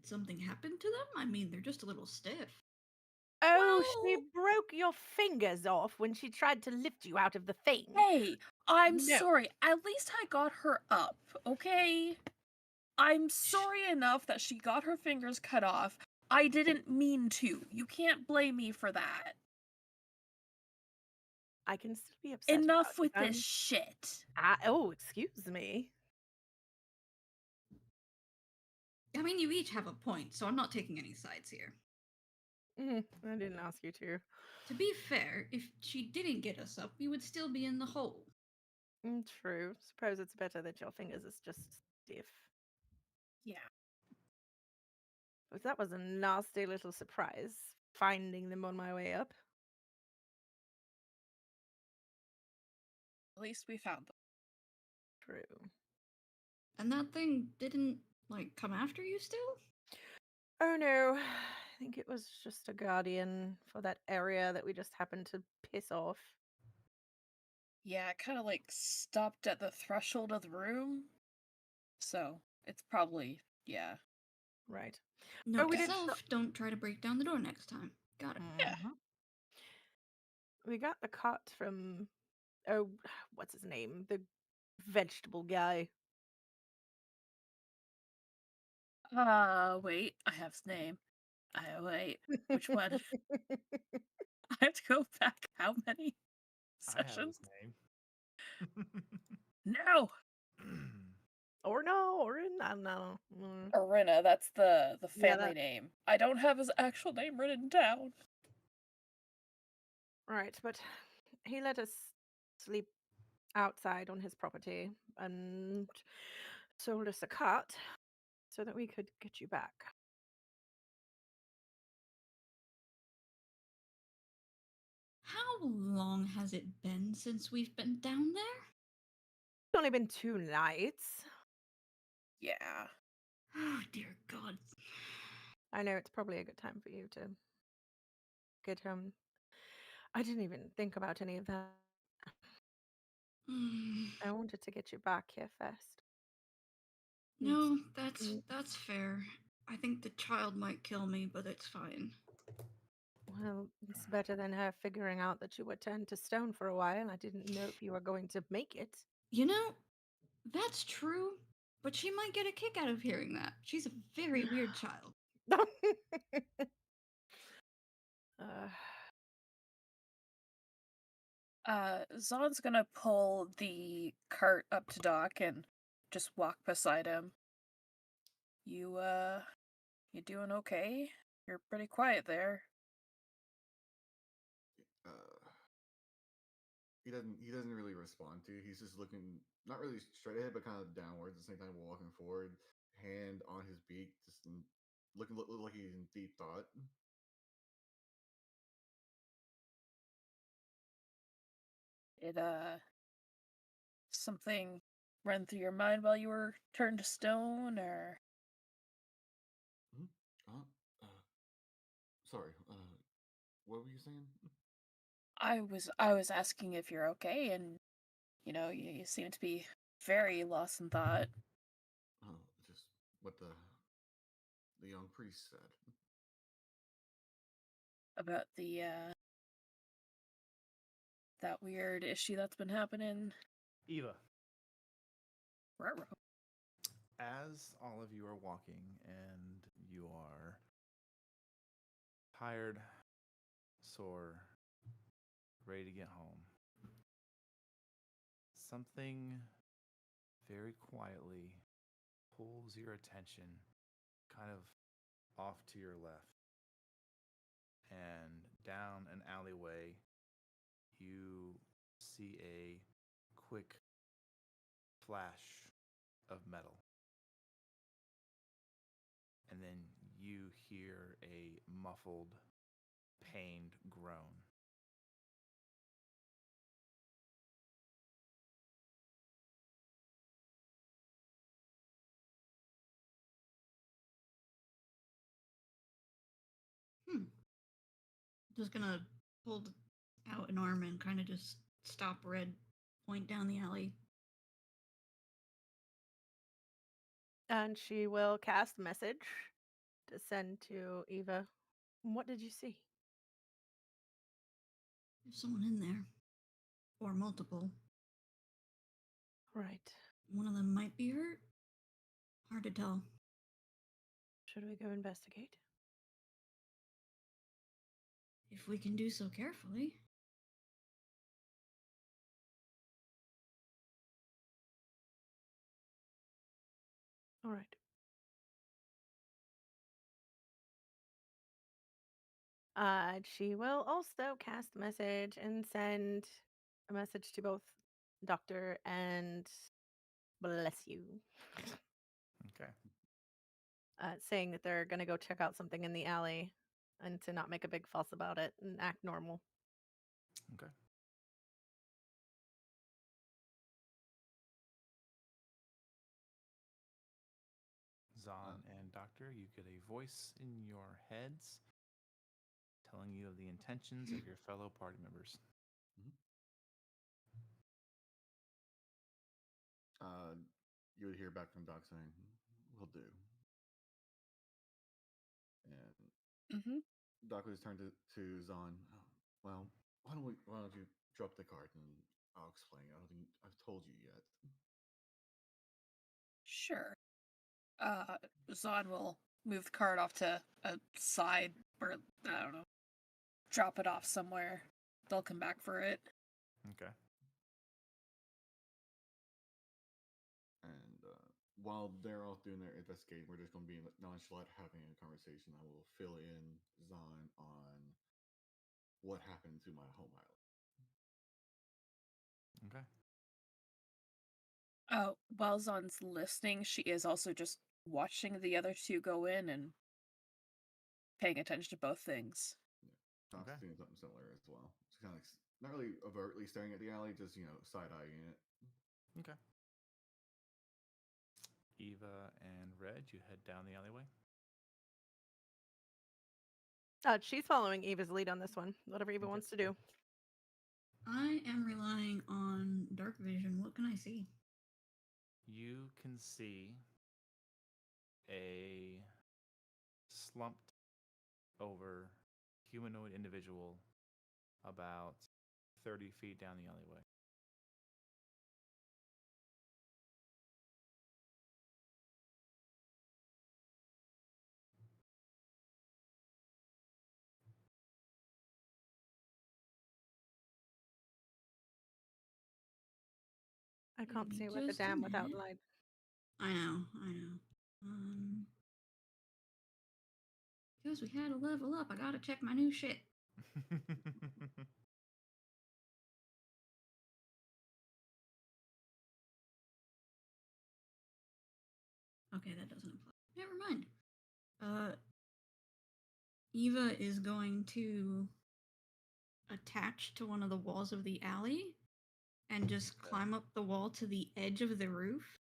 something happen to them? I mean, they're just a little stiff. Oh, she Well- broke your fingers off when she tried to lift you out of the thing. Hey, I'm No. sorry. At least I got her up, okay? I'm sorry enough that she got her fingers cut off. I didn't mean to. You can't blame me for that. I can still be upset. Enough about with it. this shit. Oh, excuse me. I mean, you each have a point, so I'm not taking any sides here. I didn't ask you to. To be fair, if she didn't get us up, we would still be in the hole. True. Suppose it's better that your fingers is just stiff. Yeah. But that was a nasty little surprise, finding them on my way up. At least we found them. True. And that thing didn't, come after you still? Oh no, I think it was just a guardian for that area that we just happened to piss off. Yeah, it kind of stopped at the threshold of the room. So it's probably, yeah. Right. Note we to did self, don't try to break down the door next time. Got it. Yeah. We got the cart from, oh, what's his name? The vegetable guy. Wait, I have his name. Wait, which one? I have to go back how many I have sessions? his name. No! Or no, or no. Arena, that's the Yeah, family name. I don't have his actual name written down. Right, but he let us sleep outside on his property and sold us a cart so that we could get you back. How long has it been since we've been down there? It's only been 2 nights. Yeah. Oh, dear God. I know it's probably a good time for you to get home. I didn't even think about any of that. I wanted to get you back here first. No, Mm. that's fair. I think the child might kill me, but it's fine. Well, it's better than her figuring out that you were turned to stone for a while. I didn't know if you were going to make it. You know, that's true, but she might get a kick out of hearing that. She's a very weird child. uh, Zon's gonna pull the cart up to dock and just walk beside him. You doing okay? You're pretty quiet there. He doesn't really respond to you. He's just looking not really straight ahead, but kind of downwards at the same time walking forward, hand on his beak, just looking like he's in deep thought. It something run through your mind while you were turned to stone, or Hmm? Sorry. What were you saying? I was asking if you're okay, and you seem to be very lost in thought. Oh, just what the young priest said. About the that weird issue that's been happening. Eva, Ruh-roh. as all of you are walking and you are tired, sore, ready to get home, something very very quietly pulls your attention kind of off to your left. And down an alleyway, you see a quick flash of metal. And then you hear a muffled, pained groan. Just gonna hold out an arm and kind of just stop Red, point down the alley. And she will cast message to send to Eva. What did you see? There's someone in there. Or multiple. Right. One of them might be hurt. Hard to tell. Should we go investigate? If we can do so carefully. All right. She will also cast message and send a message to both Doctor and Bless You, Okay. saying that they're going to go check out something in the alley and to not make a big fuss about it and act normal. Okay. Zahn and Doctor, you get a voice in your heads telling you of the intentions of your fellow party members. You would hear back from Doc saying, "Will do." And Mm-hmm. Doc would just turn to Zahn. "Oh, well, why don't you drop the card and I'll explain. I don't think I've told you yet." Sure. Zod will move the card off to a side or, I don't know, drop it off somewhere. They'll come back for it. Okay. And while they're all doing their investigating, we're just going to be nonchalant having a conversation. I will fill in Zahn on what happened to my home island. Okay. While Zon's listening, she is also just watching the other two go in and paying attention to both things. Doc's Okay. doing something similar as well. She's kind of not really overtly staring at the alley, just side eyeing it. Okay. Eva and Red, you head down the alleyway. She's following Eva's lead on this one. Whatever Eva Okay. wants to do. I am relying on dark vision. What can I see? You can see a slumped over humanoid individual about 30 feet down the alleyway. I can't Give me see with the just a dam without minute. light. I know. Because we had to level up, I gotta check my new shit. Okay, that doesn't apply. Never mind. Eva is going to attach to one of the walls of the alley and just climb up the wall to the edge of the roof.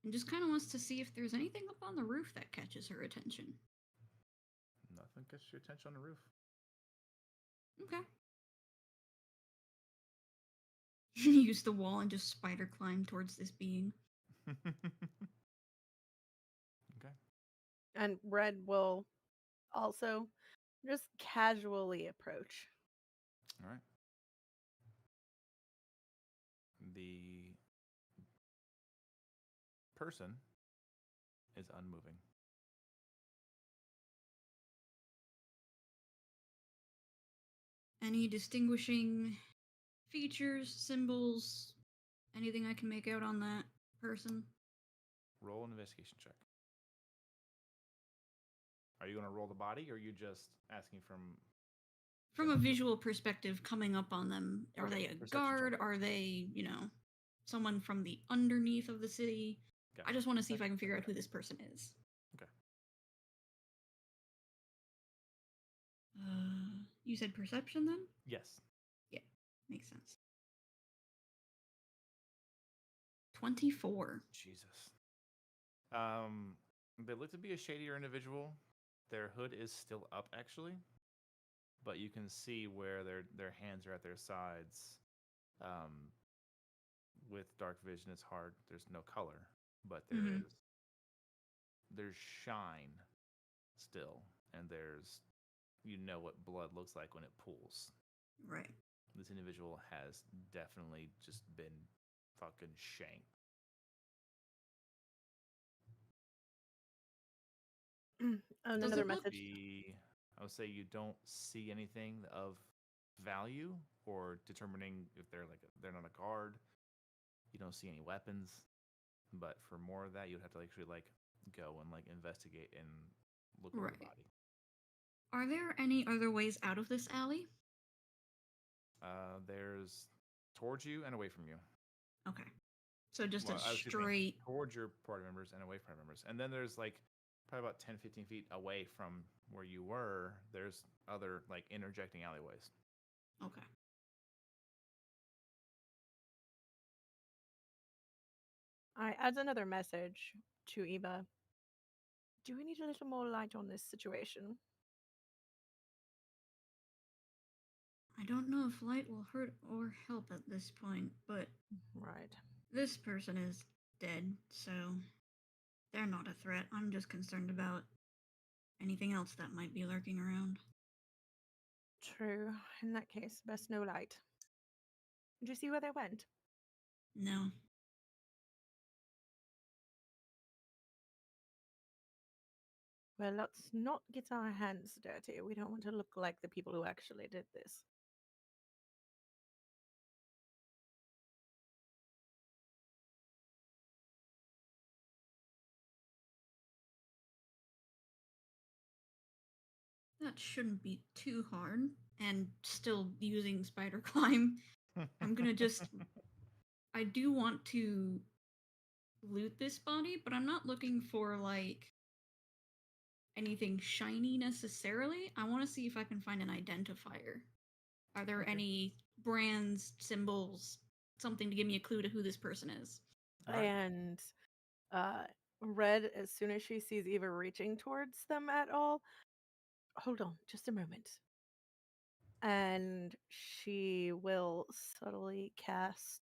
And just kind of wants to see if there's anything up on the roof that catches her attention. Nothing catches your attention on the roof. Okay. Use the wall and just spider climb towards this being. Okay. And Red will also just casually approach. All right. The person is unmoving. Any distinguishing features, symbols, Anything I can make out on that person? Roll an investigation check. Are you going to roll the body, or are you just asking From a visual perspective, coming up on them, are Okay, they a perception guard? check. Are they, someone from the underneath of the city? Gotcha. I just want to see if I can Perception figure check. out who this person is. Okay. You said perception then? Yes. Yeah, makes sense. 24. Jesus. They look to be a shadier individual. Their hood is still up, actually, but you can see where their hands are at their sides. With dark vision, it's hard. There's no color, but Mhm. there's shine still, and there's what blood looks like when it pools. Right. This individual has definitely just been fucking shanked. And Does another it look- message. I would say you don't see anything of value or determining if they're not a guard. You don't see any weapons, but for more of that, you'd have to actually go and investigate and look over the Right. body. Are there any other ways out of this alley? There's towards you and away from you. Okay. So just Well, a excuse me, straight. towards your party members and away from party members. And then there's probably about 10, 15 feet away from where you were, there's other interjecting alleyways. Okay. I adds another message to Eva. Do we need a little more light on this situation? I don't know if light will hurt or help at this point, but Right. this person is dead, so they're not a threat. I'm just concerned about anything else that might be lurking around. True. In that case, best no light. Did you see where they went? No. Well, let's not get our hands dirty. We don't want to look like the people who actually did this. That shouldn't be too hard. And still using spider climb, I'm gonna just. I do want to loot this body, but I'm not looking for anything shiny necessarily. I want to see if I can find an identifier. Are there Okay. any brands, symbols, something to give me a clue to who this person is? All right. And Red, as soon as she sees Eva reaching towards them at all, hold on, just a moment. And she will subtly cast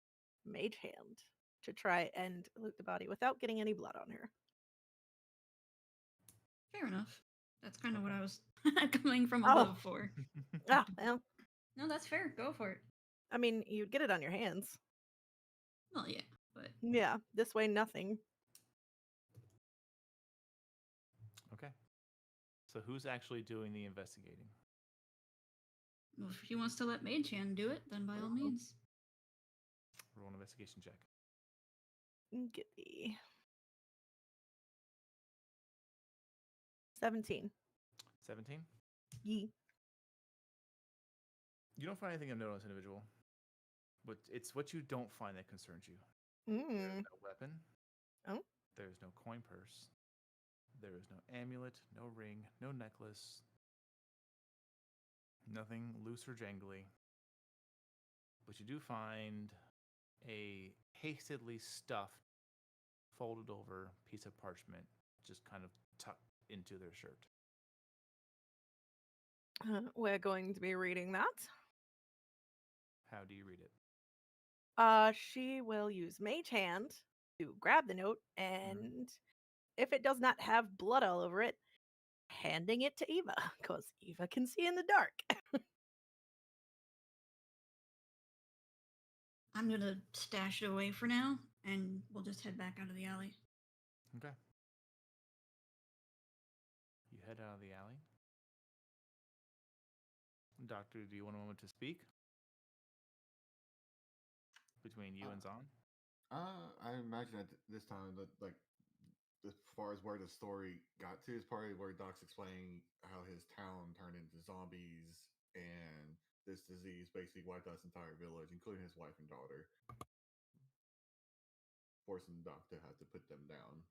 Mage Hand to try and loot the body without getting any blood on her. Fair enough. That's kind of Okay. what I was coming from Oh. above for. Ah, well, No, that's fair. Go for it. I mean, you'd get it on your hands. Well, yeah, but Yeah, this way, nothing. Okay. So who's actually doing the investigating? well, if she wants to let Mage Hand do it, then by all Mhm. means. Roll an investigation check. Get the 17. 17. Yee. You don't find anything of note on this individual, but it's what you don't find that concerns you. There's Mm. no weapon. Oh. There's no coin purse. There is no amulet, no ring, no necklace. Nothing loose or jangly. But you do find a hastily stuffed, folded over piece of parchment just kind of tucked into their shirt. We're going to be reading that. How do you read it? She will use Mage Hand to grab the note, and if it does not have blood all over it, handing it to Eva, because Eva can see in the dark. I'm gonna stash it away for now, and we'll just head back out of the alley. Okay. You head out of the alley. Doctor, do you want a moment to speak? Between you and Zahn? I imagine at this time that like as far as where the story got to is probably where Doc's explaining how his town turned into zombies and this disease basically wiped out his entire village, including his wife and daughter, forcing Doc to have to put them down.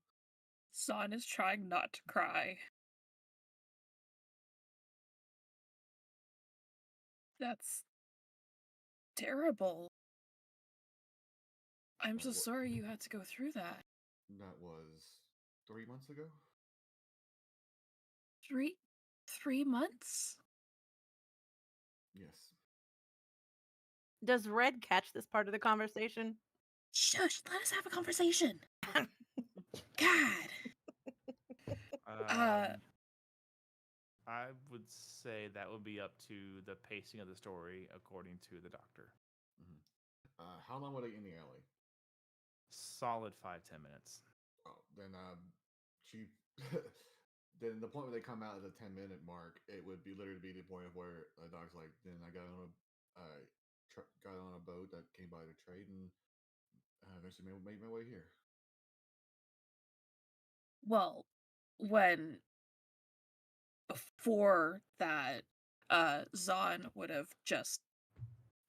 Son is trying not to cry. That's terrible. I'm so sorry you had to go through that. That was 3 months ago. 3 months? Yes. Does Red catch this part of the conversation? Shush, let us have a conversation. God. I would say that would be up to the pacing of the story according to the doctor. How long were they in the alley? Solid 5-10 minutes. Oh, then she. Then the point where they come out at the 10-minute mark, it would be literally be the point of where Doc's like, then I got on got on a boat that came by the trade and eventually made my way here. Well, when before that, Zahn would have just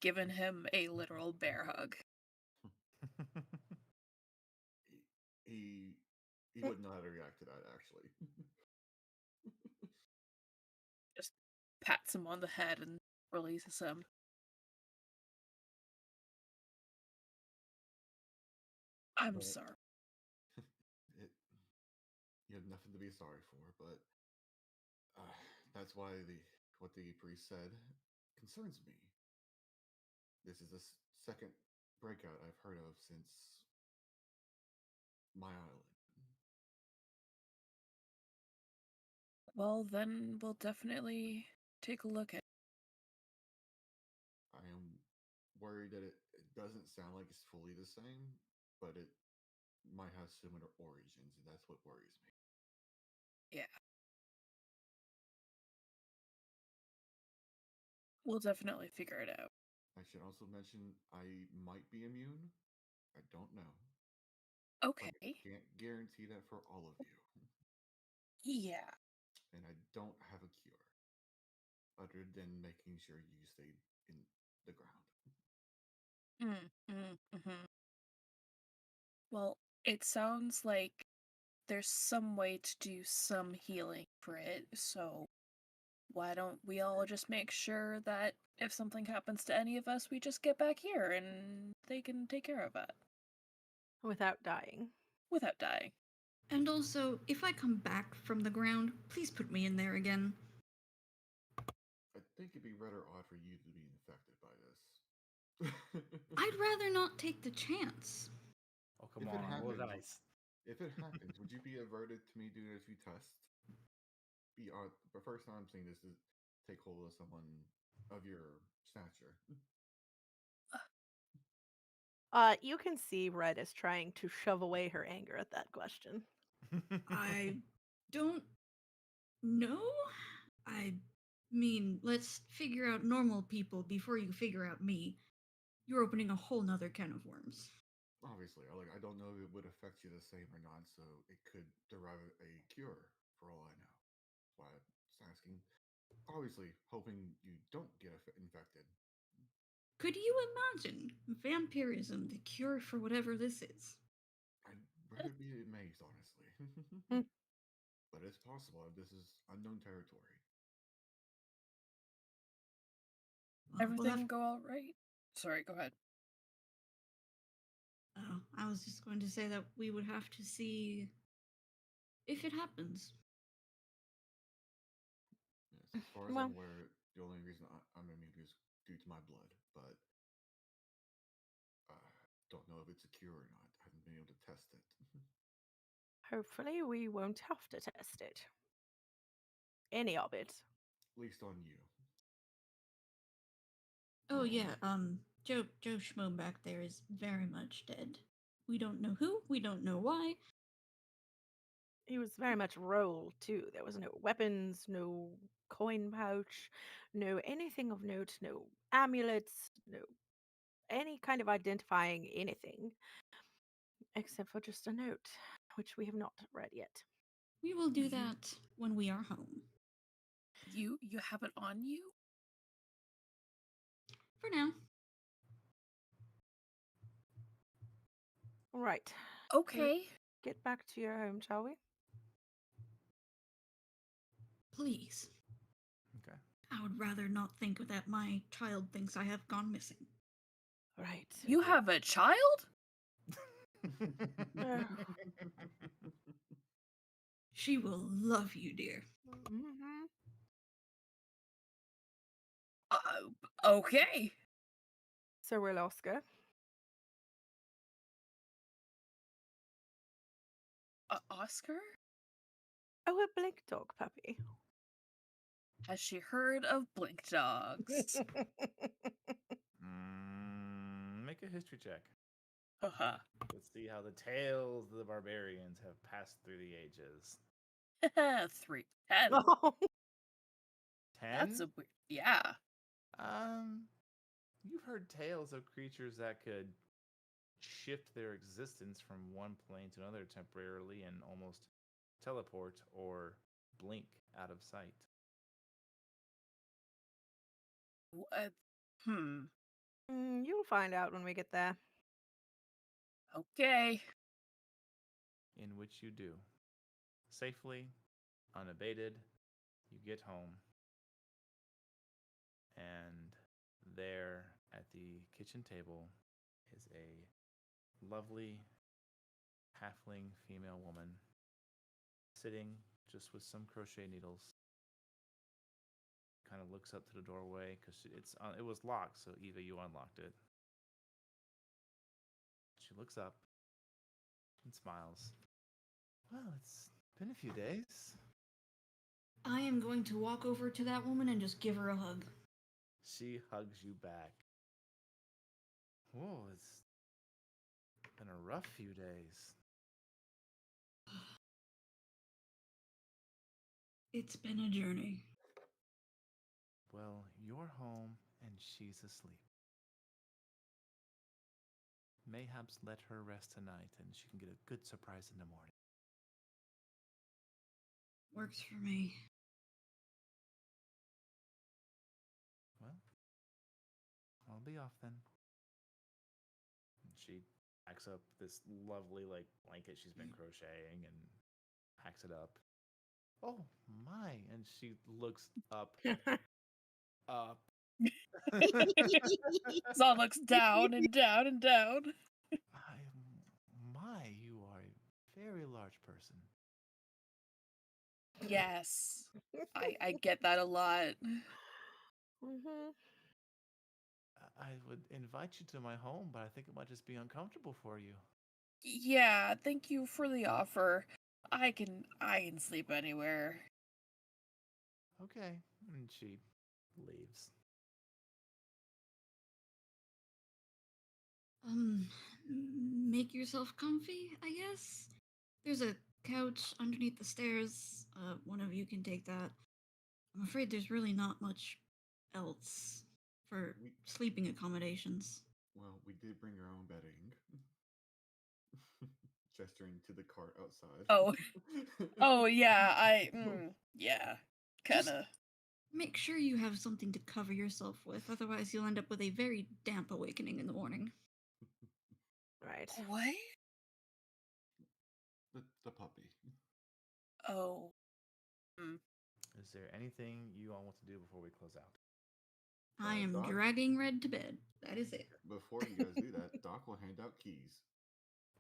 given him a literal bear hug. He wouldn't know how to react to that actually. Just pats him on the head and releases him. I'm But sorry. You have nothing to be sorry for, but that's why what the priest said concerns me. This is the second breakout I've heard of since my island. Well, then we'll definitely take a look at it. I am worried that it doesn't sound like it's fully the same, but it might have similar origins, and that's what worries me. Yeah. We'll definitely figure it out. I should also mention I might be immune. I don't know. Okay. But I can't guarantee that for all of you. Yeah. And I don't have a cure, other than making sure you stay in the ground. Well, it sounds like there's some way to do some healing for it, so why don't we all just make sure that if something happens to any of us, we just get back here and they can take care of it. Without dying. Without dying. And also, if I come back from the ground, please put me in there again. I think it'd be rather odd for you to be infected by this. I'd rather not take the chance. Oh, come If on, it roll the happens, dice. if it happens, would you be averted to me doing a few tests? The first time I'm seeing this is take hold of someone of your stature. You can see Red is trying to shove away her anger at that question. I don't know. I mean, let's figure out normal people before you figure out me. You're opening a whole nother can of worms. Obviously, I don't know if it would affect you the same or not, so it could derive a cure for all I know. That's why I'm asking. Obviously, hoping you don't get infected. Could you imagine vampirism, the cure for whatever this is? I'd rather be amazed, honestly. Hmm. But it's possible. This is unknown territory. Everything go all right? Sorry, go ahead. Oh, I was just going to say that we would have to see if it happens. Yes, as far as I'm aware, the only reason I'm immune is due to my blood, but don't know if it's a cure or not. I haven't been able to test it. Hopefully we won't have to test it. Any of it. At least on you. Oh yeah, Joe Schmo back there is very much dead. We don't know who, we don't know why. He was very much rolled too. There was no weapons, no coin pouch, no anything of note, no amulets, no any kind of identifying anything. except for just a note, which we have not read yet. We will do that when we are home. You have it on you? For now. All right. Okay. Get back to your home, shall we? Please. Okay. I would rather not think that my child thinks I have gone missing. Right. You have a child? She will love you, dear. Mm-hmm. Okay. So we're Oscar. Oscar? Oh, a blink dog puppy. Has she heard of blink dogs? Make a history check. Haha. Let's see how the tales of the barbarians have passed through the ages. 3. 10. Oh. 10? That's a weird. Yeah. You've heard tales of creatures that could shift their existence from one plane to another temporarily and almost teleport or blink out of sight. What? You'll find out when we get there. Okay. In which you do. Safely, unabated, you get home. And there at the kitchen table is a lovely halfling female woman sitting just with some crochet needles. Kind of looks up to the doorway because it was locked, so Eva, you unlocked it. She looks up and smiles. Well, it's been a few days. I am going to walk over to that woman and just give her a hug. She hugs you back. Whoa, it's been a rough few days. It's been a journey. Well, you're home and she's asleep. Mayhaps let her rest tonight and she can get a good surprise in the morning. Works for me. Well, I'll be off then. And she packs up this lovely blanket she's been crocheting and packs it up. Oh my! And she looks up. Zon looks down and down and down. You are a very large person. Yes. I get that a lot. Mm-hmm. I would invite you to my home, but I think it might just be uncomfortable for you. Yeah, thank you for the offer. I can sleep anywhere. Okay. And she leaves. Make yourself comfy, I guess. There's a couch underneath the stairs. One of you can take that. I'm afraid there's really not much else for sleeping accommodations. Well, we did bring our own bedding. Gesturing to the cart outside. Oh yeah, yeah, kind Just of. make sure you have something to cover yourself with, otherwise you'll end up with a very damp awakening in the morning. Right. What? The puppy. Oh. Is there anything you all want to do before we close out? I am Doc? dragging Red to bed. That is it. Before you guys do that, Doc will hand out keys.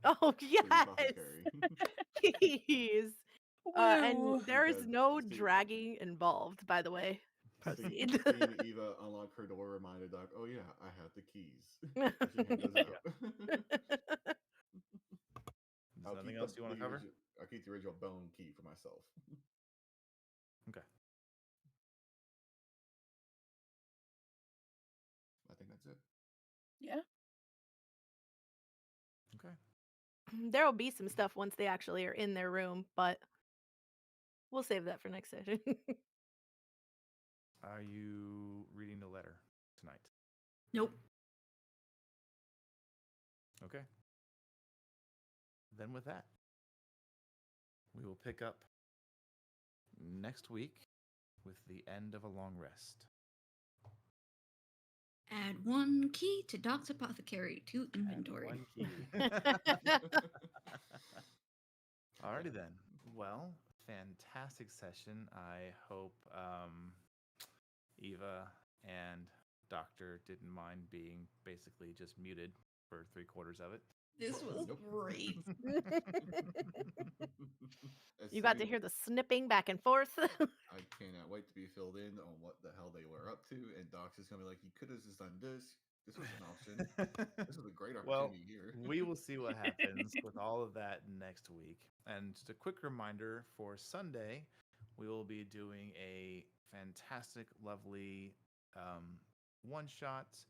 Oh, to the yes. apothecary. Keys. And Woo. there is Because no see- dragging involved, by the way. Seeing Proceed. Eva unlock her door reminded Doc, oh yeah, I have the keys. And she hands those out. There's nothing else you want to cover? I'll keep the original bone key for myself. Okay. I think that's it. Yeah. Okay. There will be some stuff once they actually are in their room, but we'll save that for next session. Are you reading the letter tonight? Nope. Okay. then with that, we will pick up next week with the end of a long rest. Add 1 key to Doc's Apothecary to Add inventory. 1 key. Alrighty then. Well, fantastic session. I hope Eva and Doctor didn't mind being basically just muted for 3/4 of it. This was Nope. great. You got to hear the snipping back and forth. I cannot wait to be filled in on what the hell they were up to, and Doc's is gonna be like, "You could have just done this. This was an option. This is a great Well, opportunity here." we will see what happens with all of that next week. And just a quick reminder for Sunday, we will be doing a fantastic, lovely one shot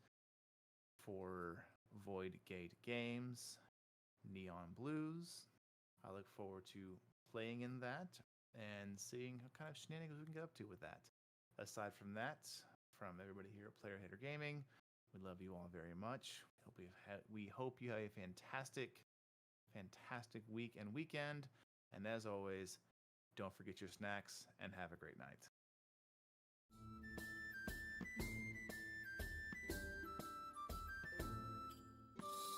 for Void Gate Games, Neon Blues. I look forward to playing in that and seeing what kind of shenanigans we can get up to with that. Aside from that, from everybody here at Player Hater Gaming, we love you all very much. We hope you have a fantastic week and weekend. And as always, don't forget your snacks and have a great night.